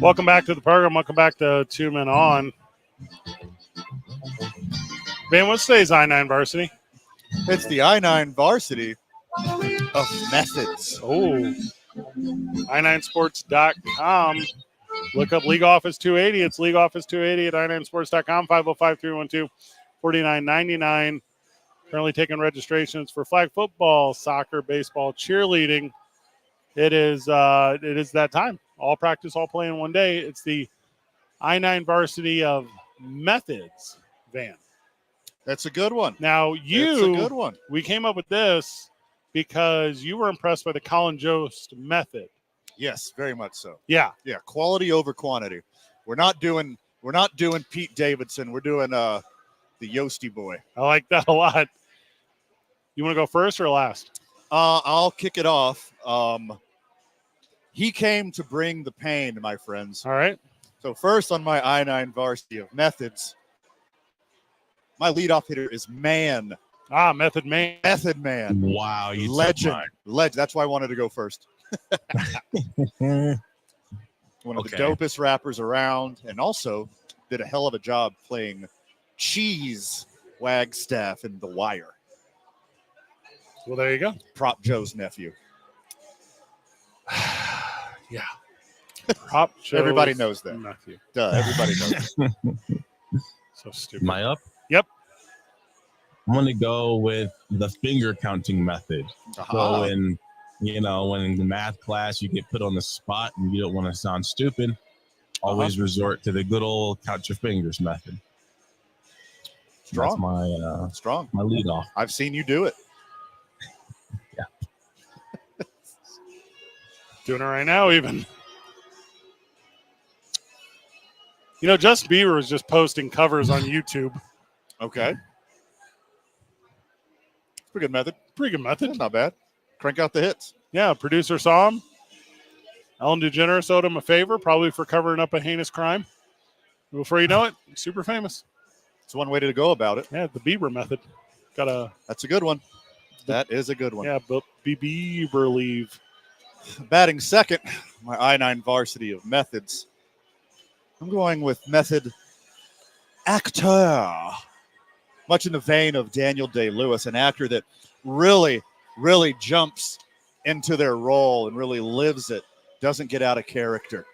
Welcome back to the program. Welcome back to 2 Men On. Ben, what's today's I-9 varsity? It's the I-9 varsity of methods. Oh, i9sports.com. Look up League Office 280. It's League Office 280 at i9sports.com, 505-312-4999. Currently taking registrations for flag football, soccer, baseball, cheerleading. It is that time. All practice, all play in one day. It's the I-9 varsity of methods, Van. That's a good one. Now, That's a good one. We came up with this because you were impressed by the Colin Jost method. Yes, very much so. Yeah. Yeah, quality over quantity. We're not doing Pete Davidson. We're doing the Yosty boy. I like that a lot. You want to go first or last? I'll kick it off. He came to bring the pain, my friends. All right. So first on my I-9 varsity of methods, my leadoff hitter is Man. Method Man. Method Man. Wow, you legend. Legend. That's why I wanted to go first. One of the dopest rappers around, and also did a hell of a job playing Cheese Wagstaff in The Wire. Well, there you go. Prop Joe's nephew. Yeah. Prop Joe's Everybody knows that. nephew. Duh, everybody knows that. So stupid. Am I up? Yep. I'm going to go with the finger counting method. So when in the math class you get put on the spot and you don't want to sound stupid, always resort to the good old count your fingers method. Strong. That's my lead off. I've seen you do it. Yeah. Doing it right now, even. Justin Bieber is just posting covers on YouTube. Okay. Pretty good method. Pretty good method. That's not bad. Crank out the hits. Yeah, producer saw him. Ellen DeGeneres owed him a favor, probably for covering up a heinous crime. Before you know it, super famous. It's one way to go about it. Yeah, the Bieber method. That's a good one. That is a good one. Yeah, but Bieber leave. Batting second, my I-9 varsity of methods. I'm going with method actor. Much in the vein of Daniel Day-Lewis, an actor that really, really jumps into their role and really lives it, doesn't get out of character.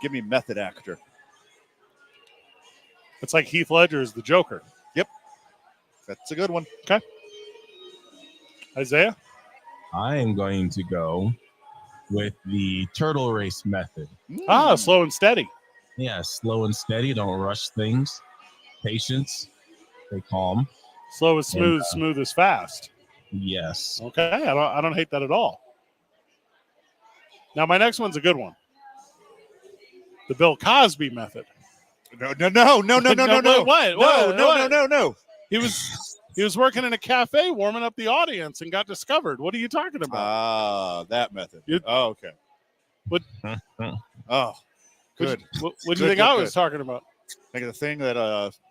Give me method actor. It's like Heath Ledger is the Joker. Yep. That's a good one. Okay. Isaiah? I am going to go with the turtle race method. Slow and steady. Yeah, slow and steady. Don't rush things. Patience. Stay calm. Slow is smooth, smooth is fast. Yes. Okay, I don't hate that at all. Now, my next one's a good one. The Bill Cosby method. No. What? No. He was working in a cafe warming up the audience and got discovered. What are you talking about? That method. Okay. What? Oh, good. What do you think I was talking about? Like the thing that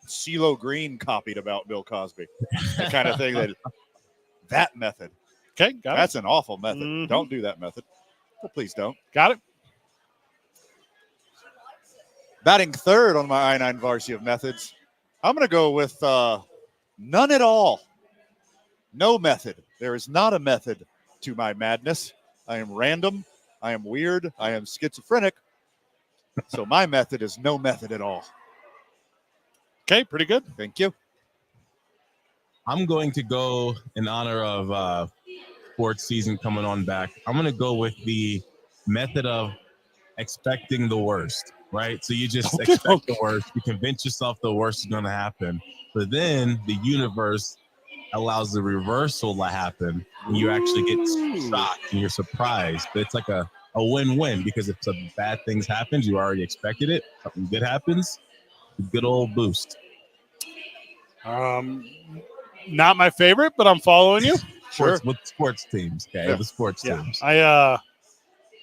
CeeLo Green copied about Bill Cosby. The kind of thing that method. Okay, got it. That's an awful method. Mm-hmm. Don't do that method. Well, please don't. Got it. Batting third on my I-9 varsity of methods, I'm going to go with none at all. No method. There is not a method to my madness. I am random. I am weird. I am schizophrenic. So my method is no method at all. Okay, pretty good. Thank you. I'm going to go in honor of sports season coming on back. I'm going to go with the method of expecting the worst, right? So you just expect the worst. You convince yourself the worst is going to happen. But then the universe allows the reversal to happen. And you actually get shocked and you're surprised. But it's like a win-win, because if some bad things happen, you already expected it. Something good happens, a good old boost. Not my favorite, but I'm following you. Sure. With sports teams, okay? Yeah. The sports teams. My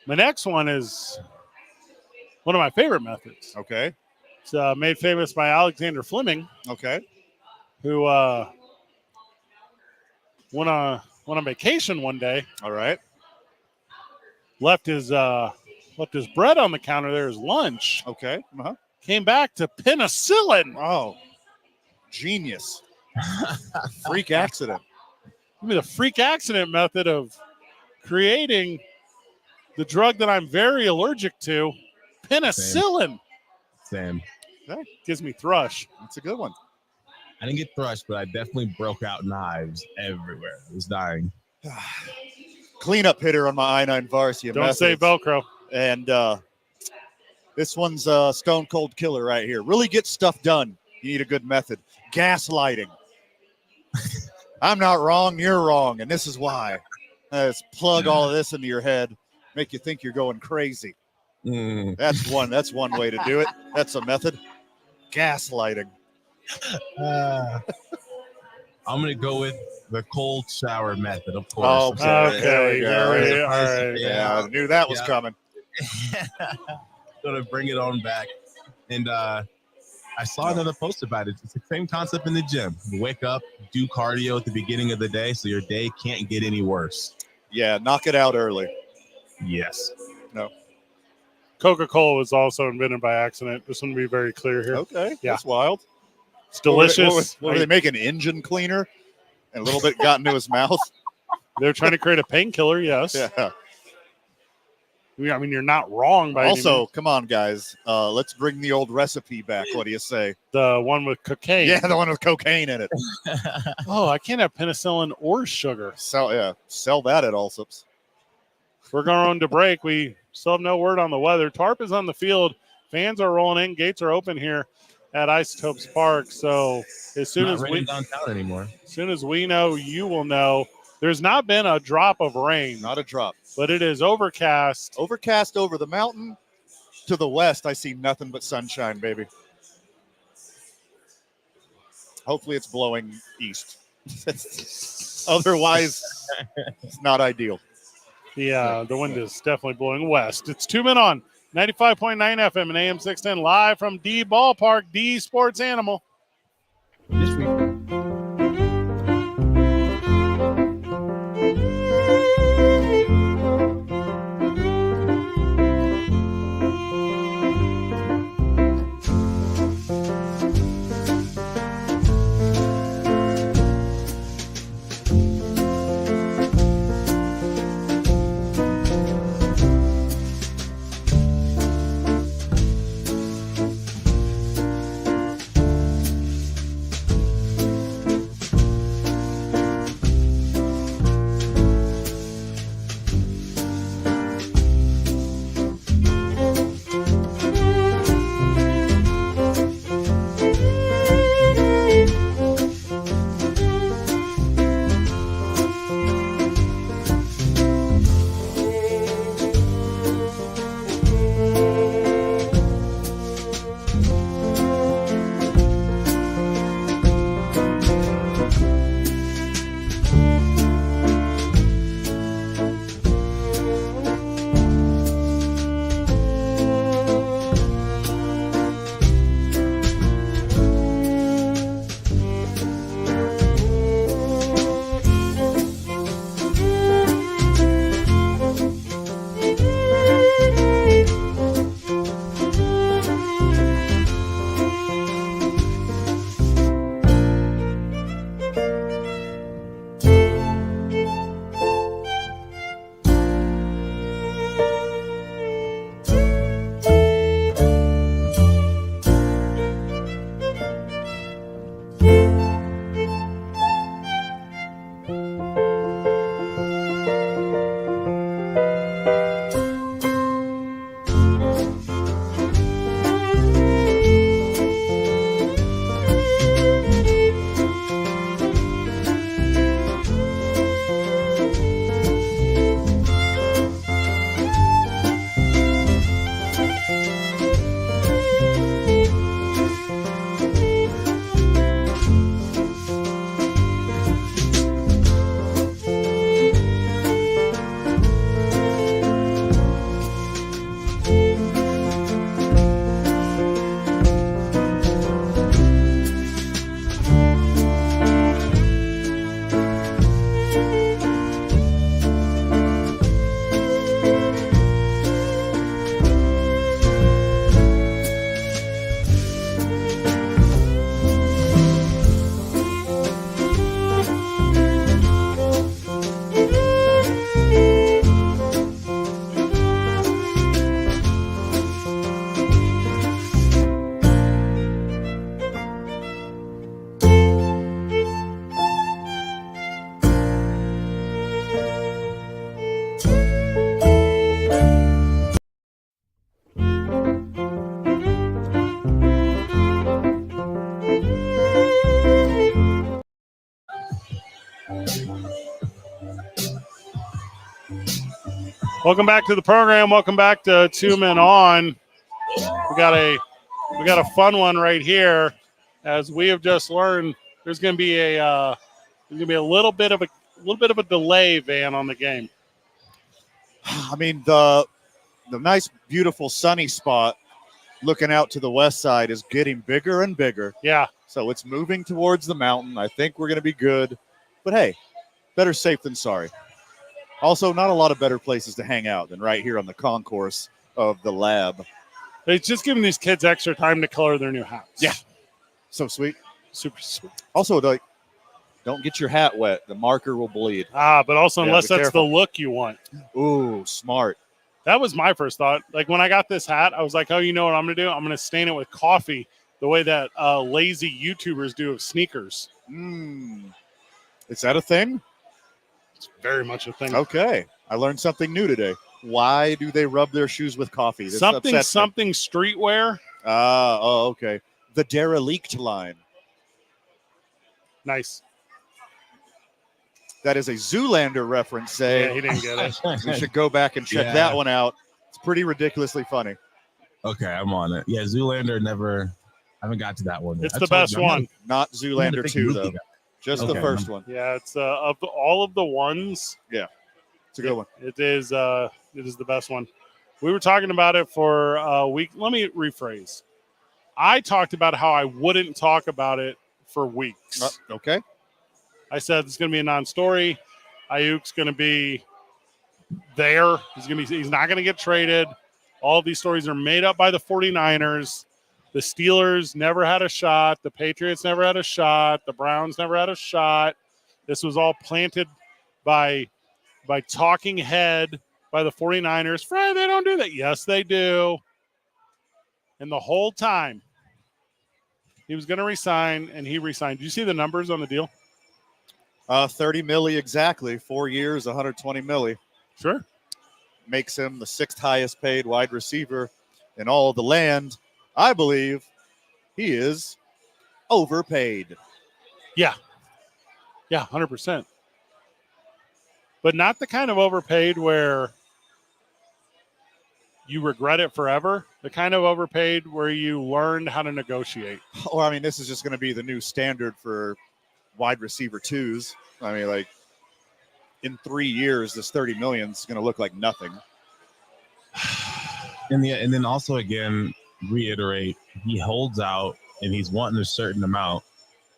next one is one of my favorite methods. Okay. It's made famous by Alexander Fleming. Okay. Who went on vacation one day. All right. Left his bread on the counter there as lunch. Okay. Came back to penicillin. Oh, genius. Freak accident. Give me the freak accident method of creating the drug that I'm very allergic to, penicillin. Same. Okay. Gives me thrush. That's a good one. I didn't get thrust, but I definitely broke out knives everywhere. I was dying. Cleanup hitter on my I-9 varsity. Don't say Velcro. And this one's a stone cold killer right here. Really get stuff done. You need a good method. Gaslighting. I'm not wrong. You're wrong. And this is why. Let's plug all of this into your head. Make you think you're going crazy. That's one way to do it. That's a method. Gaslighting. I'm going to go with the cold shower method, of course. Oh, okay. There we go. All right. Yeah, I knew that was coming. Going to bring it on back. And I saw another post about it. It's the same concept in the gym. You wake up, do cardio at the beginning of the day so your day can't get any worse. Yeah, knock it out early. Yes. No. Coca-Cola was also invented by accident. Just want to be very clear here. Okay, Yeah. that's wild. It's delicious. What were they making? Engine cleaner? And a little bit got into his mouth? They're trying to create a painkiller, yes. Yeah. I mean, you're not wrong by any Also, means. come on, guys. Let's bring the old recipe back. What do you say? The one with cocaine. Yeah, the one with cocaine in it. Oh, I can't have penicillin or sugar. Sell that at Allsup's. We're going to break. We still have no word on the weather. Tarp is on the field. Fans are rolling in. Gates are open here at Isotopes Park. So as soon as we downtown anymore, as soon as we know, you will know. There's not been a drop of rain. Not a drop. But it is overcast. Overcast over the mountain. To the west, I see nothing but sunshine, baby. Hopefully it's blowing east. Otherwise, it's not ideal. Yeah, the wind is definitely blowing west. It's 2 Men On 95.9 FM and AM 610 live from D Ballpark, D Sports Animal. this week. Welcome back to the program. Welcome back to 2 Men On. We got a fun one right here. As we have just learned, there's going to be a little bit of a delay, Van, on the game. I mean, the nice, beautiful, sunny spot looking out to the west side is getting bigger and bigger. Yeah. So it's moving towards the mountain. I think we're going to be good. But hey, better safe than sorry. Also, not a lot of better places to hang out than right here on the concourse of the lab. It's just giving these kids extra time to color their new hats. Yeah. So sweet. Super sweet. Also, like, don't get your hat wet. The marker will bleed. But also Yeah, unless be that's careful. the look you want. Ooh, smart. That was my first thought. Like when I got this hat, I was like, oh, you know what I'm going to do? I'm going to stain it with coffee the way that lazy YouTubers do of sneakers. Is that a thing? It's very much a thing. Okay. I learned something new today. Why do they rub their shoes with coffee? This Something upsets me. streetwear. Okay. The derelict line. Nice. That is a Zoolander reference, say. Yeah, he didn't get it. We should go back and check that one out. It's pretty ridiculously funny. Okay, I'm on it. Yeah, Zoolander never. I haven't got to that one yet. It's the best one. Not Zoolander 2, though. Just the first one. Yeah, it's of all of the ones. Yeah, it's a good one. It is the best one. We were talking about it for a week. Let me rephrase. I talked about how I wouldn't talk about it for weeks. Okay. I said it's going to be a non-story. Ayuk's going to be there. He's not going to get traded. All of these stories are made up by the 49ers. The Steelers never had a shot. The Patriots never had a shot. The Browns never had a shot. This was all planted by talking head by the 49ers. Fred, they don't do that. Yes, they do. And the whole time he was going to resign, and he resigned. Do you see the numbers on the deal? 30 milli exactly. 4 years, 120 milli. Sure. Makes him the 6th highest paid wide receiver in all of the land. I believe he is overpaid. Yeah. Yeah, 100%. But not the kind of overpaid where you regret it forever. The kind of overpaid where you learned how to negotiate. Or, I mean, this is just going to be the new standard for wide receiver 2s. I mean, like, in 3 years, this 30 million is going to look like nothing. And then also, again, reiterate, he holds out and he's wanting a certain amount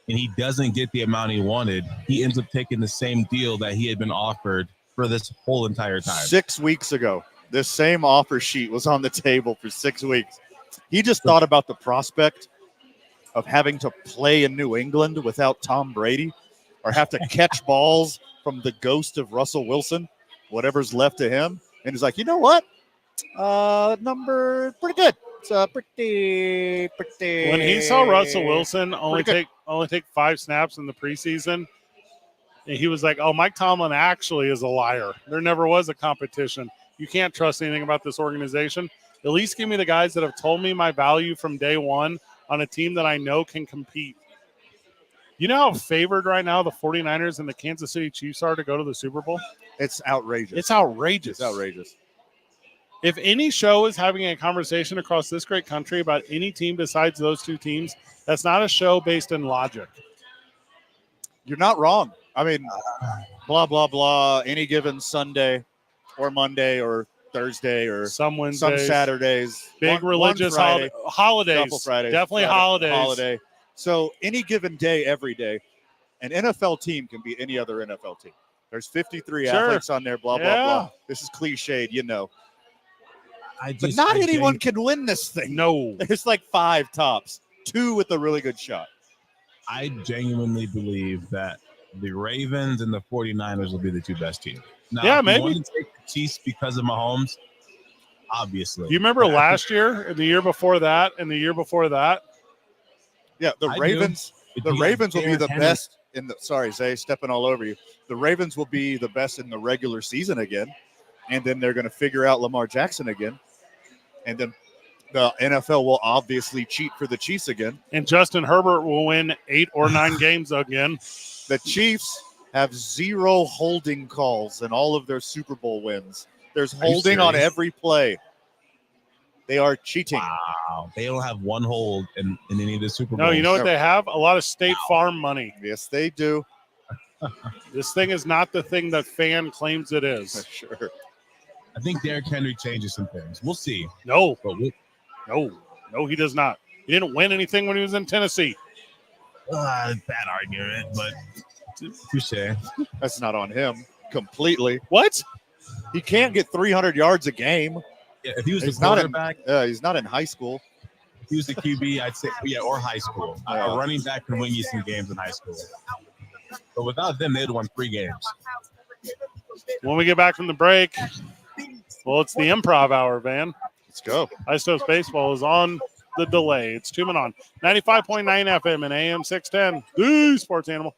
and he doesn't get the amount he wanted. He ends up taking the same deal that he had been offered for this whole entire time. 6 weeks ago, this same offer sheet was on the table for 6 weeks. He just thought about the prospect of having to play in New England without Tom Brady or have to catch balls from the ghost of Russell Wilson, whatever's left of him. And he's like, you know what? Number pretty good. It's pretty. When he saw Russell Wilson only take 5 snaps in the preseason, and he was like, oh, Mike Tomlin actually is a liar. There never was a competition. You can't trust anything about this organization. At least give me the guys that have told me my value from day one on a team that I know can compete. You know how favored right now the 49ers and the Kansas City Chiefs are to go to the Super Bowl? It's outrageous. It's outrageous. It's outrageous. If any show is having a conversation across this great country about any team besides those two teams, that's not a show based in logic. You're not wrong. I mean, blah, blah, blah, any given Sunday or Monday or Thursday or some Wednesdays, some Saturdays. Big religious Friday, holidays. Couple Fridays. Definitely Friday, holidays. Holiday. So any given day, every day, an NFL team can be any other NFL team. There's 53 athletes on there, blah, blah, blah. This is cliched, you know. But not anyone can win this thing. No. There's like 5 tops, 2 with a really good shot. I genuinely believe that the Ravens and the 49ers will be the 2 best teams. Now, yeah, if maybe. You want to take the Chiefs because of Mahomes, obviously. Do you remember last year and the year before that and the year before that? Yeah, the Ravens will be the best in the – sorry, Zay, stepping all over you. The Ravens will be the best in the regular season again, and then they're going to figure out Lamar Jackson again. And then the NFL will obviously cheat for the Chiefs again. And Justin Herbert will win 8 or 9 games again. The Chiefs have 0 holding calls in all of their Super Bowl wins. There's holding on every play. They are cheating. Wow. They don't have 1 hold in any of the Super Bowls. No, you know what they have? A lot of State Farm money. Yes, they do. This thing is not the thing that fan claims it is. Sure. I think Derrick Henry changes some things. We'll see. No, but no, he does not. He didn't win anything when he was in Tennessee. Bad argument, but touche. That's not on him completely. What? He can't get 300 yards a game. If he was He's the quarterback, he's not in high school. if he was the QB, I'd say, or high school. A running back can win you some games in high school. But without them, they'd won 3 games. When we get back from the break, well, it's the improv hour, Van. Let's go. Ice Toast Baseball is on the delay. It's 2 men on 95.9 FM and AM 610. The Sports Animal.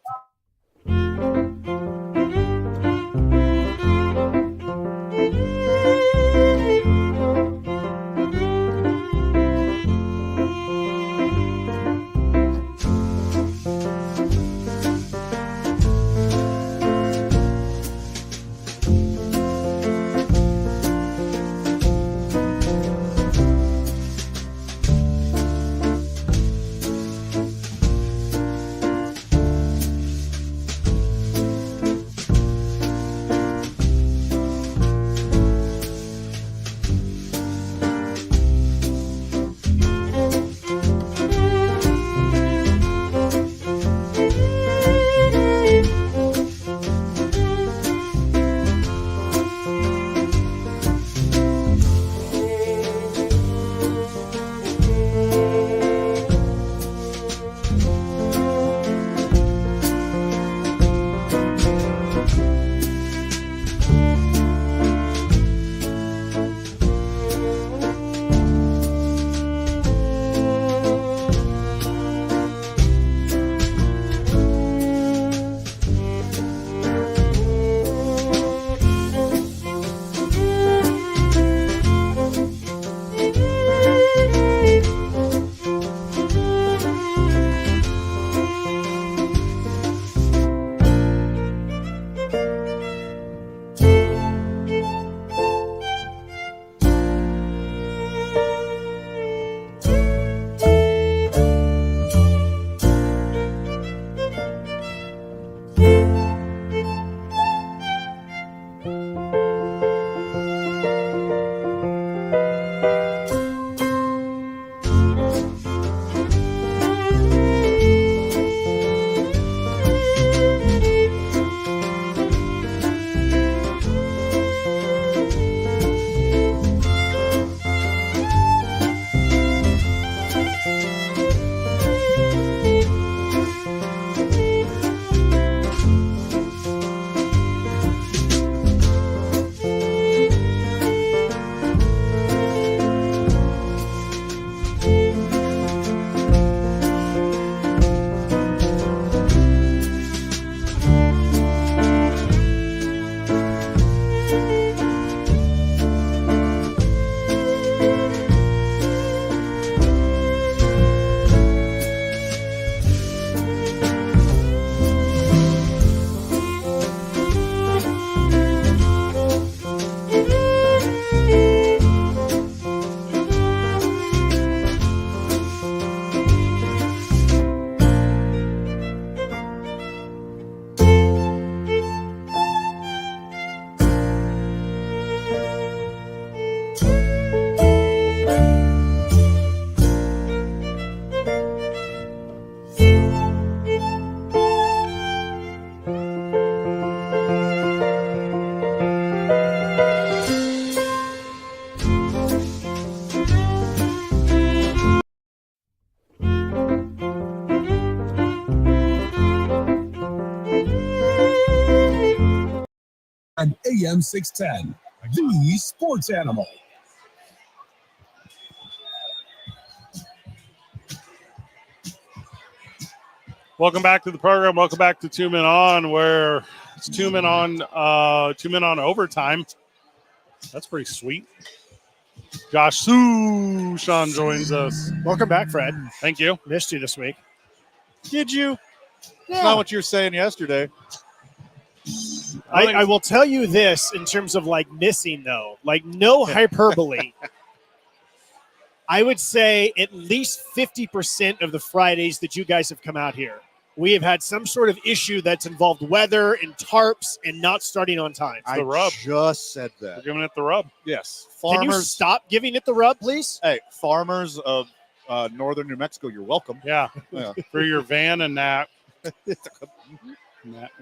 And AM 610, the Sports Animal. Welcome back to the program. Welcome back to 2 Men On, where it's 2 men on, 2 men on overtime. That's pretty sweet. Josh Sushan joins us. Welcome back, Fred. Thank you. Missed you this week. Did you? That's not what you were saying yesterday. I will tell you this in terms of like missing, though, like no hyperbole. I would say at least 50% of the Fridays that you guys have come out here, we have had some sort of issue that's involved weather and tarps and not starting on time. The rub. Just said that. We're giving it the rub. Yes. Can you stop giving it the rub, please? Hey, farmers of northern New Mexico, you're welcome. Yeah. Yeah. For your van and nap.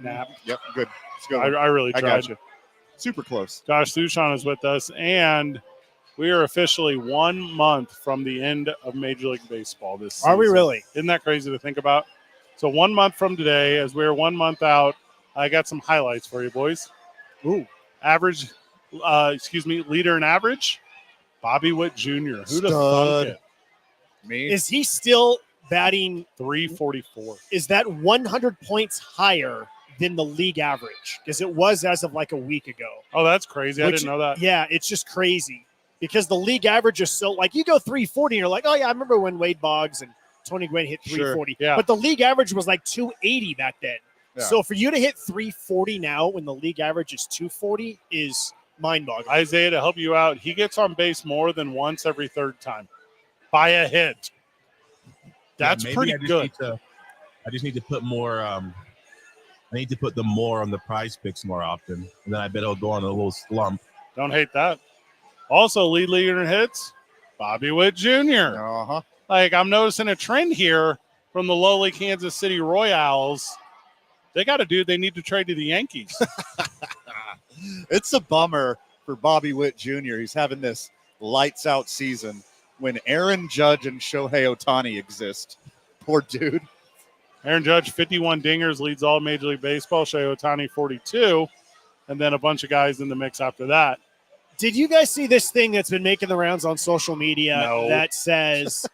Nap. Yep, good. Let's go. I really tried. I got you. Super close. Josh Sushan is with us, and We are officially 1 month from the end of Major League Baseball this season. Are we really? Isn't that crazy to think about? So 1 month from today, as we're 1 month out, I got some highlights for you, boys. Ooh. Leader in average, Bobby Witt Jr. Who'd have Stud. thunk it? Me? Is he still batting? 344. Is that 100 points higher than the league average? Because it was as of like a week ago. Oh, that's crazy. I didn't know that. Yeah, it's just crazy because the league average is so like you go 340 and you're like, oh yeah, I remember when Wade Boggs and Tony Gwynn hit 340. Sure, yeah. But the league average was like 280 back then. Yeah. So for you to hit 340 now when the league average is 240 is mind-boggling. Isaiah, to help you out, he gets on base more than once every third time by a hit. That's pretty good. I just need to put more. I need to put the more on the prize picks more often, and then I bet it'll go on a little slump. Don't hate that. Also, leader in hits, Bobby Witt Jr. Uh-huh. Like, I'm noticing a trend here from the lowly Kansas City Royals. They got a dude they need to trade to the Yankees. It's a bummer for Bobby Witt Jr. He's having this lights out season when Aaron Judge and Shohei Ohtani exist. Poor dude. Aaron Judge, 51 dingers, leads all Major League Baseball. Shohei Ohtani, 42. And then a bunch of guys in the mix after that. Did you guys see this thing that's been making the rounds on social media that says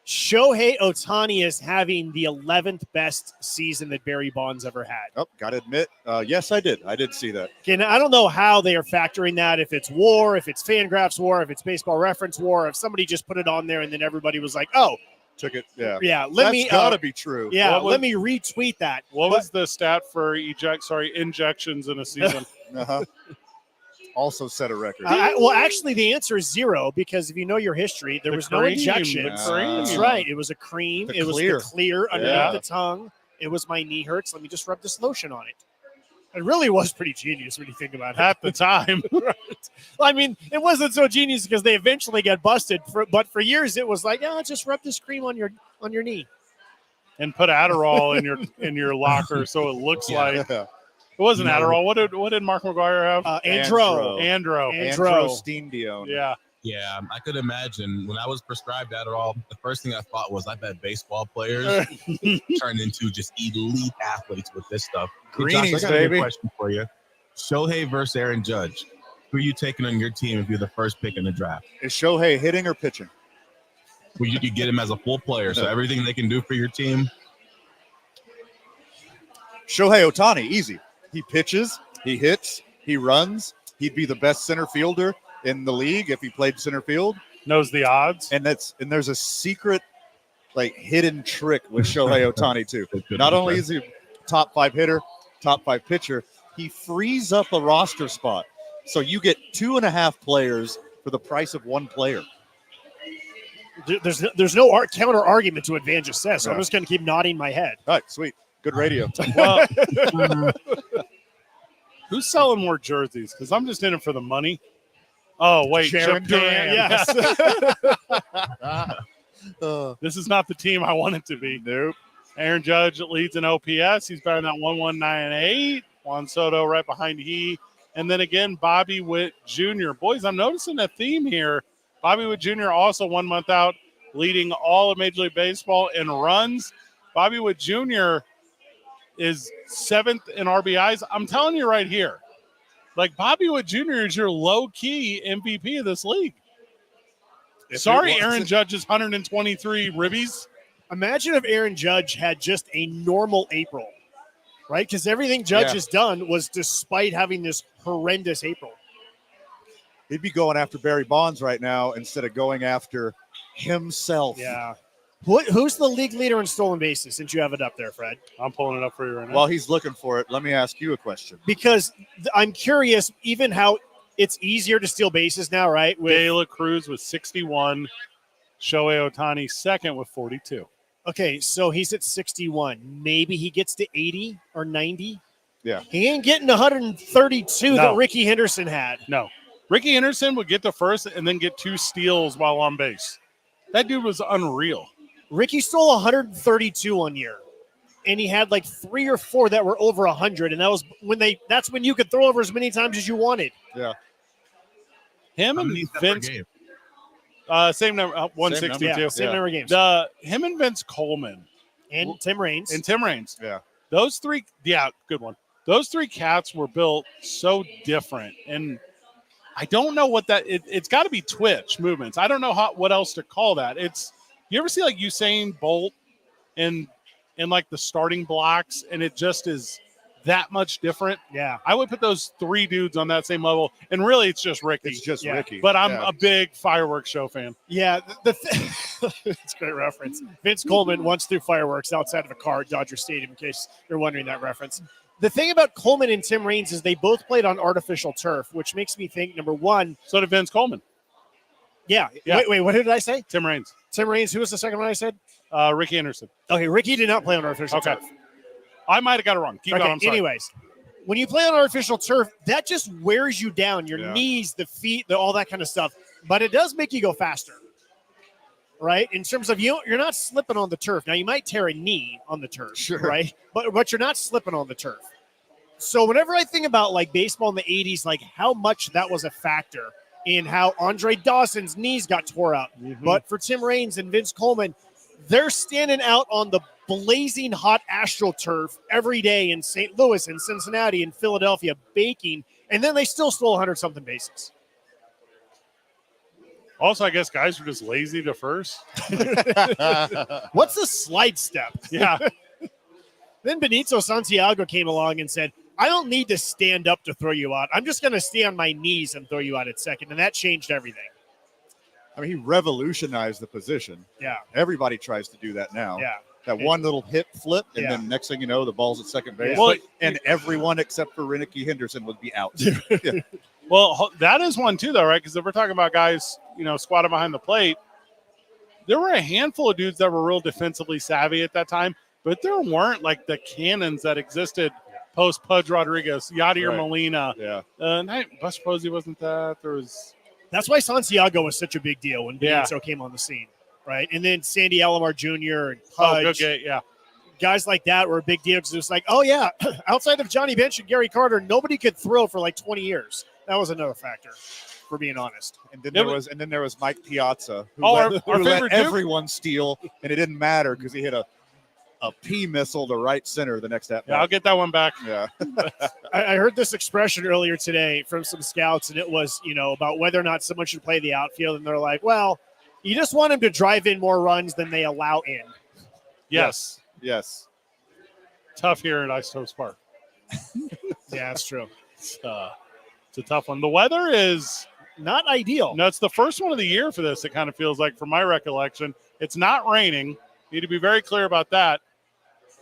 Shohei Ohtani is having the 11th best season that Barry Bonds ever had? Oh, gotta admit, yes, I did. I did see that. Okay, now, I don't know how they are factoring that, if it's WAR, if it's Fangraphs WAR, if it's Baseball Reference WAR, if somebody just put it on there and then everybody was like, oh, Took it, yeah. yeah, That's gotta be true. Yeah, let me retweet that. What was the stat for injections in a season? Uh-huh. Also set a record. Well, actually, the answer is 0 because if you know your history, there was no injection. That's right. It was a cream. It was the clear underneath the tongue. It was my knee hurts. Let me just rub this lotion on it. It really was pretty genius when you think about it. At the time. Right. Well, I mean, it wasn't so genius because they eventually got busted. But for years, it was like, just rub this cream on your knee. And put Adderall in your locker so it looks like. It wasn't Adderall. What did Mark McGuire have? Andro. Androstenedione. Yeah. Yeah, I could imagine when I was prescribed Adderall, the first thing I thought was, I bet baseball players turn into just elite athletes with this stuff. Greenies, Josh, I got a good question for you. Shohei versus Aaron Judge. Who are you taking on your team if you're the first pick in the draft? Is Shohei hitting or pitching? Well, you get him as a full player, so everything they can do for your team. Shohei Ohtani, easy. He pitches, he hits, he runs. He'd be the best center fielder in the league if he played center field. Knows the odds. And there's a secret, hidden trick with Shohei Ohtani too. Not only is he a top 5 hitter, top 5 pitcher, he frees up a roster spot. So you get 2.5 players for the price of 1 player. There's no counter argument to what Van just says. So I'm just going to keep nodding my head. All right, sweet. Good radio. Well, who's selling more jerseys? Because I'm just in it for the money. Oh, wait. Jaron Duran. Yes. This is not the team I want it to be. Nope. Aaron Judge leads in OPS. He's better than 1.198. Juan Soto right behind he. And then again, Bobby Witt Jr. Boys, I'm noticing a theme here. Bobby Witt Jr. also 1 month out, leading all of Major League Baseball in runs. Bobby Witt Jr. is 7th in RBIs. I'm telling you right here, Bobby Witt Jr. is your low-key MVP of this league. Sorry, Aaron Judge's 123 ribbies. Imagine if Aaron Judge had just a normal April, right? Because everything Judge has done was despite having this horrendous April. He'd be going after Barry Bonds right now instead of going after himself. Yeah. Who's the league leader in stolen bases, since you have it up there, Fred? I'm pulling it up for you right now. While he's looking for it, let me ask you a question. Because I'm curious even how it's easier to steal bases now, right? De La Cruz with 61. Shohei Ohtani second with 42. Okay, so he's at 61. Maybe he gets to 80 or 90. Yeah. He ain't getting 132 that Ricky Henderson had. No. Ricky Henderson would get the first and then get 2 steals while on base. That dude was unreal. Ricky stole 132 one year, and he had 3 or 4 that were over 100, and that's when you could throw over as many times as you wanted. Yeah. Him and Vince Same number, 162. Yeah, same number of games. Him and Vince Coleman And Tim Raines. Yeah. Those three, good one. Those three cats were built so different, and I don't know what that. It's got to be twitch movements. I don't know what else to call that. You ever see like Usain Bolt in like the starting blocks, and it just is that much different. Yeah, I would put those three dudes on that same level, and really, it's just Ricky. It's just Ricky. But I'm a big fireworks show fan. Yeah, it's a great reference. Vince Coleman once threw fireworks outside of a car at Dodger Stadium, in case you're wondering that reference. The thing about Coleman and Tim Raines is they both played on artificial turf, which makes me think, number one. So did Vince Coleman. Yeah. Yeah. Wait, what did I say? Tim Raines. Tim Raines. Who was the second one I said? Ricky Anderson. Okay, Ricky did not play on artificial turf. I might have got it wrong. Keep going. I'm sorry. Anyways, when you play on artificial turf, that just wears you down, your knees, the feet, all that kind of stuff. But it does make you go faster, right? In terms of you're not slipping on the turf. Now, you might tear a knee on the turf, right? But you're not slipping on the turf. So whenever I think about like baseball in the 80s, like how much that was a factor in how Andre Dawson's knees got tore up. Mm-hmm. But for Tim Raines and Vince Coleman, they're standing out on the blazing hot AstroTurf every day in St. Louis and Cincinnati and Philadelphia baking, and then they still stole 100-something bases. Also, I guess guys are just lazy to first. What's the slide step? Yeah. Then Benito Santiago came along and said, I don't need to stand up to throw you out. I'm just going to stay on my knees and throw you out at second, and that changed everything. I mean, he revolutionized the position. Yeah. Everybody tries to do that now. Yeah. That one little hip flip, and then next thing you know, the ball's at second base. Well, and everyone except for Ricky Henderson would be out. Yeah. Well, that is one too, though, right? Because if we're talking about guys, squatting behind the plate, there were a handful of dudes that were real defensively savvy at that time, but there weren't like the cannons that existed post Pudge Rodriguez, Yadier Molina. Yeah. Buster Posey wasn't that. There was. That's why Santiago was such a big deal when Benito came on the scene, right? And then Sandy Alomar Jr. and Pudge, guys like that were a big deal because it was like, oh yeah, outside of Johnny Bench and Gary Carter, nobody could throw for like 20 years. That was another factor, for being honest. And then there was Mike Piazza, who our let everyone steal, and it didn't matter because he hit a P missile to right center the next at bat. Yeah, I'll get that one back. Yeah. I heard this expression earlier today from some scouts, and it was, about whether or not someone should play the outfield. And they're like, well, you just want them to drive in more runs than they allow in. Yes. Tough here at Isotopes Park. Yeah, that's true. It's a tough one. The weather is not ideal. No, it's the first one of the year for this, it kind of feels like, from my recollection. It's not raining. Need to be very clear about that.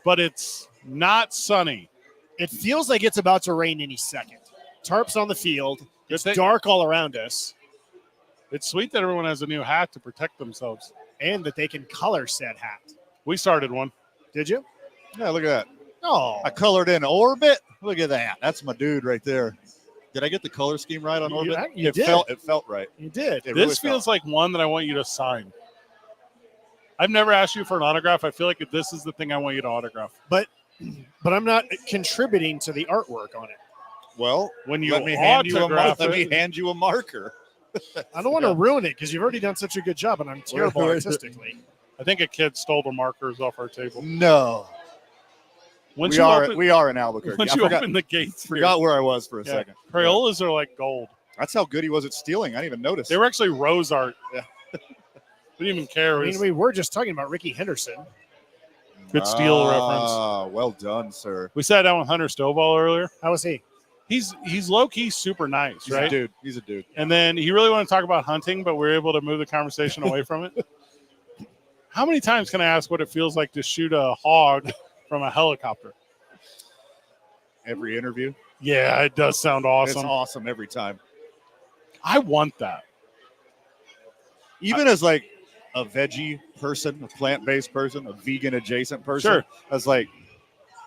But it's not sunny. It feels like it's about to rain any second. Tarps on the field. It's dark all around us. It's sweet that everyone has a new hat to protect themselves. And that they can color said hat. We started one. Did you? Yeah, look at that. Oh. I colored in Orbit. Look at that. That's my dude right there. Did I get the color scheme right on Orbit? You did. It felt right. You did. This feels like one that I want you to sign. I've never asked you for an autograph. I feel like this is the thing I want you to autograph. But I'm not contributing to the artwork on it. Well, when you let me hand you a marker. I don't want to ruin it because you've already done such a good job, and I'm terrible artistically. I think a kid stole the markers off our table. No. We are in Albuquerque. Once you open the gates. Forgot where I was for a second. Crayolas are like gold. That's how good he was at stealing. I didn't even notice. They were actually rose art. Yeah. We didn't even care. We were just talking about Ricky Henderson. Good steal reference. Well done, sir. We sat down with Hunter Stovall earlier. How was he? He's low-key super nice, right? He's a dude. And then he really wanted to talk about hunting, but we were able to move the conversation away from it. How many times can I ask what it feels like to shoot a hog from a helicopter? Every interview? Yeah, it does sound awesome. It's awesome every time. I want that. Even as like a veggie person, a plant-based person, a vegan-adjacent person, sure. I was like,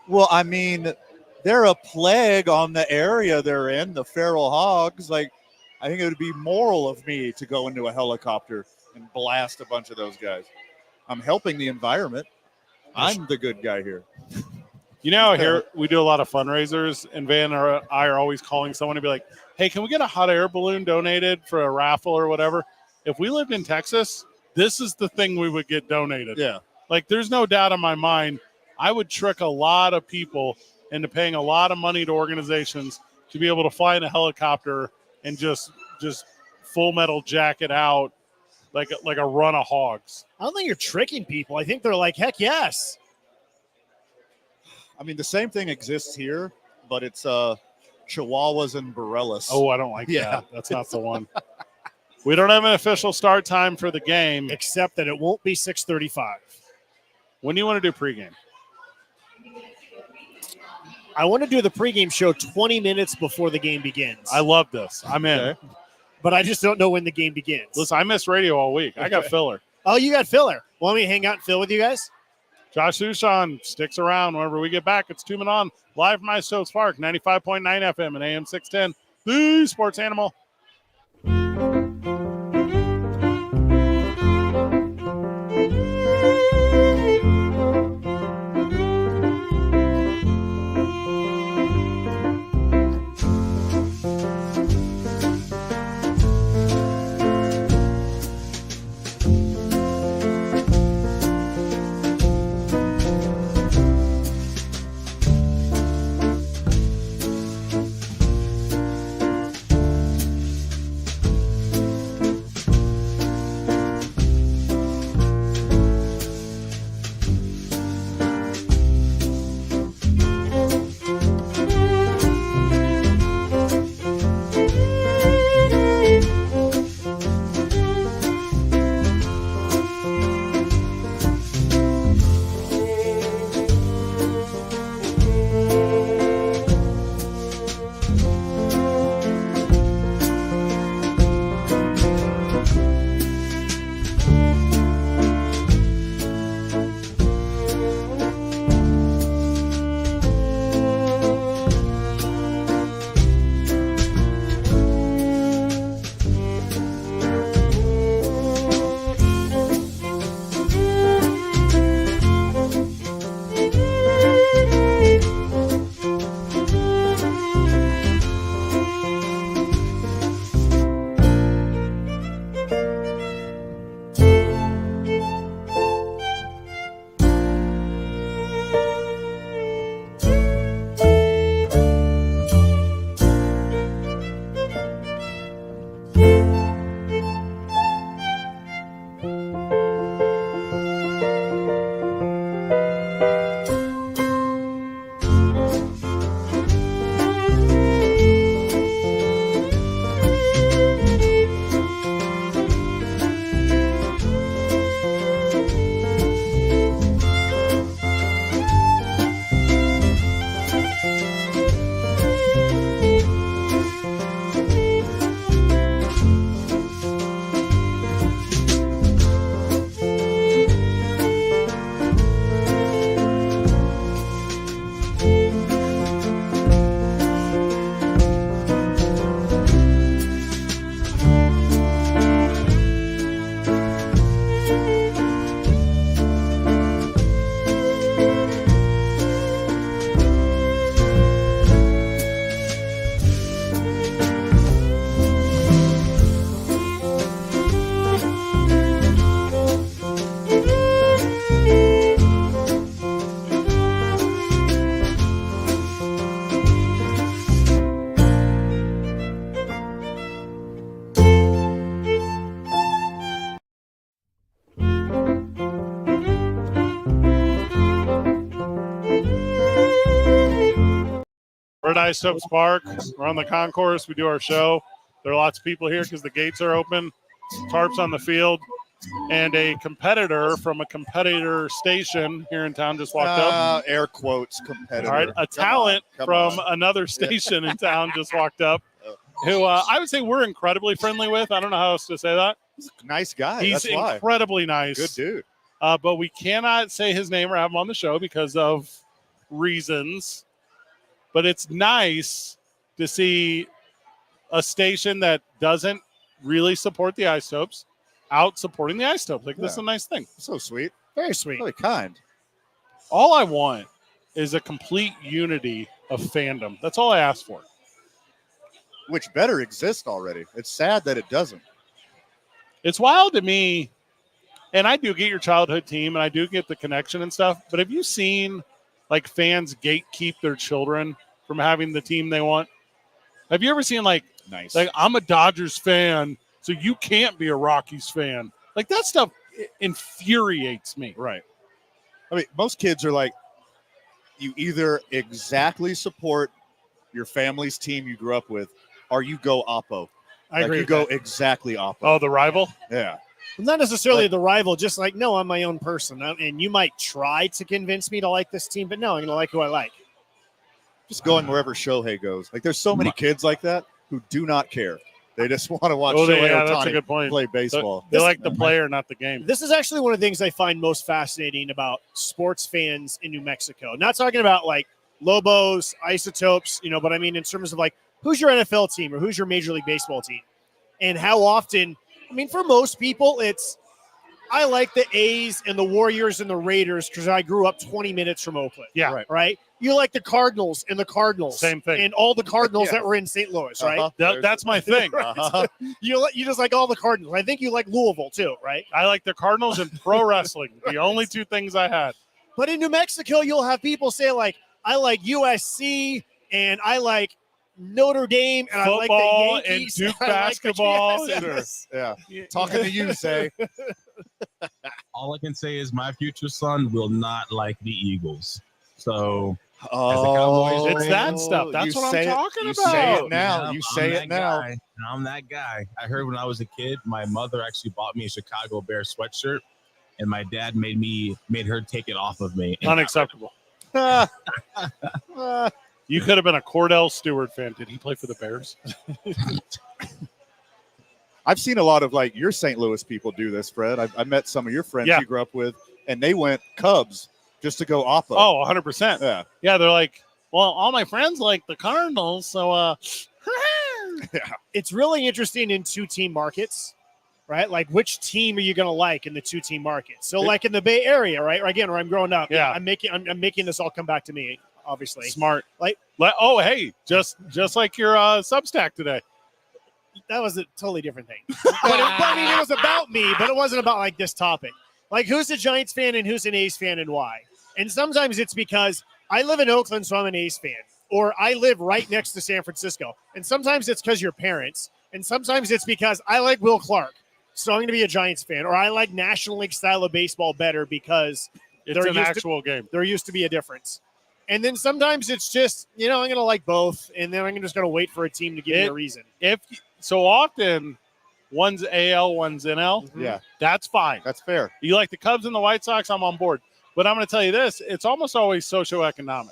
well, I mean, they're a plague on the area they're in, the feral hogs. Like, I think it would be moral of me to go into a helicopter and blast a bunch of those guys. I'm helping the environment. I'm the good guy here. Here we do a lot of fundraisers, and Van or I are always calling someone to be like, hey, can we get a hot air balloon donated for a raffle or whatever? if we lived in Texas, this is the thing we would get donated. Yeah. Like, there's no doubt in my mind, I would trick a lot of people into paying a lot of money to organizations to be able to fly in a helicopter and just full metal jacket out like a run of hogs. I don't think you're tricking people. I think they're like, heck yes. I mean, the same thing exists here, but it's Chihuahuas and Borellas. Oh, I don't like that. That's not the one. We don't have an official start time for the game. Except that it won't be 6:35. When do you want to do pregame? I want to do the pregame show 20 minutes before the game begins. I love this. I'm in. Okay. But I just don't know when the game begins. Listen, I missed radio all week. I got filler. Oh, you got filler. Want me to hang out and fill with you guys? Josh Sushan sticks around whenever we get back. It's 2 Men On, live from Isotope Park, 95.9 FM and AM 610. The Sports Animal. We're at Isotopes Park. We're on the concourse. We do our show. There are lots of people here because the gates are open. Tarps on the field. And a competitor from a competitor station here in town just walked up. Air quotes, competitor. All right. A talent from another station in town just walked up, who I would say we're incredibly friendly with. I don't know how else to say that. He's a nice guy. He's That's why. incredibly nice. Good dude. But we cannot say his name or have him on the show because of reasons. But it's nice to see a station that doesn't really support the Isotopes out supporting the Isotopes. Like, this is a nice thing. So sweet. Very sweet. Really kind. All I want is a complete unity of fandom. That's all I ask for. Which better exist already. It's sad that it doesn't. It's wild to me, and I do get your childhood team, and I do get the connection and stuff, but have you seen, like, fans gatekeep their children from having the team they want? Have you ever seen, like, I'm a Dodgers fan, so you can't be a Rockies fan? Like, that stuff infuriates me. Right. I mean, most kids are like, you either exactly support your family's team you grew up with, or you go oppo. I agree. You go exactly oppo. Oh, the rival? Yeah. Not necessarily the rival, just like, no, I'm my own person. And you might try to convince me to like this team, but no, I'm going to like who I like. Just going wherever Shohei goes. Like, there's so many kids like that who do not care. They just want to watch Shohei that's a Ohtani good point. play baseball. They like the player, not the game. This is actually one of the things I find most fascinating about sports fans in New Mexico. Not talking about like Lobos, Isotopes, but I mean in terms of like, who's your NFL team or who's your Major League Baseball team? And how often, I mean, for most people, it's, I like the A's and the Warriors and the Raiders because I grew up 20 minutes from Oakland. Yeah. Right? You like the Cardinals and the Cardinals. Same thing. And all the Cardinals that were in St. Louis, right? That's my thing. You just like all the Cardinals. I think you like Louisville too, right? I like the Cardinals and pro wrestling. The only two things I had. But in New Mexico, you'll have people say like, I like USC and I like Notre Dame and Football I like the Yankees and Duke and basketball. Yeah. Talking to you, say. All I can say is my future son will not like the Eagles. So it's that stuff. That's what I'm talking about. You say it now. You say it now. I'm that guy. I heard when I was a kid, my mother actually bought me a Chicago Bears sweatshirt, and my dad made her take it off of me. Unacceptable. You could have been a Cordell Stewart fan. Did he play for the Bears? I've seen a lot of like your St. Louis people do this, Fred. I met some of your friends you grew up with, and they went Cubs just to go oppo. Oh, 100%. Yeah. Yeah, they're like, well, all my friends like the Cardinals, so It's really interesting in two-team markets, right? Like, which team are you going to like in the two-team market? So, like in the Bay Area, right? Again, where I'm growing up, I'm making this all come back to me. Obviously, smart. Like, oh, hey, just like your Substack today. That was a totally different thing. But I mean, it was about me, but it wasn't about like this topic. Like, who's a Giants fan and who's an A's fan and why? And sometimes it's because I live in Oakland, so I'm an A's fan, or I live right next to San Francisco. And sometimes it's because your parents, and sometimes it's because I like Will Clark, so I'm going to be a Giants fan, or I like National League style of baseball better because it's an actual game. There used to be a difference. And then sometimes it's just, I'm going to like both, and then I'm just going to wait for a team to give me a reason. If so often, one's AL, one's NL. Mm-hmm. Yeah. That's fine. That's fair. You like the Cubs and the White Sox, I'm on board. But I'm going to tell you this, it's almost always socioeconomic.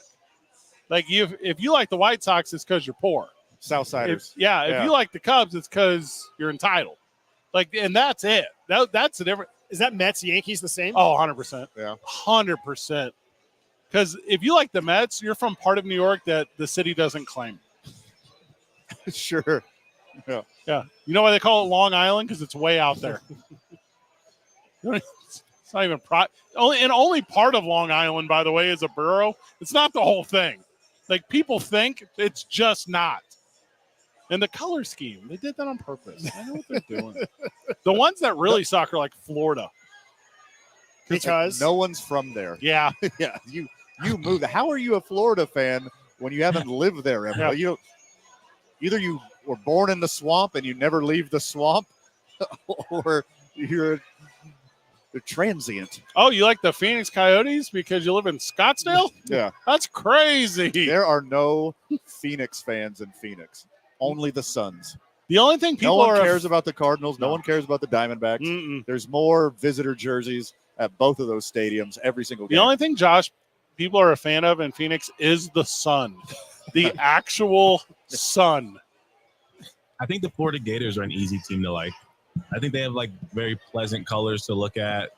Like, if you like the White Sox, it's because you're poor. Southsiders. If you like the Cubs, it's because you're entitled. Like, and that's it. That's the difference. Is that Mets, Yankees the same? Oh, 100%. Yeah. 100%. Because if you like the Mets, you're from part of New York that the city doesn't claim. Sure. Yeah. Yeah. You know why they call it Long Island? Because it's way out there. It's not even only part of Long Island, by the way, is a borough. It's not the whole thing. Like, people think it's just not. And the color scheme, they did that on purpose. I know what they're doing. The ones that really suck are like Florida. Because no one's from there. Yeah. Yeah. You moved. How are you a Florida fan when you haven't lived there ever? Yeah. Either you were born in the swamp and you never leave the swamp, or you're transient. Oh, you like the Phoenix Coyotes because you live in Scottsdale? Yeah. That's crazy. There are no Phoenix fans in Phoenix. Only the Suns. The only thing people no one cares about the Cardinals. No one cares about the Diamondbacks. Mm-mm. There's more visitor jerseys at both of those stadiums every single game. The only thing, Josh, people are a fan of in Phoenix is the sun. The actual sun. I think the Florida Gators are an easy team to like. I think they have like very pleasant colors to look at.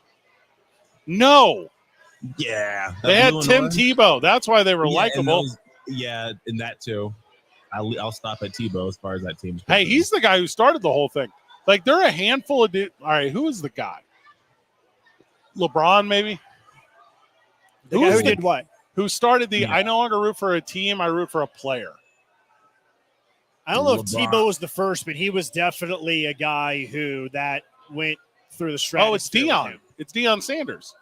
No. Yeah. They had Tim Tebow. That's why they were likable. And that too. I'll stop at Tebow as far as that team's concerned. Hey, he's the guy who started the whole thing. Like, they're a handful of dudes. All right, who is the guy? LeBron, maybe? The guy who did what? Who started I no longer root for a team, I root for a player. I don't know if Tebow was the first, but he was definitely a guy who that went through the stratosphere. Oh, it's with Deion. him. It's Deion Sanders.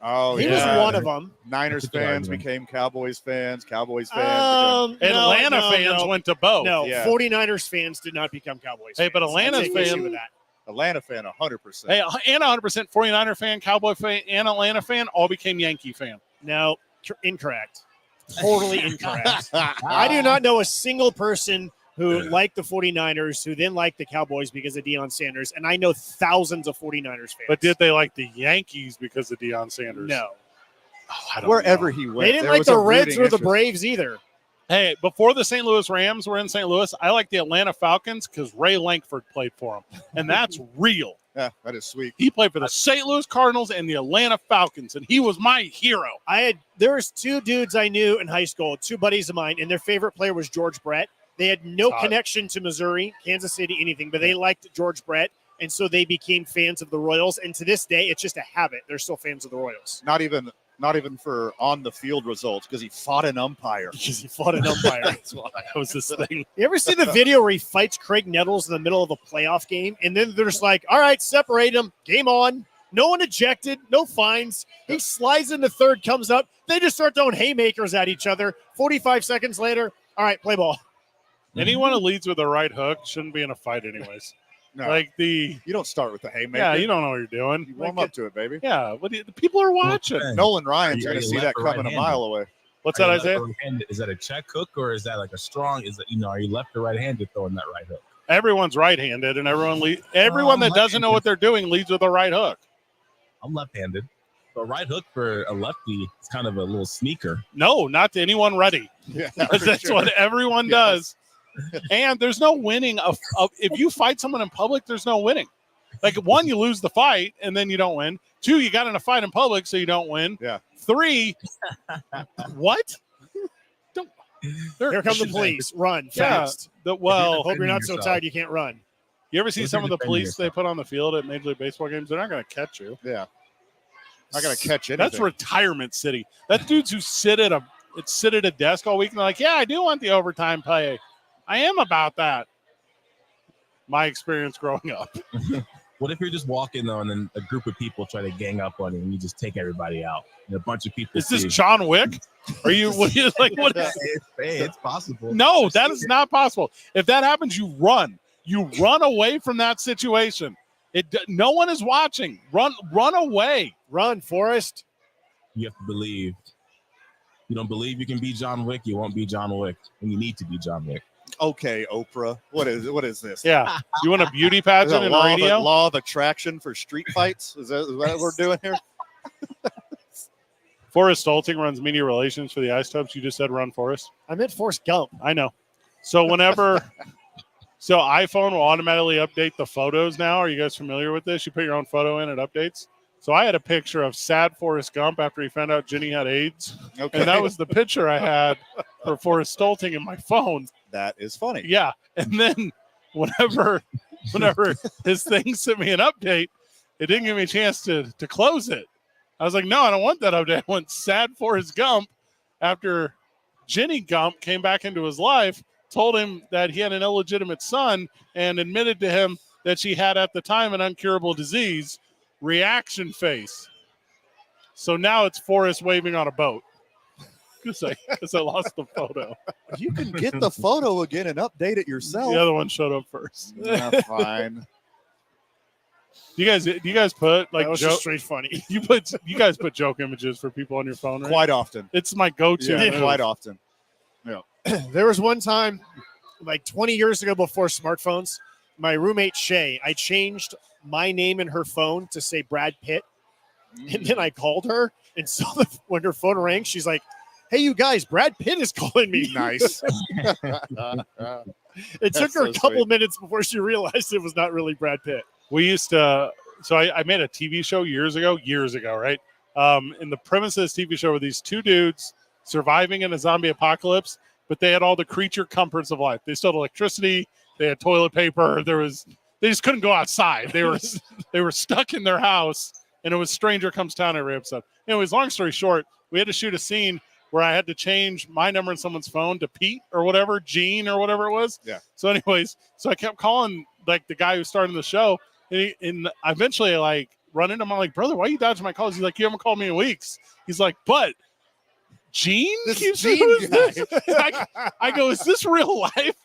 Oh, He yeah. was one of them. Niners That's a good fans argument. became Cowboys fans. Cowboys fans Atlanta fans went to both. No, Yeah. 49ers fans did not become Cowboys Hey, fans. but I Atlanta's take fan- issue with that. Atlanta fan, 100%. Hey, and 100% 49er fan, Cowboy fan, and Atlanta fan all became Yankee fan. No, incorrect. Totally incorrect. I do not know a single person who liked the 49ers who then liked the Cowboys because of Deion Sanders, and I know thousands of 49ers fans. But did they like the Yankees because of Deion Sanders? No. Oh, I don't Wherever know. he went, They didn't there like was the a Reds rooting or the interest. Braves either. Hey, before the St. Louis Rams were in St. Louis, I liked the Atlanta Falcons because Ray Lankford played for them, and that's real. Yeah, that is sweet. He played for the St. Louis Cardinals and the Atlanta Falcons, and he was my hero. There was two dudes I knew in high school, two buddies of mine, and their favorite player was George Brett. They had no connection to Missouri, Kansas City, anything, but they liked George Brett, and so they became fans of the Royals. And to this day, it's just a habit. They're still fans of the Royals. Not even for on the field results because he fought an umpire. Because he fought an umpire. That's why that was this thing. You ever see the video where he fights Craig Nettles in the middle of a playoff game, and then they're just like, all right, separate them, game on. No one ejected, no fines. He slides in the third, comes up. They just start throwing haymakers at each other. 45 seconds later, all right, play ball. Anyone who leads with a right hook shouldn't be in a fight anyways. No, Like you don't start with the haymaker. yeah, you don't know what you're doing. You warm up to it, baby. Yeah, the people are watching. Nolan Ryan's Are going to you see that left or coming a right-handed? mile away. What's Are that, you Isaiah? left or right-handed? Is that a check hook or is that like a strong? Is that are you left or right-handed throwing that right hook? Everyone's right-handed, and everyone that doesn't know what they're doing leads with a right hook. I'm left-handed. But right hook for a lefty is kind of a little sneaker. No, not to anyone ready. Yeah, Because that's what everyone does. And there's no winning. If you fight someone in public, there's no winning. Like, one, you lose the fight, and then you don't win. Two, you got in a fight in public, so you don't win. Yeah. Three, what? Here come the police. Run Yeah. fast. Well, Hope you're not so yourself. tired you can't run. you ever see If some you're of the defending police they yourself. put on the field at Major League Baseball games? They're not going to catch you. Yeah. Not going to catch anything. That's retirement city. That dudes who sit at a desk all week and they're like, yeah, I do want the overtime pay. I am about that. My experience growing up. What if you're just walking though, and then a group of people try to gang up on you, and you just take everybody out? And a bunch of people. Is this see- John Wick? Are you like what? It's possible. No, that is not possible. If that happens, you run. You run away from that situation. No one is watching. Run away. Run, Forrest. You have to believe. You don't believe you can be John Wick, you won't be John Wick, and you need to be John Wick. Okay, Oprah. What is this? Yeah. You want a beauty Is pageant that in law radio? Law of attraction for street fights? Is that what we're doing here? Forrest Stolting runs media relations for the Ice Tubs. You just said run, Forrest. I meant Forrest Gump. I know. So so iPhone will automatically update the photos now. Are you guys familiar with this? You put your own photo in, it updates. So I had a picture of sad Forrest Gump after he found out Ginny had AIDS. Okay. And that was the picture I had for Forrest Stolting in my phone. That is funny. Yeah. And then whenever his thing sent me an update, it didn't give me a chance to close it. I was like, no, I don't want that update. I want sad Forrest Gump after Ginny Gump came back into his life, told him that he had an illegitimate son, and admitted to him that she had at the time an incurable disease. Reaction face. So now it's Forrest waving on a boat. Because I lost the photo. You can get the photo again and update it yourself. The other one showed up first. Yeah, fine. Do you guys put like That was joke? just straight funny. You guys put joke images for people on your phone, right? Quite often. It's my go-to. Yeah, move. quite often. There was one time, like 20 years ago before smartphones, my roommate Shay, I changed my name in her phone to say Brad Pitt. And then I called her. And so when her phone rang, she's like, hey, you guys, Brad Pitt is calling me. Nice. It took That's her so a couple sweet. minutes before she realized it was not really Brad Pitt. We used to. So I made a TV show years ago, right? And the premise of this TV show were these two dudes surviving in a zombie apocalypse, but they had all the creature comforts of life. They still had electricity. They had toilet paper. They just couldn't go outside. They were stuck in their house, and it was Stranger Comes Town every episode. Anyways, long story short, we had to shoot a scene where I had to change my number in someone's phone to Pete or whatever, Gene or whatever it was. Yeah. So anyways, I kept calling like the guy who started the show, And eventually, I like run into him. I'm like, brother, why are you dodging my calls? He's like, you haven't called me in weeks. He's like, but Gene keeps Gene this? I go, is this real life?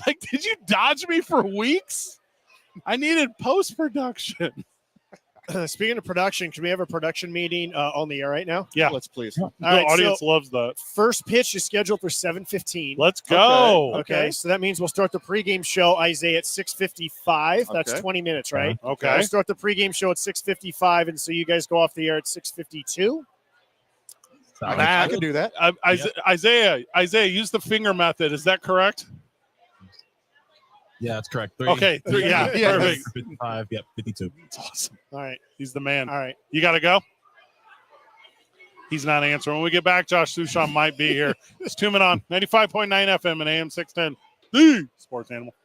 Like, did you dodge me for weeks? I needed post-production. Speaking of production, can we have a production meeting on the air right now? Yeah. Let's please. All The right, audience so loves that. first pitch is scheduled for 7:15. Let's go. Okay, so that means we'll start the pregame show, Isaiah, at 6:55. That's Okay. 20 minutes, right? Okay. We'll start the pregame show at 6:55, and so you guys go off the air at 6:52. I can do that. Isaiah, use the finger method. Is that correct? Yeah, that's correct. Okay. Yeah, Yeah. perfect. 55. Yep. 52. It's awesome. All right, He's the man. all right. You got to go? He's not answering. When we get back, Josh Sushan might be here. It's 2 Men On 95.9 FM and AM 610. The Sports Animal.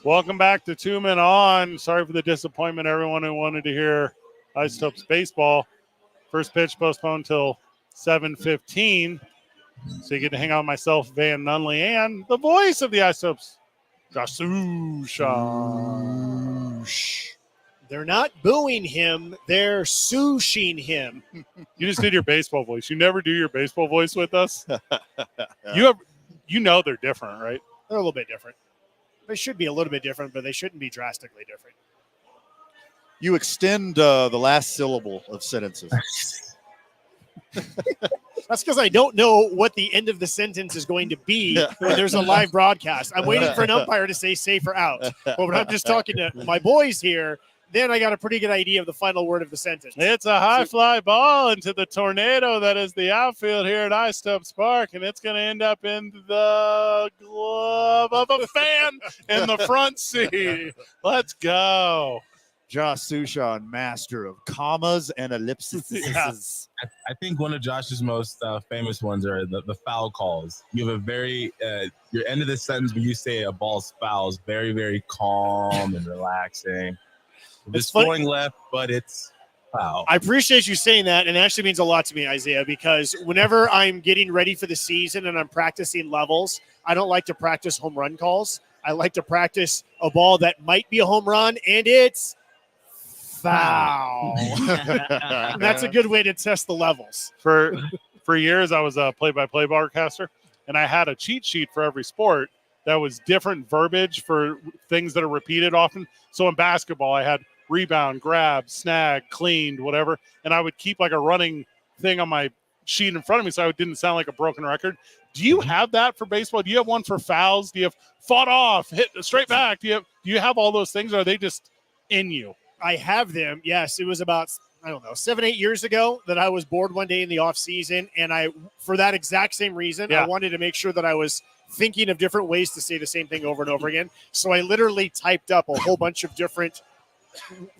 Welcome back to 2 Men On. Sorry for the disappointment, everyone who wanted to hear Isotopes baseball. First pitch postponed till 7:15. So you get to hang out with myself, Van Nunley, and the voice of the Isotopes, Josh Susha. They're not booing him. They're sushing him. You just did your baseball voice. You never do your baseball voice with us. You know they're different, right? They're a little bit different. They should be a little bit different, but they shouldn't be drastically different. You extend the last syllable of sentences. That's because I don't know what the end of the sentence is going to be when there's a live broadcast. I'm waiting for an umpire to say safe or out. But when I'm just talking to my boys here, then I got a pretty good idea of the final word of the sentence. It's a high fly ball into the tornado that is the outfield here at Isotopes Park, and it's going to end up in the glove of a fan in the front seat. Let's go. Josh Sushan, master of commas and ellipses. Yeah. I think one of Josh's most famous ones are the foul calls. You have a very, your end of the sentence when you say a ball's foul is very, very calm and relaxing. It's going left, but it's foul. I appreciate you saying that, and it actually means a lot to me, Isaiah, because whenever I'm getting ready for the season and I'm practicing levels, I don't like to practice home run calls. I like to practice a ball that might be a home run, and it's foul. And that's a good way to test the levels. For years, I was a play-by-play broadcaster, and I had a cheat sheet for every sport that was different verbiage for things that are repeated often. So in basketball, I had rebound, grab, snag, cleaned, whatever. And I would keep like a running thing on my sheet in front of me so it didn't sound like a broken record. Do you have that for baseball? Do you have one for fouls? Do you have fought off, hit straight back? Do you have all those things, or are they just in you? I have them. Yes, it was about, 7-8 years ago that I was bored one day in the off season. And for that exact same reason, I wanted to make sure that I was thinking of different ways to say the same thing over and over again. So I literally typed up a whole bunch of different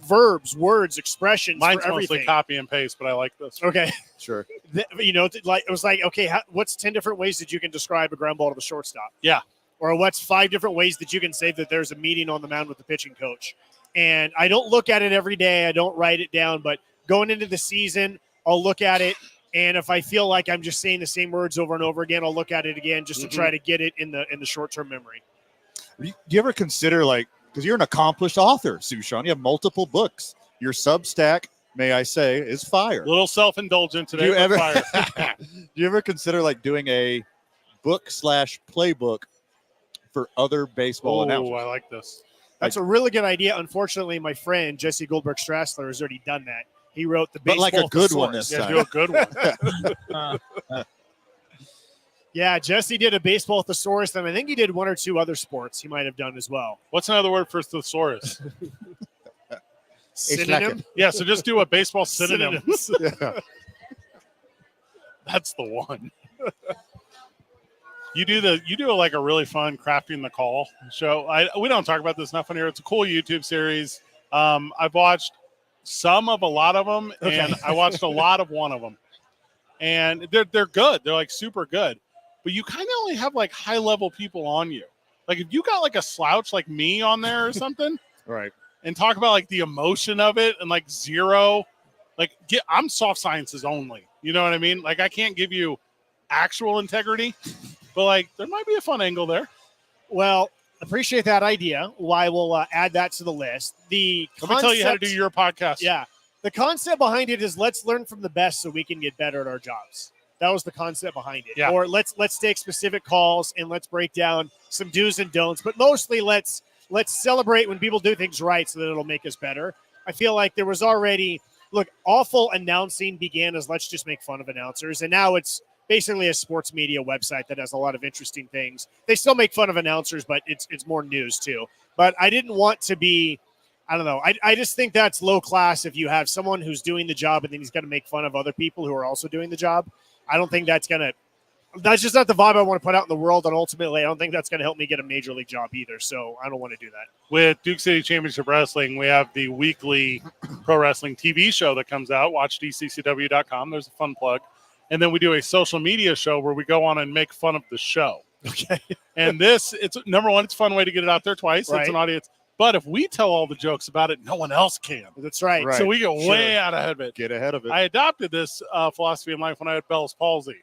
verbs, words, expressions. Mine's for everything. mostly copy and paste, but I like this. Okay. Sure. It was like, okay, what's 10 different ways that you can describe a ground ball to the shortstop? Yeah. Or what's 5 different ways that you can say that there's a meeting on the mound with the pitching coach? And I don't look at it every day. I don't write it down, but going into the season, I'll look at it. And if I feel like I'm just saying the same words over and over again, I'll look at it again just to try to get it in the short-term memory. Do you ever consider, because you're an accomplished author, Sushan, you have multiple books. Your Substack, may I say, is fire. A little self-indulgent today. Do you ever consider doing a book/playbook for other baseball announcers? Oh, I like this. That's a really good idea. Unfortunately, my friend Jesse Goldberg Strassler has already done that. He wrote the baseball. But a good one thesaurus. this time. Do a good one. Yeah, Jesse did a baseball thesaurus, and I think he did 1 or 2 other sports he might have done as well. What's another word for thesaurus? Synonym? Yeah, so just do a baseball synonym. Yeah. That's the one. You do a really fun crafting the call show. We don't talk about this enough on here. It's a cool YouTube series. I've watched some of a lot of them, and I watched a lot of one of them, and they're good. They're super good, but you kind of only have high level people on you. If you got a slouch like me on there or something, Right. and talk about the emotion of it and zero, I'm soft sciences only. You know what I mean? I can't give you actual integrity. But there might be a fun angle there. Well, appreciate that idea. I will add that to the list. Let me tell you how to do your podcast. Yeah. The concept behind it is let's learn from the best so we can get better at our jobs. That was the concept behind it. Yeah. Or let's take specific calls and let's break down some do's and don'ts. But mostly let's celebrate when people do things right so that it'll make us better. I feel like there was already awful announcing began as let's just make fun of announcers, and now it's basically a sports media website that has a lot of interesting things. They still make fun of announcers, but it's more news too. But I didn't want to be, I don't know. I just think that's low class if you have someone who's doing the job and then he's going to make fun of other people who are also doing the job. I don't think that's just not the vibe I want to put out in the world. And ultimately, I don't think that's going to help me get a major league job either. So I don't want to do that. With Duke City Championship Wrestling, we have the weekly pro wrestling TV show that comes out. Watch DCCW.com. There's a fun plug. and then we do a social media show where we go on and make fun of the show. Okay. And it's number one, it's a fun way to get it out there twice. Right. It's an audience. But if we tell all the jokes about it, no one else can. That's right. Right. So we get Sure. way out ahead of it. Get ahead of it. I adopted this philosophy in life when I had Bell's palsy.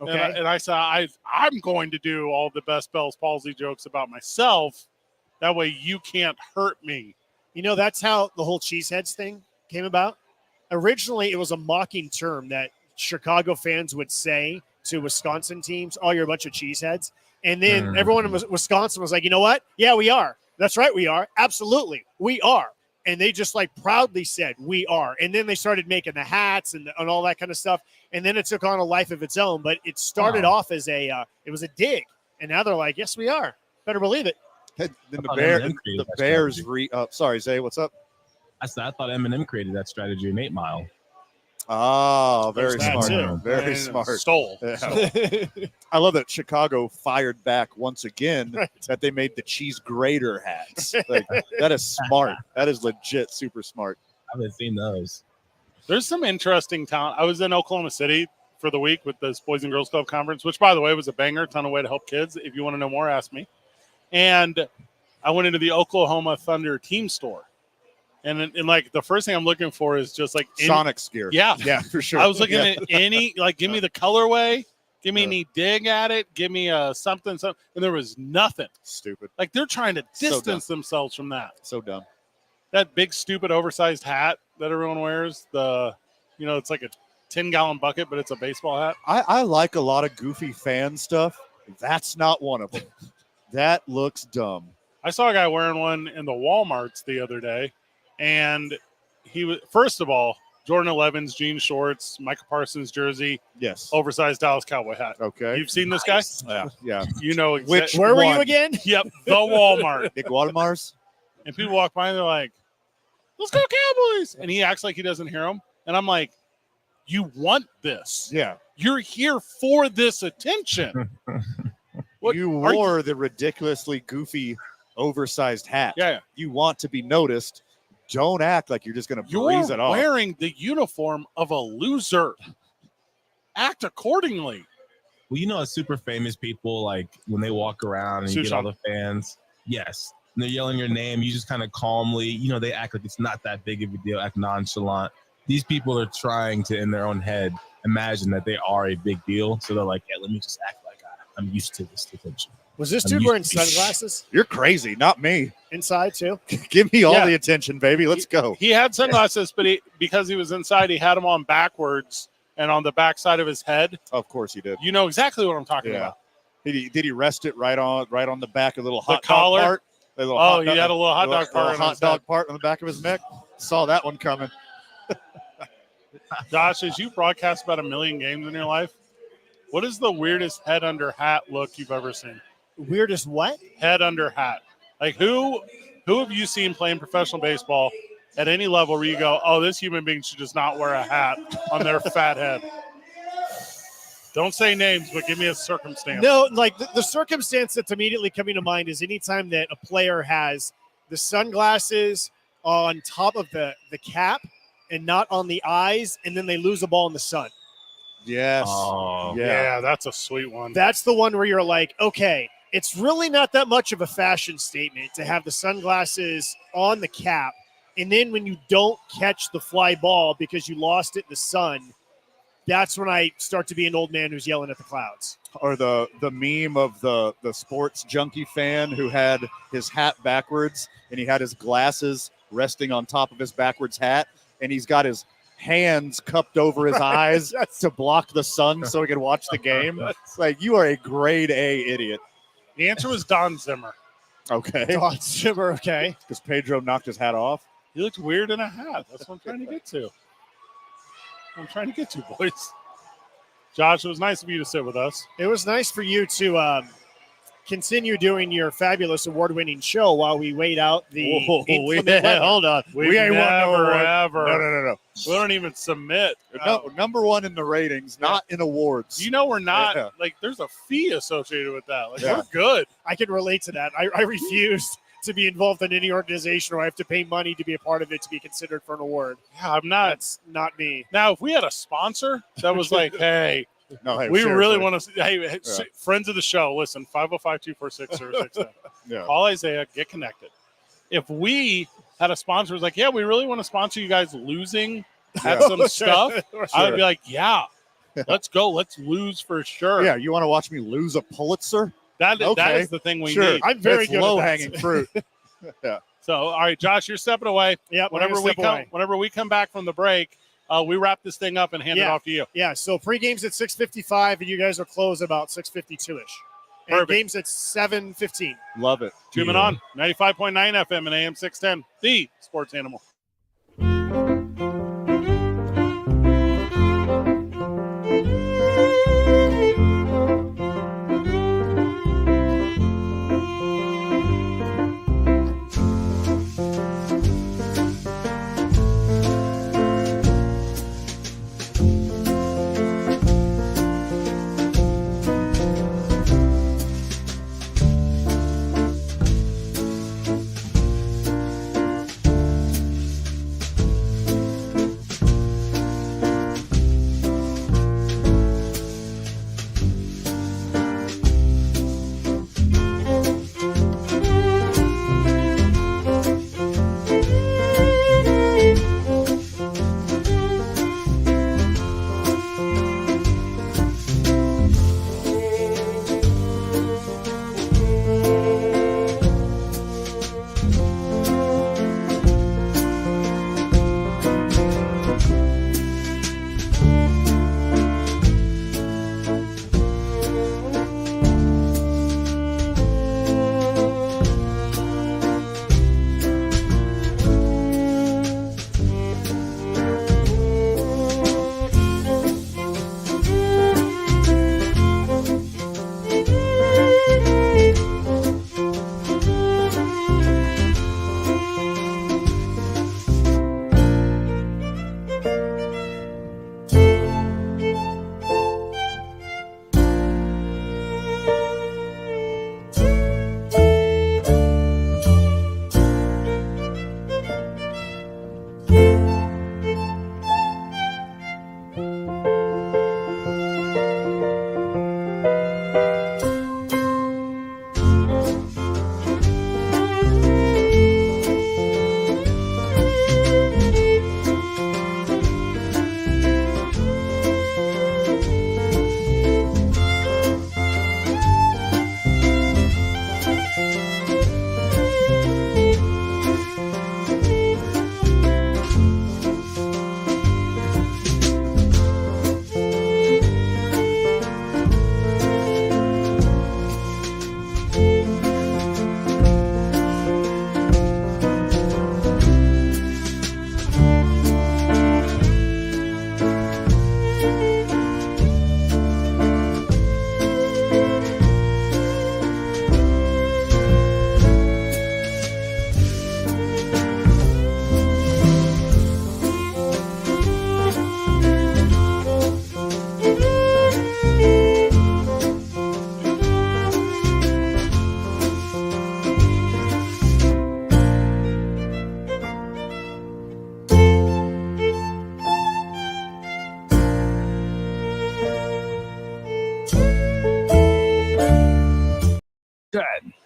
Okay. And I said, I'm going to do all the best Bell's palsy jokes about myself. That way you can't hurt me. You know, that's how the whole cheeseheads thing came about. Originally, it was a mocking term that Chicago fans would say to Wisconsin teams, "Oh, you're a bunch of cheeseheads." And then everyone in Wisconsin was like, "You know what? Yeah, we are. That's right, we are. Absolutely, we are." And they just like proudly said, "We are." And then they started making the hats and all that kind of stuff. And then it took on a life of its own. But it started off as it was a dig. And now they're like, "Yes, we are. Better believe it." Then the Bears sorry, Zay, what's up? I thought Eminem created that strategy in 8 Mile. Oh, very There's that smart. too. Very smart. Stole. Yeah. I love that Chicago fired back once again that they made the cheese grater hats. Like, that is smart. That is legit super smart. I haven't seen those. There's some interesting talent. I was in Oklahoma City for the week with this Boys and Girls Club conference, which, by the way, was a banger. Ton of way to help kids. If you want to know more, ask me. And I went into the Oklahoma Thunder team store. And like the first thing I'm looking for is just like Sonic's gear. Yeah. Yeah, for sure. I was looking at any, like, give me the colorway, give me any dig at it, give me something, and there was nothing. Stupid. Like, they're trying to distance themselves from that. So dumb. That big, stupid, oversized hat that everyone wears, it's like a 10-gallon bucket, but it's a baseball hat. I like a lot of goofy fan stuff. That's not one of them. That looks dumb. I saw a guy wearing one in the Walmarts the other day, and he was, first of all, Jordan 11s, jean shorts, Micah Parsons jersey, Yes. oversized Dallas Cowboy hat. Okay. You've seen this guy? Yeah. You know Which Where were one? you again? Yep, the Walmart. Nick Waldemars? And people walk by and they're like, "Let's go Cowboys!" And he acts like he doesn't hear them. And I'm like, "You want this? Yeah. You're here for this attention." What, you wore the ridiculously goofy, oversized hat. Yeah. You want to be noticed. Don't act like you're just going to You're breeze it off. wearing the uniform of a loser. Act accordingly. Well, you know, super famous people, like when they walk around and you get all the fans. Yes. And they're yelling your name. You just kind of calmly, they act like it's not that big of a deal, act nonchalant. These people are trying to, in their own head, imagine that they are a big deal. So they're like, yeah, let me just act like I'm used to this attention. Was this dude wearing sunglasses You're crazy, not me. inside too? Give me all the attention, baby. Let's go. He had sunglasses, but because he was inside, he had them on backwards and on the back side of his head. Of course he did. You know exactly what I'm talking about. Did he rest it right on the back of the little hot collar? dog part? He had a little hot dog part. Hot dog part on the back of his neck. Saw that one coming. Josh, as you broadcast about 1 million games in your life, what is the weirdest head under hat look you've ever seen? Weirdest what? Head under hat. Like who have you seen playing professional baseball at any level where you go, "Oh, this human being should just not wear a hat on their fat head"? Don't say names, but give me a circumstance. No, like the circumstance that's immediately coming to mind is anytime that a player has the sunglasses on top of the cap and not on the eyes, and then they lose a ball in the sun. Yes. Oh, yeah, that's a sweet one. That's the one where you're like, okay, it's really not that much of a fashion statement to have the sunglasses on the cap. And then when you don't catch the fly ball because you lost it in the sun, that's when I start to be an old man who's yelling at the clouds. Or the meme of the sports junkie fan who had his hat backwards and he had his glasses resting on top of his backwards hat, and he's got his hands cupped over his eyes to block the sun so he could watch the game. It's like, you are a grade A idiot. The answer was Don Zimmer. Okay. Don Zimmer, okay. Because Pedro knocked his hat off. He looked weird in a hat. That's what I'm trying to get to. Boys. Josh, it was nice of you to sit with us. It was nice for you to continue doing your fabulous award-winning show while we wait out the inclement weather. Hold on. We ain't won number one. No. We don't even submit. No, number one in the ratings, not in awards. You know we're not, like, there's a fee associated with that. Like, Yeah. we're good. I can relate to that. I refused to be involved in any organization, or I have to pay money to be a part of it to be considered for an award. Yeah, I'm not. That's not me. Now, if we had a sponsor that was like, hey, No, hey, we seriously. really want to, hey, friends of the show, listen, 505-246-0667. Yeah. Call Isaiah, get connected. If we had a sponsor who was like, yeah, we really want to sponsor you guys losing at some stuff, I would be like, yeah, let's go. Let's lose for sure. Yeah, you want to watch me lose a Pulitzer? That Okay. is the thing we Sure. need. I'm very It's good low at that. hanging fruit. Yeah. So, all right, Josh, you're stepping away. Yeah, Whenever we come back from the break, we wrap this thing up and hand it off to you. Yeah, so pre-game's at 6:55, and you guys will close about 6:52-ish. And Perfect. game's at 7:15. Love it. Tuning on 95.9 FM and AM 610, the sports animal.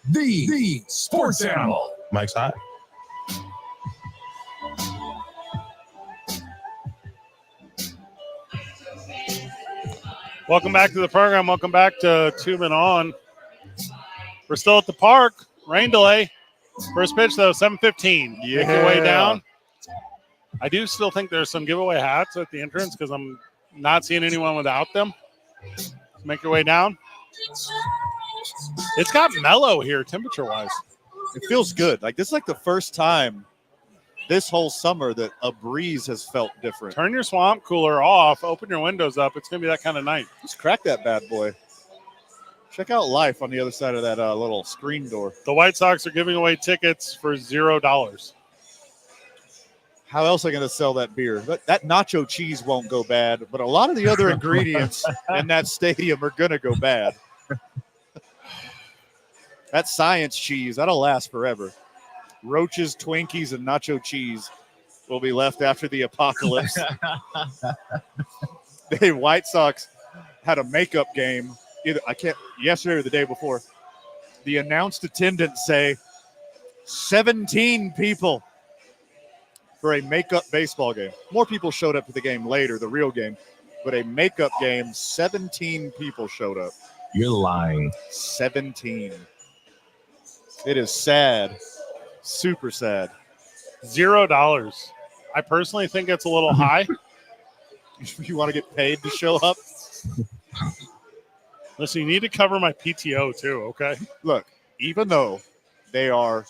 The sports animal. Mike's hot. Welcome back to the program. Welcome back to Tubing On. We're still at the park. Rain delay. First pitch, though, 7:15. Yeah. Make your way down. I do still think there's some giveaway hats at the entrance because I'm not seeing anyone without them. Make your way down. It's got mellow here temperature-wise. It feels good. Like this is like the first time this whole summer that a breeze has felt different. Turn your swamp cooler off. Open your windows up. It's going to be that kind of night. Just crack that bad boy. Check out life on the other side of that little screen door. The White Sox are giving away tickets for $0. How else are they going to sell that beer? That nacho cheese won't go bad, but a lot of the other ingredients in that stadium are going to go bad. That science cheese, that'll last forever. roaches, Twinkies, and nacho cheese will be left after the apocalypse. The White Sox had a makeup game yesterday or the day before. The announced attendance say 17 people for a makeup baseball game. More people showed up to the game later, the real game, but a makeup game, 17 people showed up. You're lying. 17. It is sad. Super sad. $0. I personally think it's a little high. You want to get paid to show up? Listen, you need to cover my PTO too, okay? Look, even though they are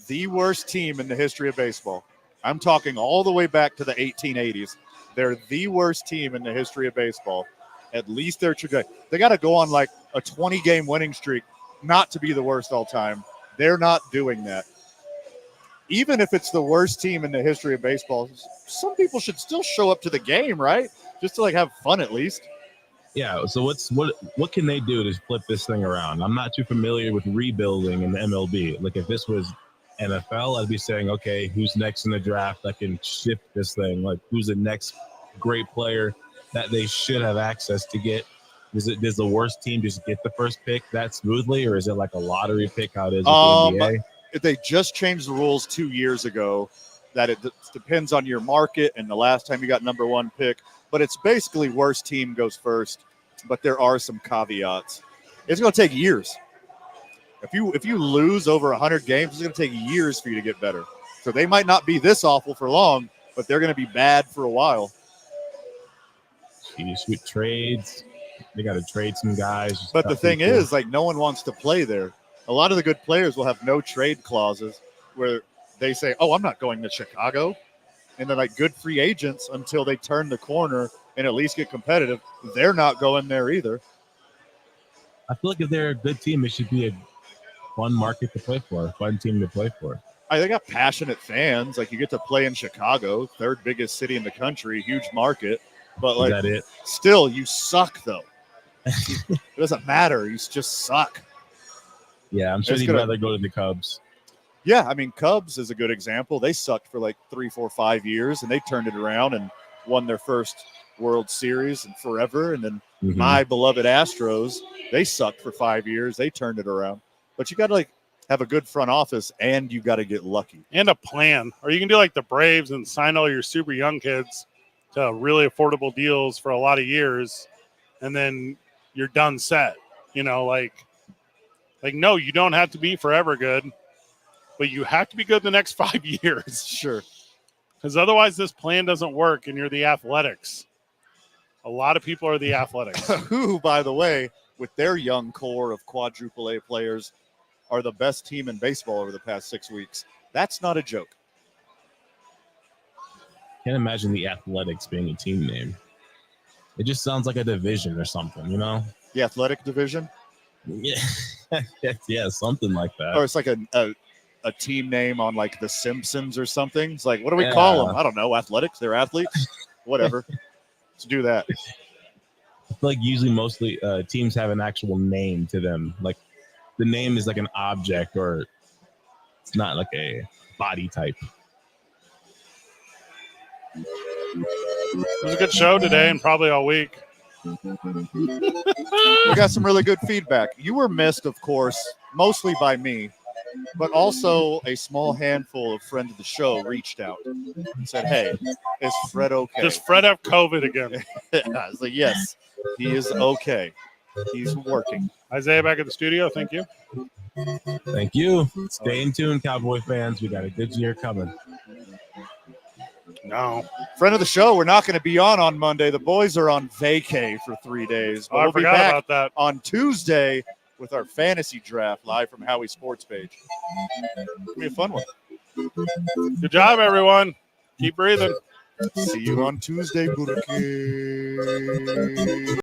the worst team in the history of baseball, I'm talking all the way back to the 1880s. They're the worst team in the history of baseball. At least they're trajectory. They got to go on like a 20-game winning streak not to be the worst all time. They're not doing that. Even if it's the worst team in the history of baseball, some people should still show up to the game, right? Just to like have fun at least. Yeah. So what can they do to flip this thing around? I'm not too familiar with rebuilding in the MLB. Like if this was NFL, I'd be saying, okay, who's next in the draft that can shift this thing? Like who's the next great player that they should have access to get? Does the worst team just get the first pick that smoothly, or is it like a lottery pick? How it is with the NBA? They just changed the rules 2 years ago that it depends on your market and the last time you got number one pick. But it's basically worst team goes first. But there are some caveats. It's going to take years. If you lose over 100 games, it's going to take years for you to get better. So they might not be this awful for long, but they're going to be bad for a while. Sweet trades. They got to trade some guys. But the thing is, like, no one wants to play there. A lot of the good players will have no trade clauses where they say, oh, I'm not going to Chicago. And they're like good free agents until they turn the corner and at least get competitive. They're not going there either. I feel like if they're a good team, it should be a fun market to play for, a fun team to play for. They got passionate fans. Like you get to play in Chicago, third biggest city in the country, huge market. But like, is that it? Still, you suck though. It doesn't matter. You just suck. Yeah, I'm sure you'd rather go to the Cubs. Yeah, I mean, Cubs is a good example. They sucked for like 3, 4, 5 years, and they turned it around and won their first World Series in forever. And then my beloved Astros, they sucked for 5 years. They turned it around. But you got to like have a good front office, and you got to get lucky. And a plan. Or you can do like the Braves and sign all your super young kids to really affordable deals for a lot of years, and then you're done set. You know, like no, you don't have to be forever good, but you have to be good the next 5 years. Sure. Because otherwise this plan doesn't work, and you're the Athletics. A lot of people are the Athletics. Who, by the way, with their young core of quadruple A players, are the best team in baseball over the past 6 weeks. That's not a joke. Can't imagine the Athletics being a team name. It just sounds like a division or something, you know? The Athletic Division? Yeah, yeah, something like that. Or it's like a team name on like The Simpsons or something. It's like, what do we call them? I don't know. Athletics? They're athletes? Whatever. Let's do that. I feel like usually mostly teams have an actual name to them. Like the name is like an object, or it's not like a body type. It was a good show today and probably all week. We got some really good feedback. You were missed, of course, mostly by me, but also a small handful of friends of the show reached out and said, hey, is Fred okay? Does Fred have COVID again? I was like, yes, he is okay. He's working. Isaiah back at the studio. Thank you. Thank you. Stay in tune, Cowboy fans. We got a good year coming. No. Friend of the show, we're not going to be on Monday. The boys are on vacay for 3 days. But I we'll be forgot back about that. on Tuesday with our fantasy draft live from Howie Sports page. It's going to be a fun one. Good job, everyone. Keep breathing. See you on Tuesday, Burke.